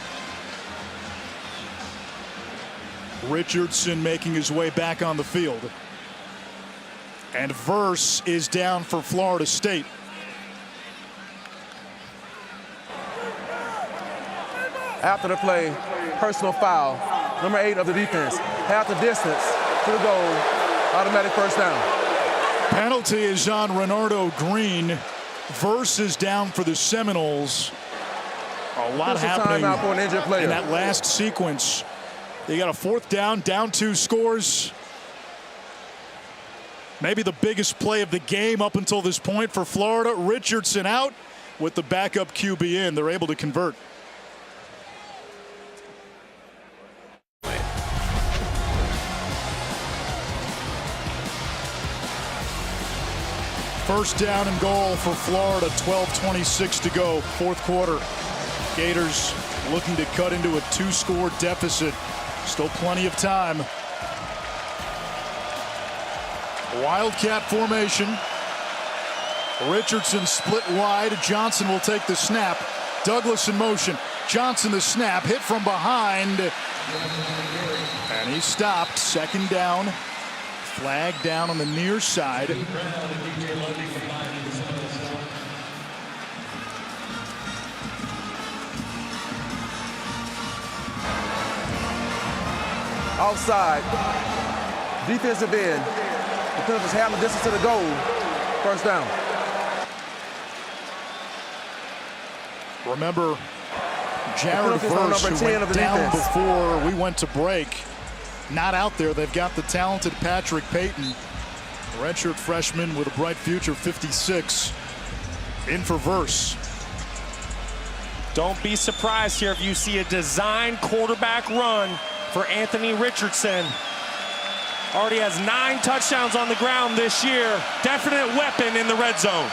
Richardson making his way back on the field. And Verse is down for Florida State. After the play, personal foul, number 8 of the defense. Half the distance to the goal, automatic 1st down. Penalty is on Renardo Green. Verse is down for the Seminoles. A lot happening for an injured player in that last sequence. They got a 4th down, down 2 scores. Maybe the biggest play of the game up until this point for Florida. Richardson out with the backup QB in. They're able to convert. First down and goal for Florida, 12:26 to go, 4th quarter. Gators looking to cut into a 2-score deficit. Still plenty of time. Wildcat formation. Richardson split wide. Johnson will take the snap. Douglas in motion. Johnson the snap, hit from behind. And he stopped. 2nd down. Flag down on the near side. Outside, defensive end. The Panthers have the distance to the goal. 1st down. Remember, Jared Verse, who went down before we went to break, not out there. They've got the talented Patrick Payton, redshirt freshman with a bright future, 56, in for Verse. Don't be surprised here if you see a design quarterback run for Anthony Richardson. Already has 9 touchdowns on the ground this year. Definite weapon in the red zone.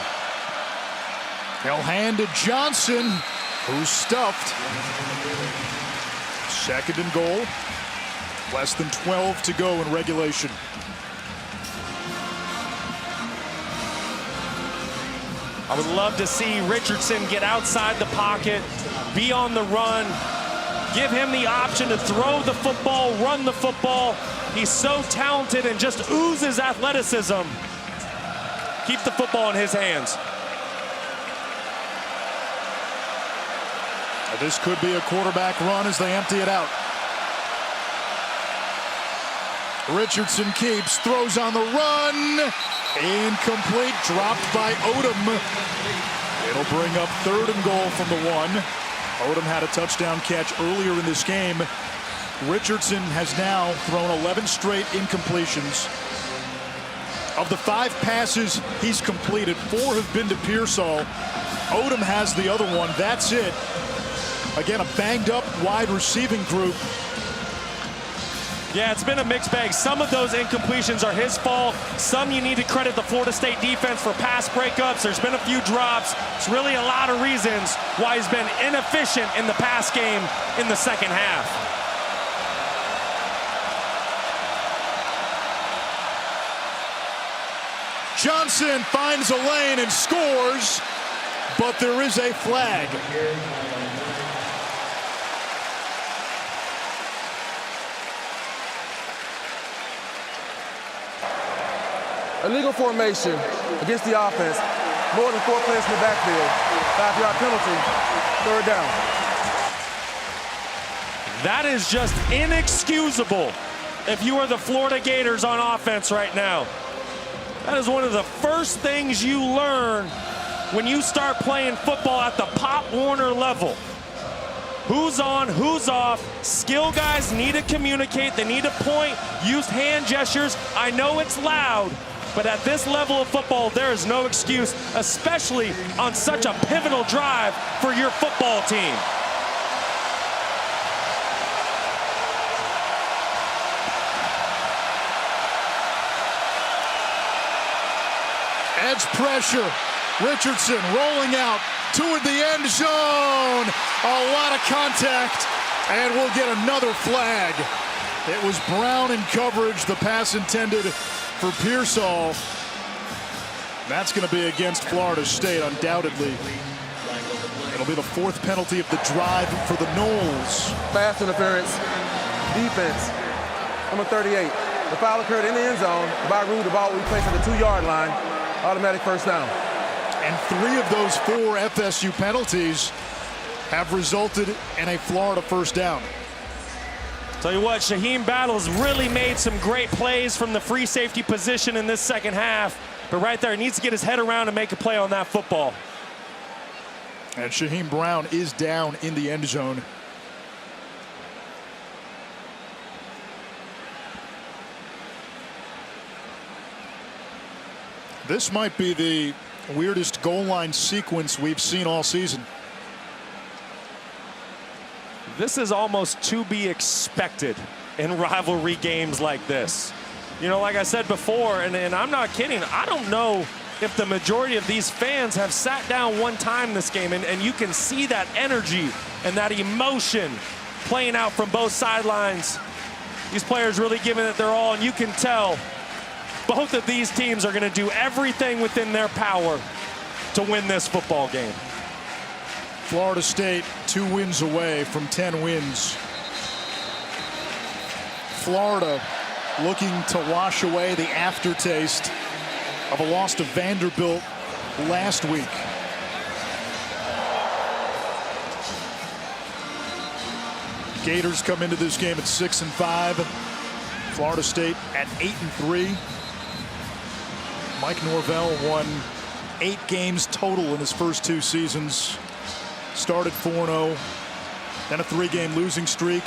They'll hand to Johnson, who's stuffed. 2nd and goal. Less than 12 to go in regulation. I would love to see Richardson get outside the pocket, be on the run, give him the option to throw the football, run the football. He's so talented and just oozes athleticism. Keep the football in his hands. This could be a quarterback run as they empty it out. Richardson keeps, throws on the run. Incomplete, dropped by Odom. It'll bring up 3rd and goal from the 1. Odom had a touchdown catch earlier in this game. Richardson has now thrown 11 straight incompletions. Of the 5 passes he's completed, 4 have been to Pearsall. Odom has the other one. That's it. Again, a banged up wide receiving group. Yeah, it's been a mixed bag. Some of those incompletions are his fault. Some you need to credit the Florida State defense for pass breakups. There's been a few drops. It's really a lot of reasons why he's been inefficient in the pass game in the 2nd half. Johnson finds a lane and scores, but there is a flag. illegal formation against the offense, more than 4 players in the backfield, 5-yard penalty, third down. That is just inexcusable if you are the Florida Gators on offense right now. That is one of the first things you learn when you start playing football at the Pop Warner level. Who's on, who's off. Skill guys need to communicate. They need to point, use hand gestures. I know it's loud, but at this level of football, there is no excuse, especially on such a pivotal drive for your football team. Edge pressure. Richardson rolling out toward the end zone. A lot of contact, and we'll get another flag. It was Brown in coverage. The pass intended for Pearsall. That's going to be against Florida State, undoubtedly. It'll be the 4th penalty of the drive for the Noles. Pass interference, defense, number 38. The foul occurred in the end zone. By rule, the ball will be placed at the 2-yard line. Automatic first down. And 3 of those 4 FSU penalties have resulted in a Florida first down. Tell you what, Shaheem Battles really made some great plays from the free safety position in this second half. But right there, he needs to get his head around and make a play on that football. And Shaheem Brown is down in the end zone. This might be the weirdest goal line sequence we've seen all season. This is almost to be expected in rivalry games like this. You know, like I said before, and I'm not kidding, I don't know if the majority of these fans have sat down one time this game, and you can see that energy and that emotion playing out from both sidelines. These players really giving it their all, and you can tell both of these teams are going to do everything within their power to win this football game. Florida State 2 wins away from 10 wins. Florida looking to wash away the aftertaste of a loss to Vanderbilt last week. Gators come into this game at 6-5. Florida State at 8-3. Mike Norvell won 8 games total in his first 2 seasons. Started 4-0, then a 3-game losing streak,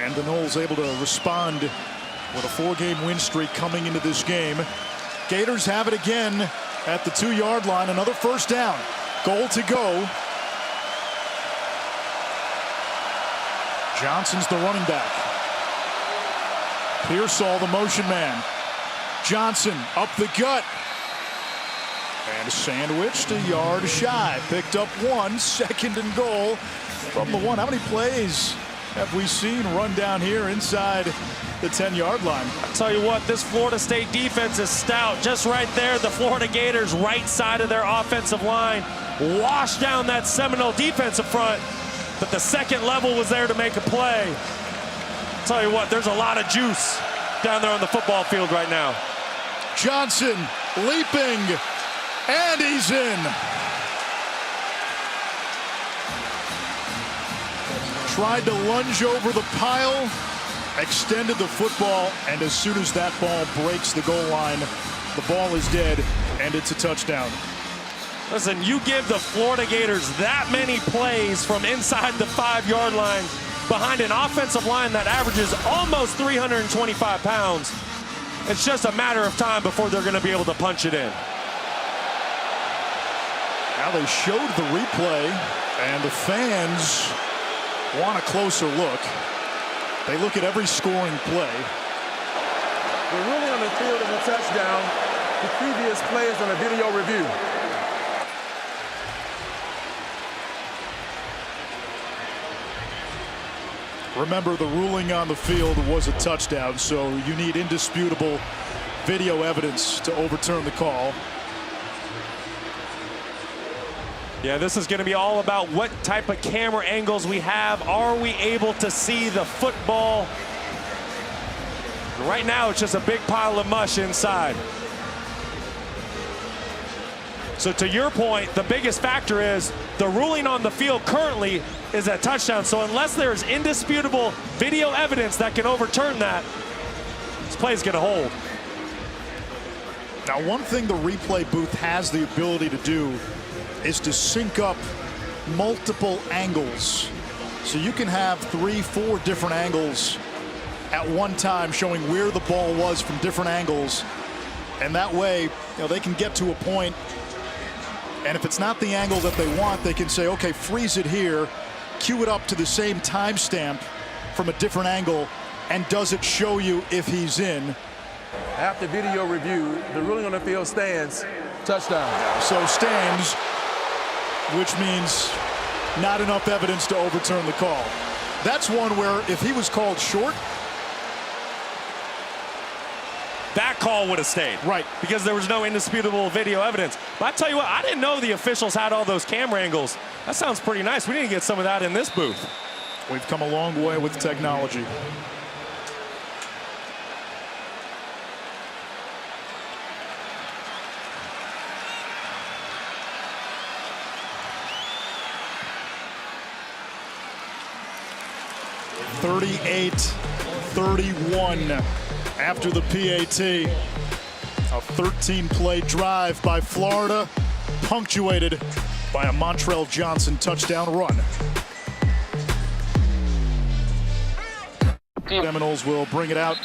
and the Noles able to respond with a 4-game win streak coming into this game. Gators have it again at the 2-yard line. Another first down. Goal to go. Johnson's the running back. Pearsall, the motion man. Johnson up the gut. And sandwiched a yard shy. Picked up 1, 2nd and goal from the 1. How many plays have we seen run down here inside the 10-yard line? I'll tell you what, this Florida State defense is stout. Just right there, the Florida Gators' right side of their offensive line washed down that Seminole defensive front, but the second level was there to make a play. I'll tell you what, there's a lot of juice down there on the football field right now. Johnson leaping, and he's in. Tried to lunge over the pile, extended the football, and as soon as that ball breaks the goal line, the ball is dead, and it's a touchdown. Listen, you give the Florida Gators that many plays from inside the 5-yard line behind an offensive line that averages almost 325 pounds. It's just a matter of time before they're going to be able to punch it in. Now they showed the replay, and the fans want a closer look. They look at every scoring play. The ruling on the field is a touchdown. The previous play is on a video review. Remember, the ruling on the field was a touchdown, so you need indisputable video evidence to overturn the call. Yeah, this is going to be all about what type of camera angles we have. Are we able to see the football? Right now, it's just a big pile of mush inside. So to your point, the biggest factor is the ruling on the field currently is a touchdown. So unless there's indisputable video evidence that can overturn that, this play is going to hold. Now, one thing the replay booth has the ability to do is to sync up multiple angles. So you can have 3-4 different angles at one time showing where the ball was from different angles. And that way, they can get to a point, and if it's not the angle that they want, they can say, okay, freeze it here, cue it up to the same timestamp from a different angle, and does it show you if he's in? After video review, the ruling on the field stands. Touchdown. So stands, which means not enough evidence to overturn the call. That's one where if he was called short, that call would have stayed. Right. Because there was no indisputable video evidence. But I tell you what, I didn't know the officials had all those camera angles. That sounds pretty nice. We need to get some of that in this booth. We've come a long way with technology. (38-31) after the PAT. A 13-play drive by Florida, punctuated by a Montrell Johnson touchdown run. Seminoles will bring it out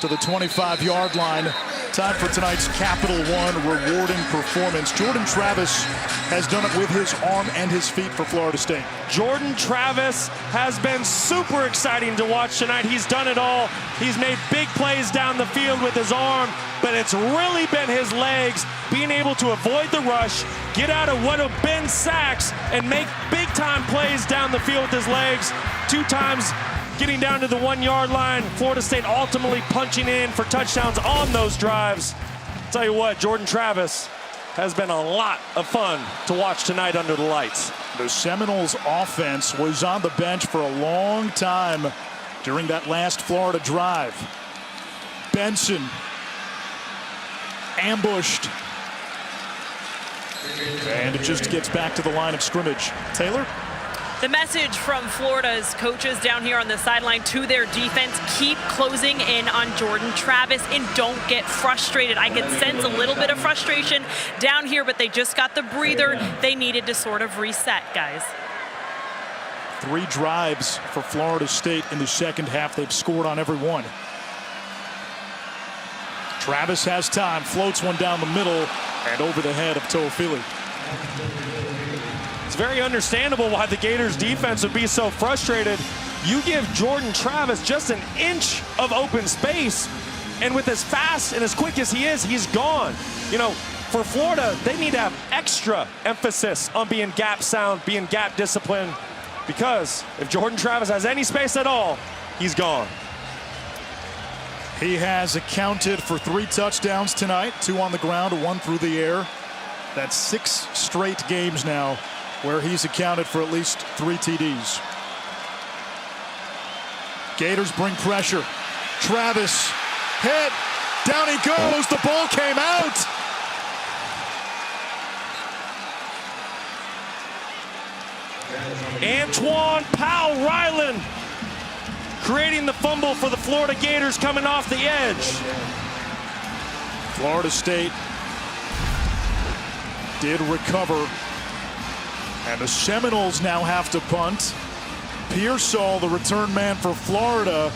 to the 25-yard line. Time for tonight's Capital One rewarding performance. Jordan Travis has done it with his arm and his feet for Florida State. Jordan Travis has been super exciting to watch tonight. He's done it all. He's made big plays down the field with his arm, but it's really been his legs being able to avoid the rush, get out of what have been sacks, and make big-time plays down the field with his legs. 2 times getting down to the 1-yard line. Florida State ultimately punching in for touchdowns on those drives. Tell you what, Jordan Travis has been a lot of fun to watch tonight under the lights. The Seminoles offense was on the bench for a long time during that last Florida drive. Benson ambushed, and it just gets back to the line of scrimmage. Taylor? The message from Florida's coaches down here on the sideline to their defense: keep closing in on Jordan Travis and don't get frustrated. I can sense a little bit of frustration down here, but they just got the breather they needed to sort of reset, guys. 3 drives for Florida State in the second half. They've scored on every one. Travis has time, floats one down the middle and over the head of Toafili. It's very understandable why the Gators defense would be so frustrated. You give Jordan Travis just an inch of open space, and with as fast and as quick as he is, he's gone. For Florida, they need to have extra emphasis on being gap sound, being gap disciplined, because if Jordan Travis has any space at all, he's gone. He has accounted for 3 touchdowns tonight, 2 on the ground, 1 through the air. That's 6 straight games now where he's accounted for at least 3 TDs. Gators bring pressure. Travis hit. Down he goes. The ball came out. Antoine Powell-Ryland creating the fumble for the Florida Gators coming off the edge. Florida State did recover, and the Seminoles now have to punt. Pearsall, the return man for Florida,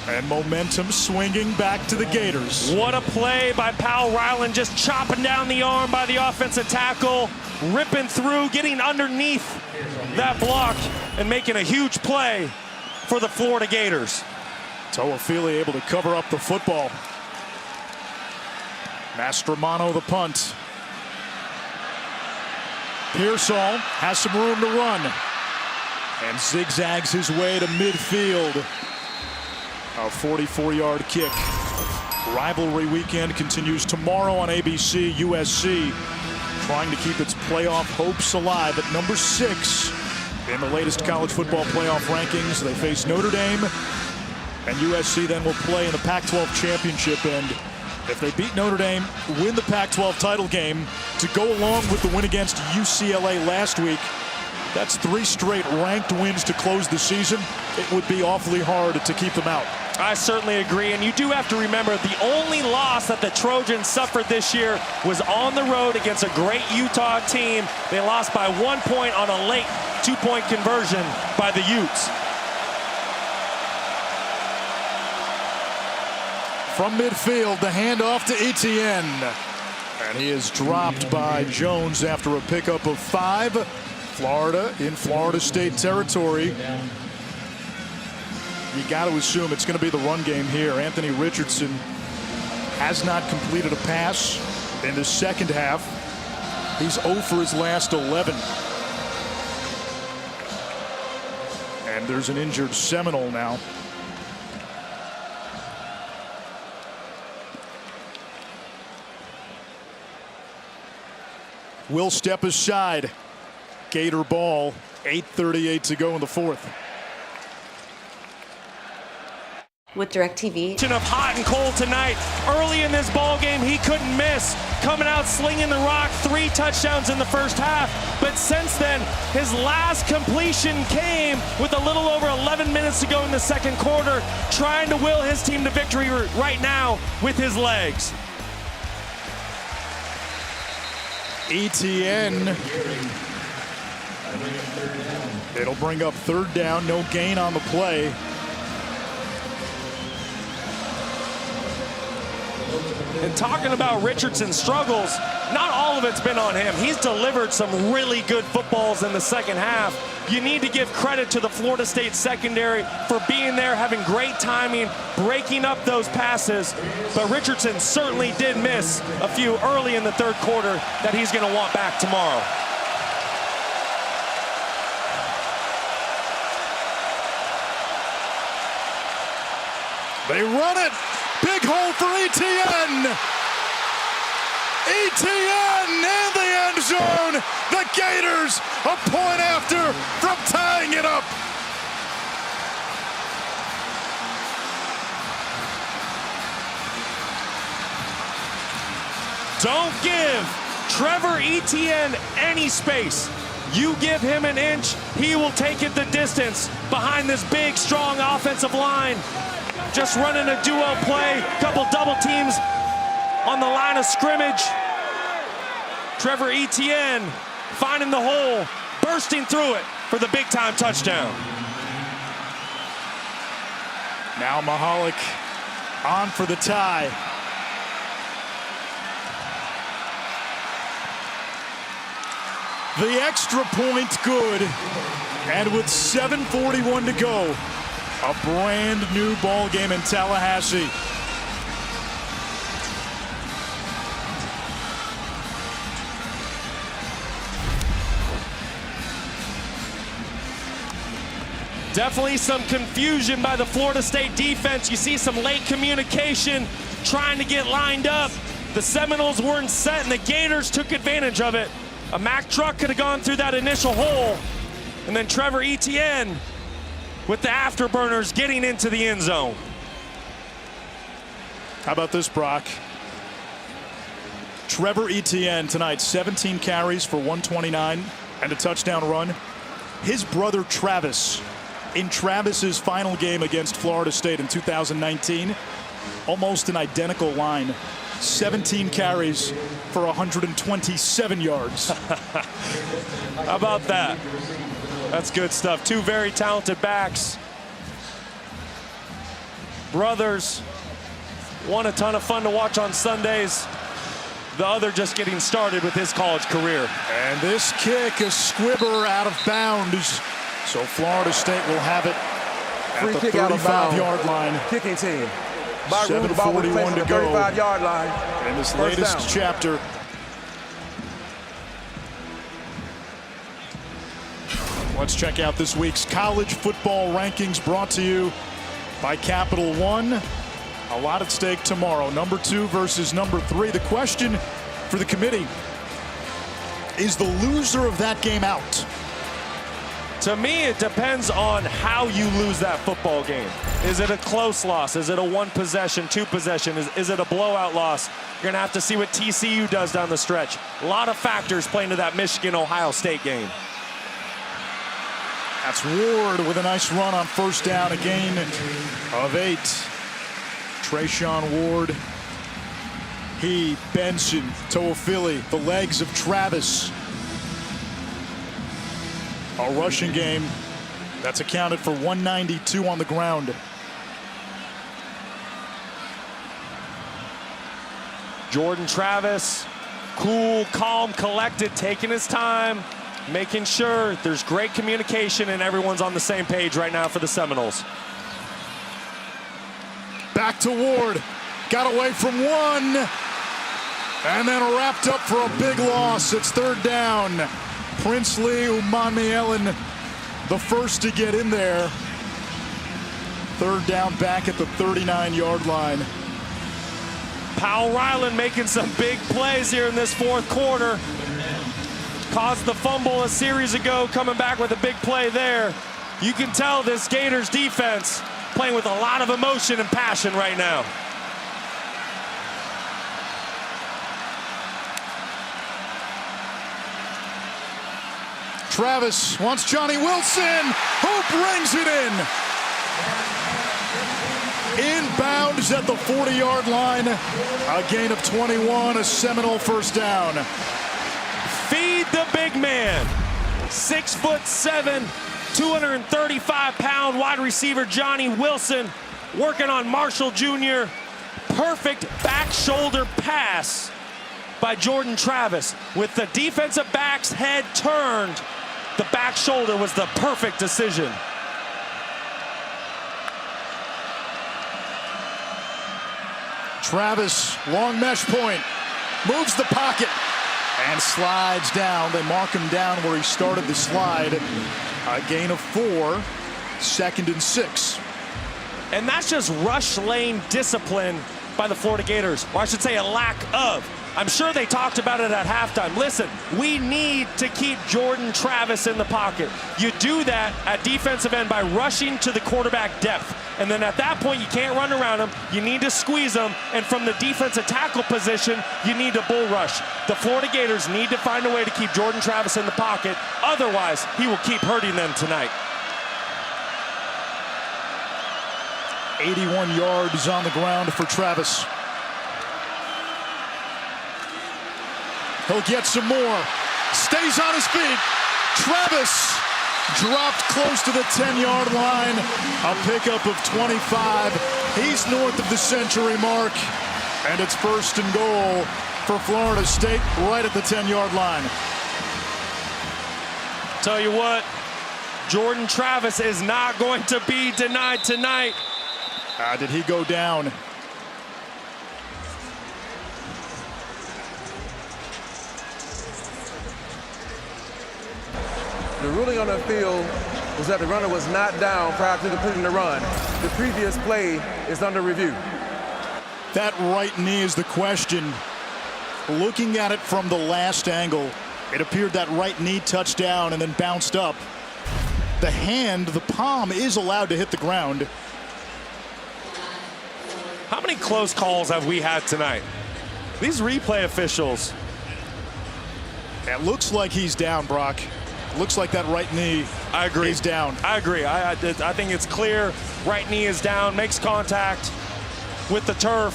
and momentum swinging back to the Gators. What a play by Powell-Ryland, just chopping down the arm by the offensive tackle, ripping through, getting underneath that block, and making a huge play for the Florida Gators. Toafili able to cover up the football. Mastromano the punt. Pearsall has some room to run and zigzags his way to midfield. A 44-yard kick. Rivalry weekend continues tomorrow on ABC. USC trying to keep its playoff hopes alive at number 6 in the latest college football playoff rankings. They face Notre Dame, and USC then will play in the Pac-12 championship. And If they beat Notre Dame, win the Pac-12 title game, to go along with the win against UCLA last week, that's 3 straight ranked wins to close the season. It would be awfully hard to keep them out. I certainly agree, and you do have to remember the only loss that the Trojans suffered this year was on the road against a great Utah team. They lost by 1 point on a late 2-point conversion by the Utes. From midfield, the handoff to Etienne. And he is dropped by Jones after a pickup of 5. Florida in Florida State territory. You got to assume it's going to be the run game here. Anthony Richardson has not completed a pass in the second half. He's 0 for his last 11. And there's an injured Seminole now. Will step aside. Gator ball, 8:38 to go in the fourth. With DirecTV. Of hot and cold tonight. Early in this ball game, he couldn't miss. Coming out slinging the rock, 3 touchdowns in the first half. But since then, his last completion came with a little over 11 minutes to go in the second quarter, trying to will his team to victory right now with his legs. Etienne. It'll bring up 3rd down, no gain on the play. And talking about Richardson's struggles, not all of it's been on him. He's delivered some really good footballs in the second half. You need to give credit to the Florida State secondary for being there, having great timing, breaking up those passes. But Richardson certainly did miss a few early in the third quarter that he's going to want back tomorrow. They run it. Big hole for Etienne. Etienne in the end zone. The Gators a point after from tying it up. Don't give Trevor Etienne any space. You give him an inch, he will take it the distance behind this big, strong offensive line. Just running a duo play, couple double teams on the line of scrimmage. Trevor Etienne finding the hole, bursting through it for the big-time touchdown. Now Mahalik on for the tie. The extra point good. And with 7:41 to go, a brand new ball game in Tallahassee. Definitely some confusion by the Florida State defense. You see some late communication, trying to get lined up. The Seminoles weren't set, and the Gators took advantage of it. A Mack truck could have gone through that initial hole, and then Trevor Etienne with the afterburners getting into the end zone. How about this, Brock? Trevor Etienne tonight, 17 carries for 129 and a touchdown run. His brother Travis, in Travis's final game against Florida State in 2019, almost an identical line. 17 carries for 127 yards. How about that? That's good stuff. 2 very talented backs. Brothers. One a ton of fun to watch on Sundays. The other just getting started with his college career. And this kick, a squibber out of bounds. So Florida State will have it at the 35-yard line. Kicking team. 7:41 to go 35-yard line. in this latest chapter. Let's check out this week's college football rankings brought to you by Capital One. A lot at stake tomorrow. Number 2 versus number 3. The question for the committee, is the loser of that game out? To me, it depends on how you lose that football game. Is it a close loss? Is it a one possession, two possession? Is it a blowout loss? You're going to have to see what TCU does down the stretch. A lot of factors playing to that Michigan-Ohio State game. That's Ward with a nice run on first down, a gain of 8. Trayshawn Ward, he, Benson, Toafili, the legs of Travis. A rushing game that's accounted for 192 on the ground. Jordan Travis, cool, calm, collected, taking his time, making sure there's great communication and everyone's on the same page right now for the Seminoles. Back to Ward, got away from one, and then wrapped up for a big loss. It's third down. Princely Umanielen, the first to get in there. Third down back at the 39-yard line. Powell Ryland making some big plays here in this fourth quarter. Caused the fumble a series ago, coming back with a big play there. You can tell this Gators defense playing with a lot of emotion and passion right now. Travis wants Johnny Wilson, who brings it in. Inbounds at the 40-yard line. A gain of 21, a Seminole first down. Feed the big man. 6'7", 235-pound wide receiver Johnny Wilson working on Marshall Jr. Perfect back shoulder pass by Jordan Travis. With the defensive back's head turned, the back shoulder was the perfect decision. Travis, long mesh point, moves the pocket and slides down. They mark him down where he started the slide. A gain of 4, 2nd and 6. And that's just rush lane discipline by the Florida Gators, or I should say a lack of. I'm sure they talked about it at halftime. Listen, we need to keep Jordan Travis in the pocket. You do that at defensive end by rushing to the quarterback depth. And then at that point, you can't run around him. You need to squeeze him. And from the defensive tackle position, you need to bull rush. The Florida Gators need to find a way to keep Jordan Travis in the pocket. Otherwise, he will keep hurting them tonight. 81 yards on the ground for Travis. He'll get some more. Stays on his feet. Travis dropped close to the 10-yard line. A pickup of 25. He's north of the century mark. And it's 1st and goal for Florida State right at the 10-yard line. Tell you what, Jordan Travis is not going to be denied tonight. Did he go down? The ruling on the field was that the runner was not down prior to completing the run. The previous play is under review. That right knee is the question. Looking at it from the last angle, it appeared that right knee touched down and then bounced up. The hand, the palm, is allowed to hit the ground. How many close calls have we had tonight? These replay officials. It looks like he's down, Brock. Looks like that right knee is down. I agree. I think it's clear. Right knee is down, makes contact with the turf.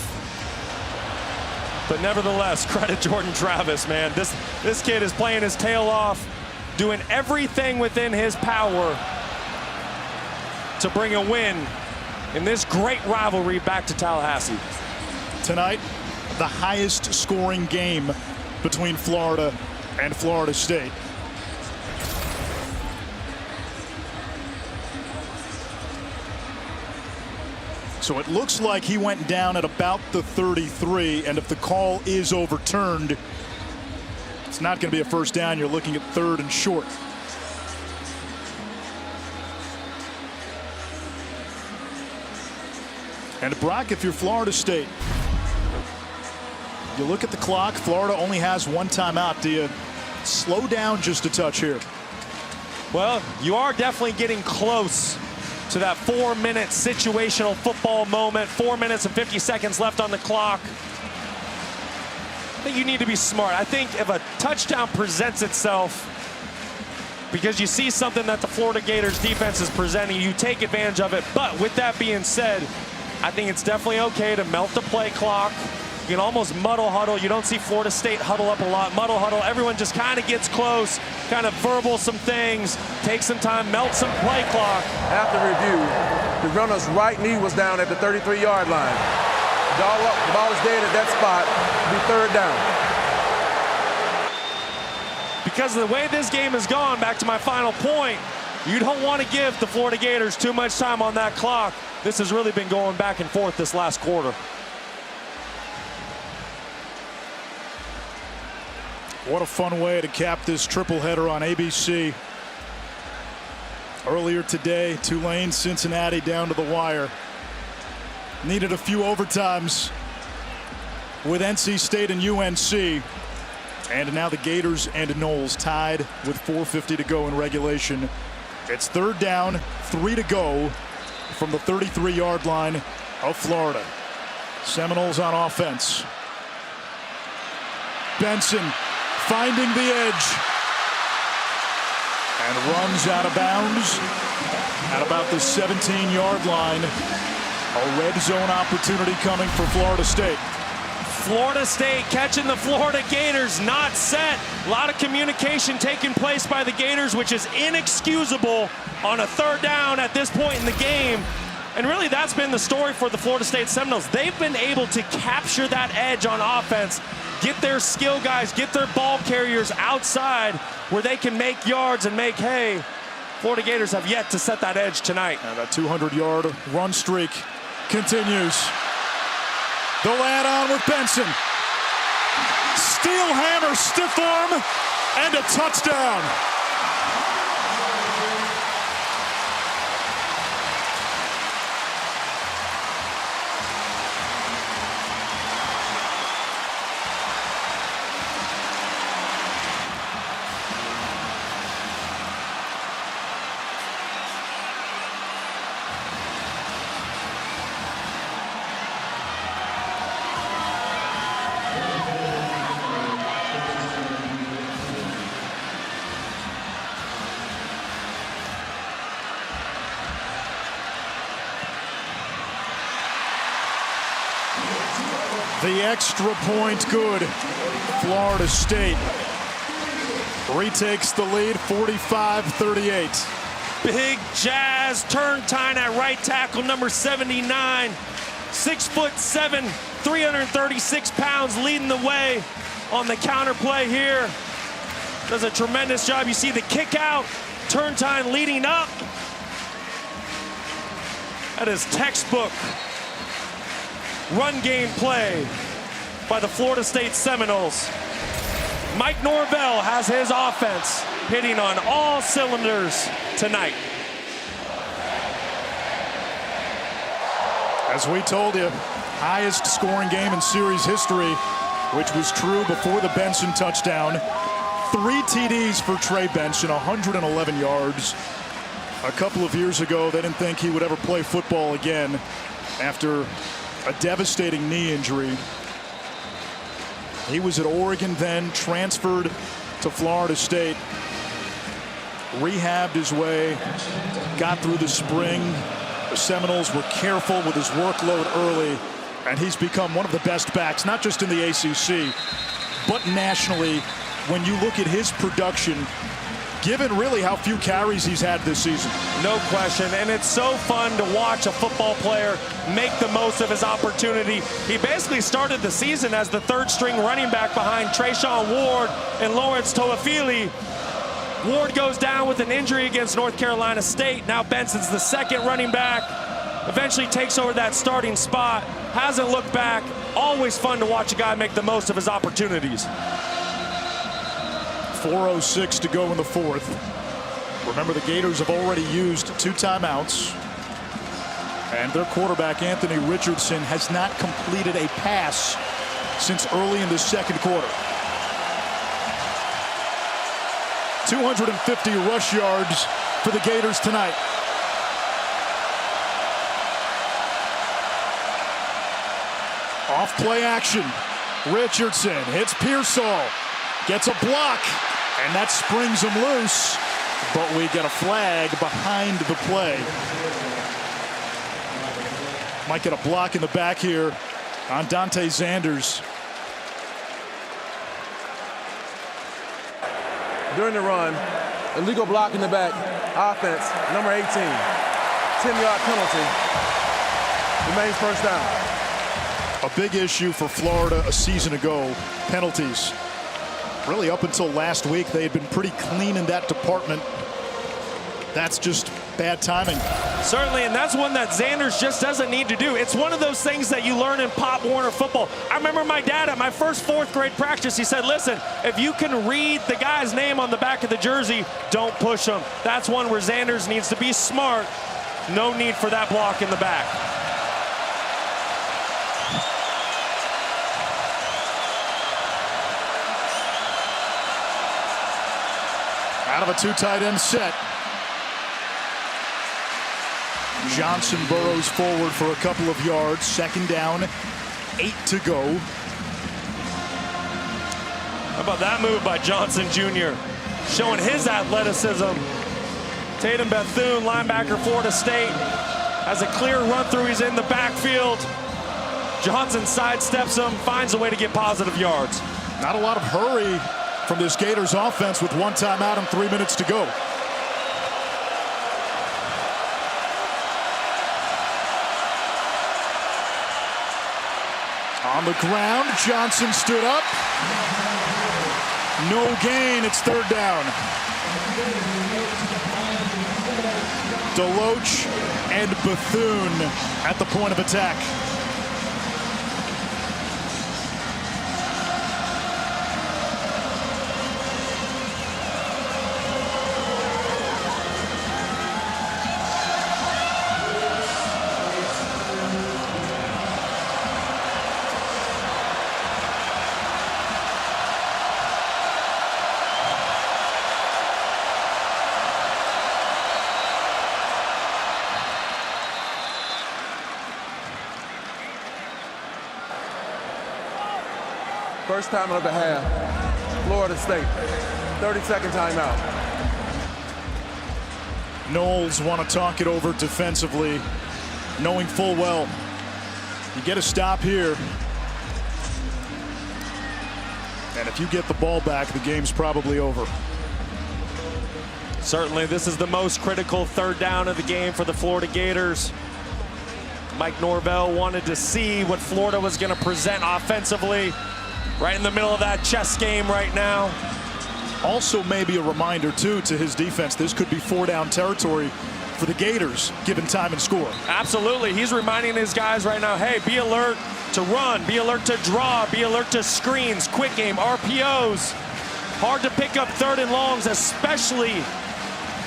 But nevertheless, credit Jordan Travis, man. This kid is playing his tail off, doing everything within his power to bring a win in this great rivalry back to Tallahassee. Tonight, the highest scoring game between Florida and Florida State. So it looks like he went down at about the 33, and if the call is overturned, it's not going to be a first down. You're looking at 3rd and short. And Brock, if you're Florida State, you look at the clock. Florida only has 1 timeout. Do you slow down just a touch here? Well, you are definitely getting close to that 4-minute situational football moment. 4 minutes and 50 seconds left on the clock. I think you need to be smart. I think if a touchdown presents itself because you see something that the Florida Gators defense is presenting, you take advantage of it. But with that being said, I think it's definitely okay to melt the play clock. You can almost muddle huddle. You don't see Florida State huddle up a lot. Muddle huddle, everyone just kind of gets close, kind of verbal some things, take some time, melt some play clock. After review, the runner's right knee was down at the 33-yard line. The ball is dead at that spot. It'll be third down. Because of the way this game has gone, back to my final point, you don't want to give the Florida Gators too much time on that clock. This has really been going back and forth this last quarter. What a fun way to cap this triple header on ABC. Earlier today, Tulane, Cincinnati down to the wire. Needed a few overtimes with NC State and UNC. And now the Gators and Noles tied with 4:50 to go in regulation. It's third down, 3 to go from the 33-yard line of Florida. Seminoles on offense. Benson finding the edge and runs out of bounds at about the 17-yard line. A red zone opportunity coming for Florida State. Florida State catching the Florida Gators, not set. A lot of communication taking place by the Gators, which is inexcusable on a third down at this point in the game. And really, that's been the story for the Florida State Seminoles. They've been able to capture that edge on offense, get their skill guys, get their ball carriers outside where they can make yards and make hay. Florida Gators have yet to set that edge tonight. And that 200-yard run streak continues. They'll add on with Benson. Steel hammer, stiff arm, and a touchdown. The extra point good. Florida State retakes the lead 45-38. Big Jazz Turntine at right tackle, number 79. 6'7", 336 pounds, leading the way on the counter play here. Does a tremendous job. You see the kick out, Turntine leading up. That is textbook run game play by the Florida State Seminoles. Mike Norvell has his offense hitting on all cylinders tonight. As we told you, highest scoring game in series history, which was true before the Benson touchdown. 3 TDs for Trey Benson, 111 yards. A couple of years ago, they didn't think he would ever play football again after a devastating knee injury. He was at Oregon then, transferred to Florida State, rehabbed his way, got through the spring. The Seminoles were careful with his workload early, and he's become one of the best backs, not just in the ACC, but nationally. When you look at his production, given really how few carries he's had this season. No question, and it's so fun to watch a football player make the most of his opportunity. He basically started the season as the third-string running back behind Trayshawn Ward and Lawrence Toafili. Ward goes down with an injury against North Carolina State. Now Benson's the second running back. Eventually takes over that starting spot. Hasn't looked back. Always fun to watch a guy make the most of his opportunities. 4:06 to go in the fourth. Remember, the Gators have already used 2 timeouts. And their quarterback, Anthony Richardson, has not completed a pass since early in the second quarter. 250 rush yards for the Gators tonight. Off play action. Richardson hits Pearsall, gets a block, and that springs him loose. But we get a flag behind the play. Might get a block in the back here on Dante Zanders. During the run, illegal block in the back, offense, number 18. 10-yard penalty. Remains first down. A big issue for Florida a season ago, penalties. Really up until last week, they had been pretty clean in that department. That's just bad timing. Certainly, and that's one that Zanders just doesn't need to do. It's one of those things that you learn in Pop Warner football. I remember my dad at my first fourth grade practice, he said, listen, if you can read the guy's name on the back of the jersey, don't push him. That's one where Zanders needs to be smart. No need for that block in the back. Out of a two tight end set. Johnson burrows forward for a couple of yards. Second down, 8 to go. How about that move by Johnson Jr. Showing his athleticism. Tatum Bethune, linebacker, Florida State, has a clear run through. He's in the backfield. Johnson sidesteps him, finds a way to get positive yards. Not a lot of hurry from this Gators offense with one timeout and 3 minutes to go. On the ground, Johnson stood up. No gain, it's third down. Deloach and Bethune at the point of attack. First timeout of the half. Florida State. 30-second timeout. Knowles want to talk it over defensively, knowing full well you get a stop here. And if you get the ball back, the game's probably over. Certainly, this is the most critical third down of the game for the Florida Gators. Mike Norvell wanted to see what Florida was going to present offensively. Right in the middle of that chess game right now. Also maybe a reminder, too, to his defense. This could be four-down territory for the Gators, given time and score. Absolutely. He's reminding his guys right now, hey, be alert to run, be alert to draw, be alert to screens, quick game, RPOs. Hard to pick up third and longs, especially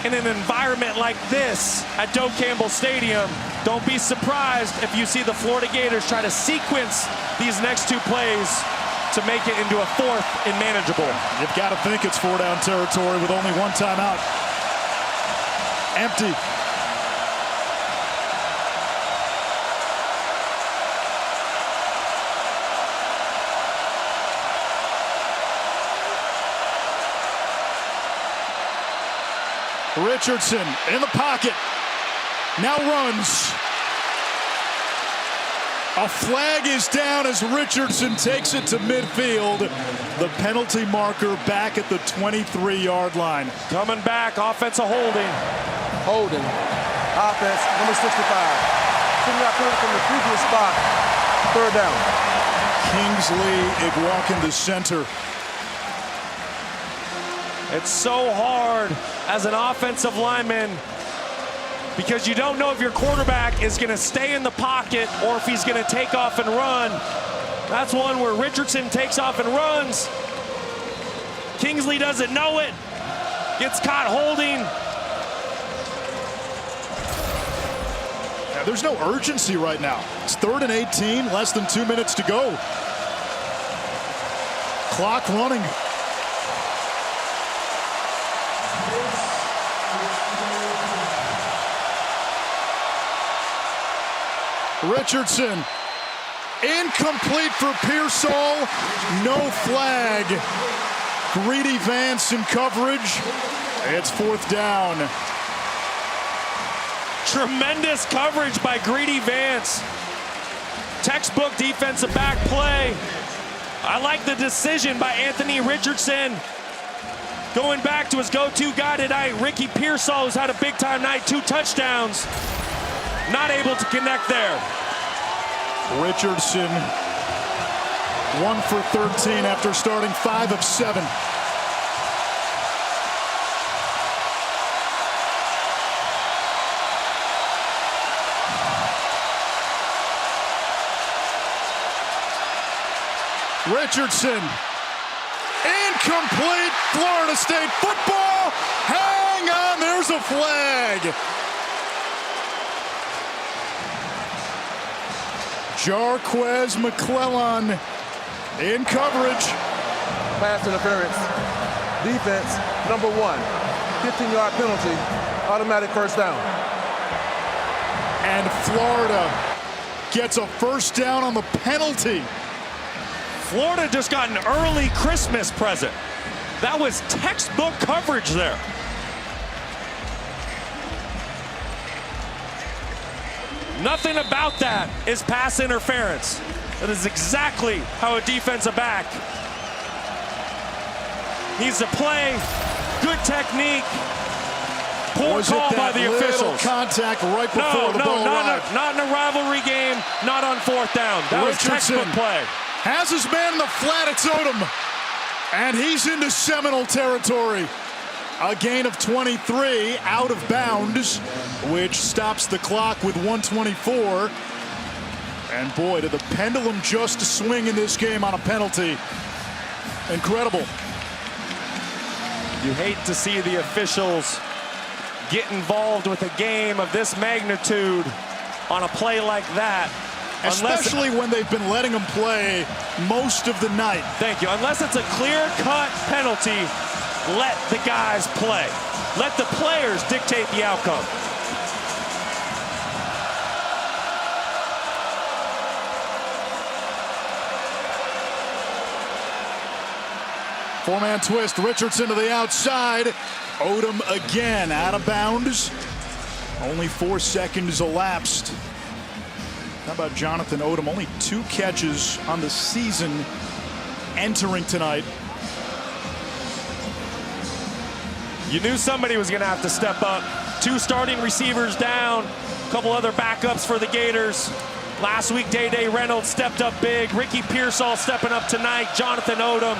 in an environment like this at Doak Campbell Stadium. Don't be surprised if you see the Florida Gators try to sequence these next two plays to make it into a fourth and manageable. You've got to think it's four-down territory with only one timeout. Empty. Richardson in the pocket. Now runs. A flag is down as Richardson takes it to midfield. The penalty marker back at the 23-yard line. Coming back, offensive holding. Holding. Offense, number 65. Picking up from the previous spot. Third down. Kingsley Iguacan to center. It's so hard as an offensive lineman because you don't know if your quarterback is going to stay in the pocket or if he's going to take off and run. That's one where Richardson takes off and runs. Kingsley doesn't know it. Gets caught holding. Yeah, there's no urgency right now. It's 3rd and 18, less than 2 minutes to go. Clock running. Richardson. Incomplete for Pearsall. No flag. Greedy Vance in coverage. It's 4th down. Tremendous coverage by Greedy Vance. Textbook defensive back play. I like the decision by Anthony Richardson. Going back to his go-to guy tonight, Ricky Pearsall, who's had a big-time night, 2 touchdowns. Not able to connect there. Richardson, 1 for 13 after starting 5 of 7. Richardson, incomplete. Florida State football. Hang on, there's a flag. Jarquez McClellan in coverage. Pass interference. Defense, number 1. 15-yard penalty. Automatic first down. And Florida gets a first down on the penalty. Florida just got an early Christmas present. That was textbook coverage there. Nothing about that is pass interference. That is exactly how a defensive back needs to play. Good technique. Poor call by the officials. Contact right before the ball arrived. Not in a rivalry game, not on 4th down. That was textbook play. Has his man in the flat, it's Odom. And he's into Seminole territory. A gain of 23 out of bounds, which stops the clock with 1:24. And boy, did the pendulum just swing in this game on a penalty. Incredible. You hate to see the officials get involved with a game of this magnitude on a play like that. Especially when they've been letting them play most of the night. Thank you. Unless it's a clear-cut penalty, let the guys play. Let the players dictate the outcome. Four-man twist. Richardson to the outside. Odom again out of bounds. Only 4 seconds elapsed. How about Jonathan Odom? Only 2 catches on the season entering tonight. You knew somebody was going to have to step up. 2 starting receivers down. A couple other backups for the Gators. Last week, Day Reynolds stepped up big. Ricky Pearsall stepping up tonight. Jonathan Odom.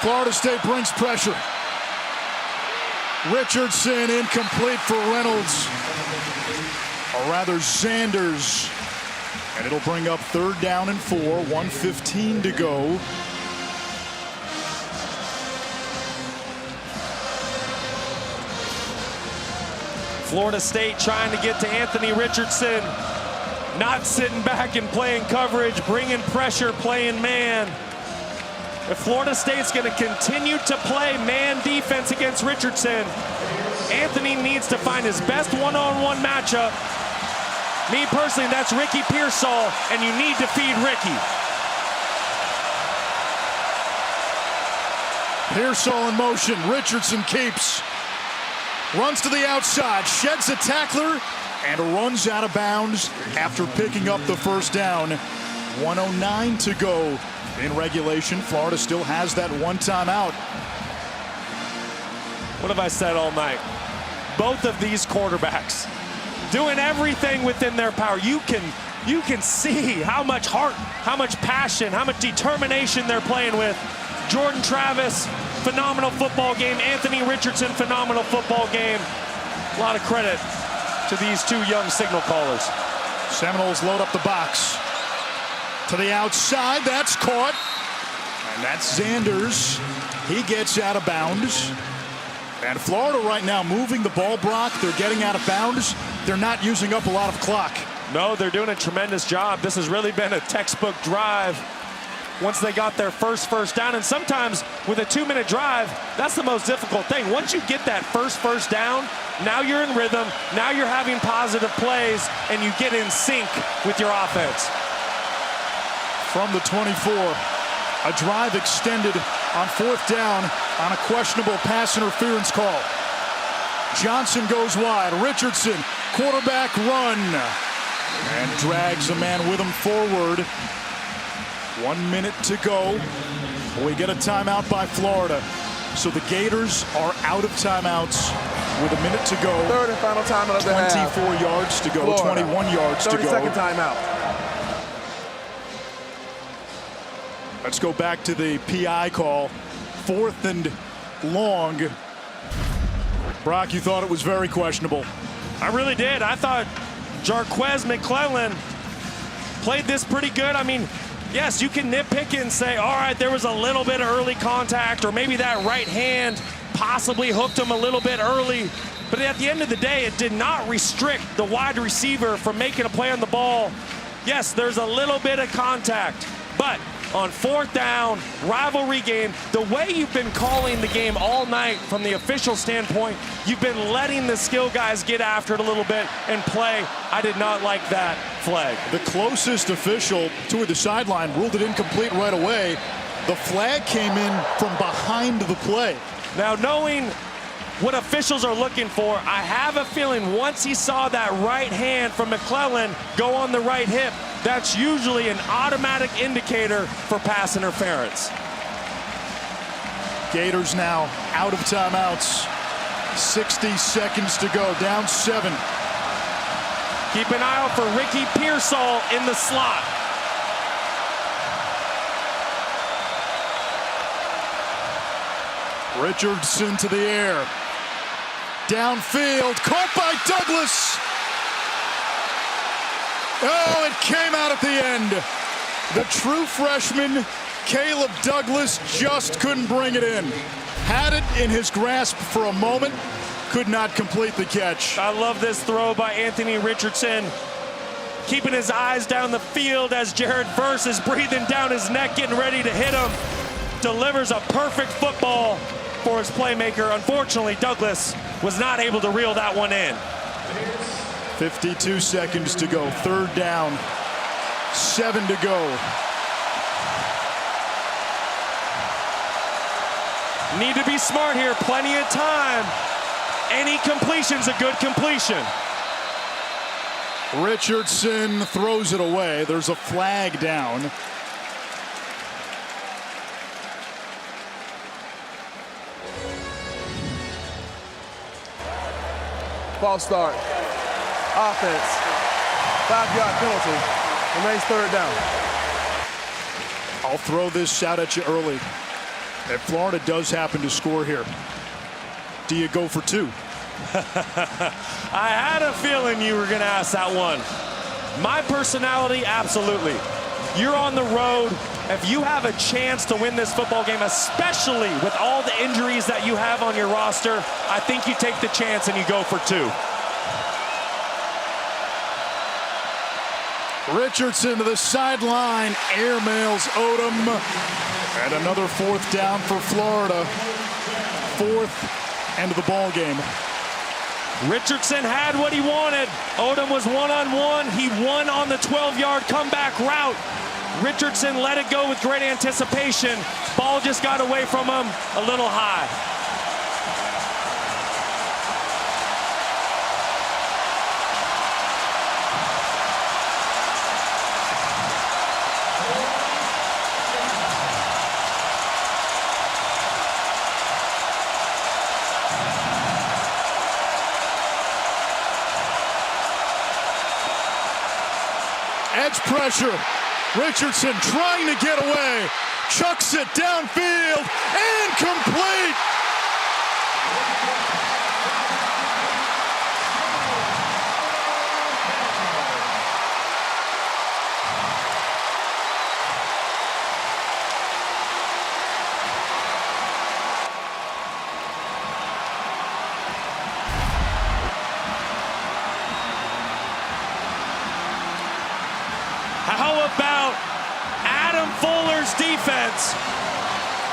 Florida State brings pressure. Richardson incomplete for Reynolds. Or rather, Sanders. And it'll bring up 3rd down and 4. 1:15 to go. Florida State trying to get to Anthony Richardson. Not sitting back and playing coverage, bringing pressure, playing man. If Florida State's going to continue to play man defense against Richardson, Anthony needs to find his best one-on-one matchup. Me personally, that's Ricky Pearsall, and you need to feed Ricky. Pearsall in motion. Richardson keeps. Runs to the outside, sheds a tackler, and runs out of bounds after picking up the first down. 1:09 to go in regulation. Florida still has that 1 timeout. What have I said all night? Both of these quarterbacks doing everything within their power. You can see how much heart, how much passion, how much determination they're playing with. Jordan Travis, phenomenal football game. Anthony Richardson, phenomenal football game. A lot of credit to these 2 young signal callers. Seminoles load up the box. To the outside, that's caught. And that's Zanders. He gets out of bounds. And Florida right now moving the ball, Brock. They're getting out of bounds. They're not using up a lot of clock. No, they're doing a tremendous job. This has really been a textbook drive once they got their first down. And sometimes with a 2-minute drive, that's the most difficult thing. Once you get that first down, now you're in rhythm, now you're having positive plays, and you get in sync with your offense. From the 24, a drive extended on 4th down on a questionable pass interference call. Johnson goes wide. Richardson, quarterback run, and drags a man with him forward. 1 minute to go. We get a timeout by Florida. So the Gators are out of timeouts with a minute to go. Third and final timeout of the half. 24 yards to go, Florida. 21 yards to go. 30-second timeout. Let's go back to the PI call. 4th and long. Brock, you thought it was very questionable. I really did. I thought Jarquez McClellan played this pretty good. I mean, yes, you can nitpick it and say, all right, there was a little bit of early contact, or maybe that right hand possibly hooked him a little bit early. But at the end of the day, it did not restrict the wide receiver from making a play on the ball. Yes, there's a little bit of contact, but on 4th down, rivalry game, the way you've been calling the game all night from the official standpoint, you've been letting the skill guys get after it a little bit and play. I did not like that flag. The closest official to the sideline ruled it incomplete right away. The flag came in from behind the play. Now, knowing what officials are looking for, I have a feeling once he saw that right hand from McClellan go on the right hip, that's usually an automatic indicator for pass interference. Gators now out of timeouts. 60 seconds to go, down 7. Keep an eye out for Ricky Pearsall in the slot. Richardson to the air. Downfield, caught by Douglas. Oh, it came out at the end. The true freshman, Caleb Douglas, just couldn't bring it in. Had it in his grasp for a moment, could not complete the catch. I love this throw by Anthony Richardson. Keeping his eyes down the field as Jared Verse is breathing down his neck, getting ready to hit him. Delivers a perfect football for his playmaker. Unfortunately, Douglas was not able to reel that one in. 52 seconds to go, 3rd down, 7 to go. Need to be smart here, plenty of time. Any completion's a good completion. Richardson throws it away. There's a flag down. False start. Offense. 5-yard penalty. Remains 3rd down. I'll throw this out at you early. If Florida does happen to score here, do you go for 2? I had a feeling you were going to ask that one. My personality, absolutely. You're on the road. If you have a chance to win this football game, especially with all the injuries that you have on your roster, I think you take the chance and you go for 2. Richardson to the sideline, airmails Odom. And another 4th down for Florida. 4th end of the ball game. Richardson had what he wanted. Odom was one-on-one. He won on the 12-yard comeback route. Richardson let it go with great anticipation. Ball just got away from him a little high. Edge pressure. Richardson trying to get away. Chucks it downfield and complete. How about Adam Fuller's defense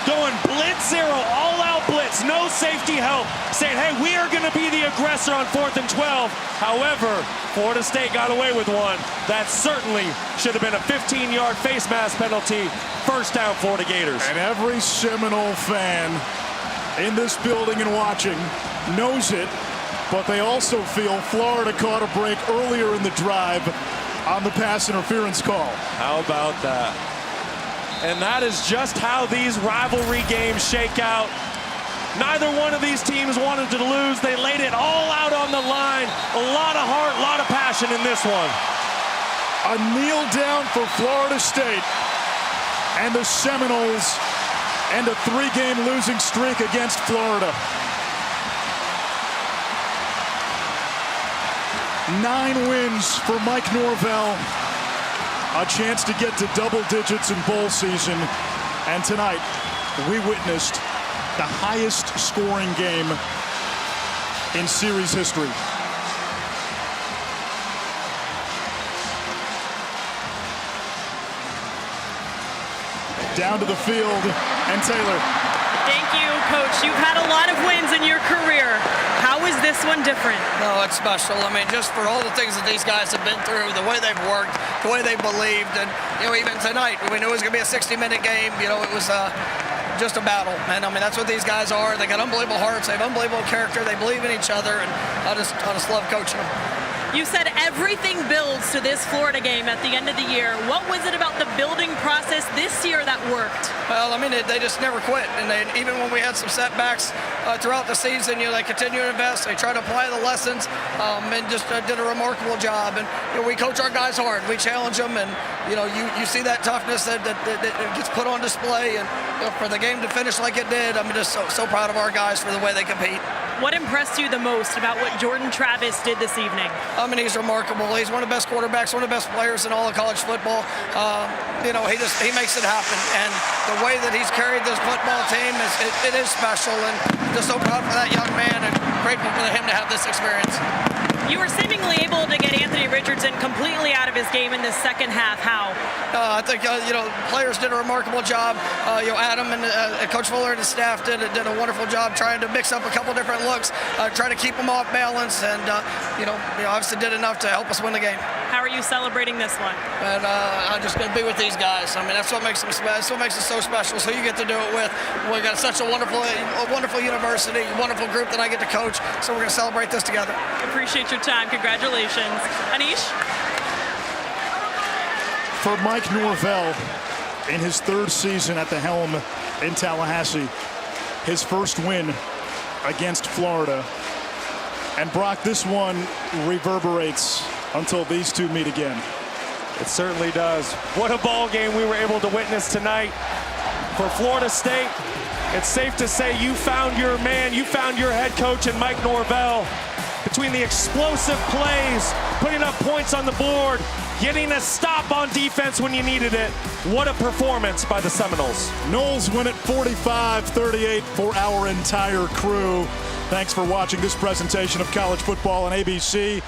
going blitz zero, all-out blitz, no safety help, saying, hey, we are going to be the aggressor on 4th and 12. However, Florida State got away with one. That certainly should have been a 15-yard face mask penalty. First down, Florida Gators. And every Seminole fan in this building and watching knows it, but they also feel Florida caught a break earlier in the drive on the pass interference call. How about that? And that is just how these rivalry games shake out. Neither one of these teams wanted to lose. They laid it all out on the line. A lot of heart, a lot of passion in this one. A kneel down for Florida State and the Seminoles end a 3-game losing streak against Florida. 9 wins for Mike Norvell. A chance to get to double digits in bowl season. And tonight, we witnessed the highest scoring game in series history. Down to the field, and Taylor. Thank you, Coach. You've had a lot of wins in your career. How is this one different? No, it's special. I mean, just for all the things that these guys have been through, the way they've worked, the way they believed, and even tonight, we knew it was going to be a 60-minute game. It was just a battle, and I mean that's what these guys are. They got unbelievable hearts, they have unbelievable character, they believe in each other, and I just love coaching them. You said everything builds to this Florida game at the end of the year. What was it about the building process this year that worked? Well, I mean, they just never quit. And even when we had some setbacks throughout the season, they continue to invest. They try to apply the lessons and just did a remarkable job. And we coach our guys hard. We challenge them. And, you see that toughness that gets put on display. And for the game to finish like it did, I'm just so proud of our guys for the way they compete. What impressed you the most about what Jordan Travis did this evening? I mean, he's remarkable. He's one of the best quarterbacks, one of the best players in all of college football. He makes it happen. And the way that he's carried this football team, it is special. And just so proud for that young man and grateful for him to have this experience. You were seemingly able to get Anthony Richardson completely out of his game in the second half. How? I think, players did a remarkable job. Adam and Coach Fuller and his staff did a wonderful job trying to mix up a couple different looks, try to keep them off balance, and, obviously did enough to help us win the game. How are you celebrating this one? And I'm just going to be with these guys. I mean, that's what makes them special. That's what makes it so special. So you get to do it with. We've got such a wonderful university, wonderful group that I get to coach. So we're going to celebrate this together. Appreciate your time. Congratulations. Anish? For Mike Norvell, in his 3rd season at the helm in Tallahassee, his first win against Florida. And Brock, this one reverberates until these two meet again. It certainly does. What a ball game we were able to witness tonight for Florida State. It's safe to say you found your man, you found your head coach in Mike Norvell. Between the explosive plays, putting up points on the board, getting a stop on defense when you needed it. What a performance by the Seminoles. Noles win it 45-38 for our entire crew. Thanks for watching this presentation of college football on ABC.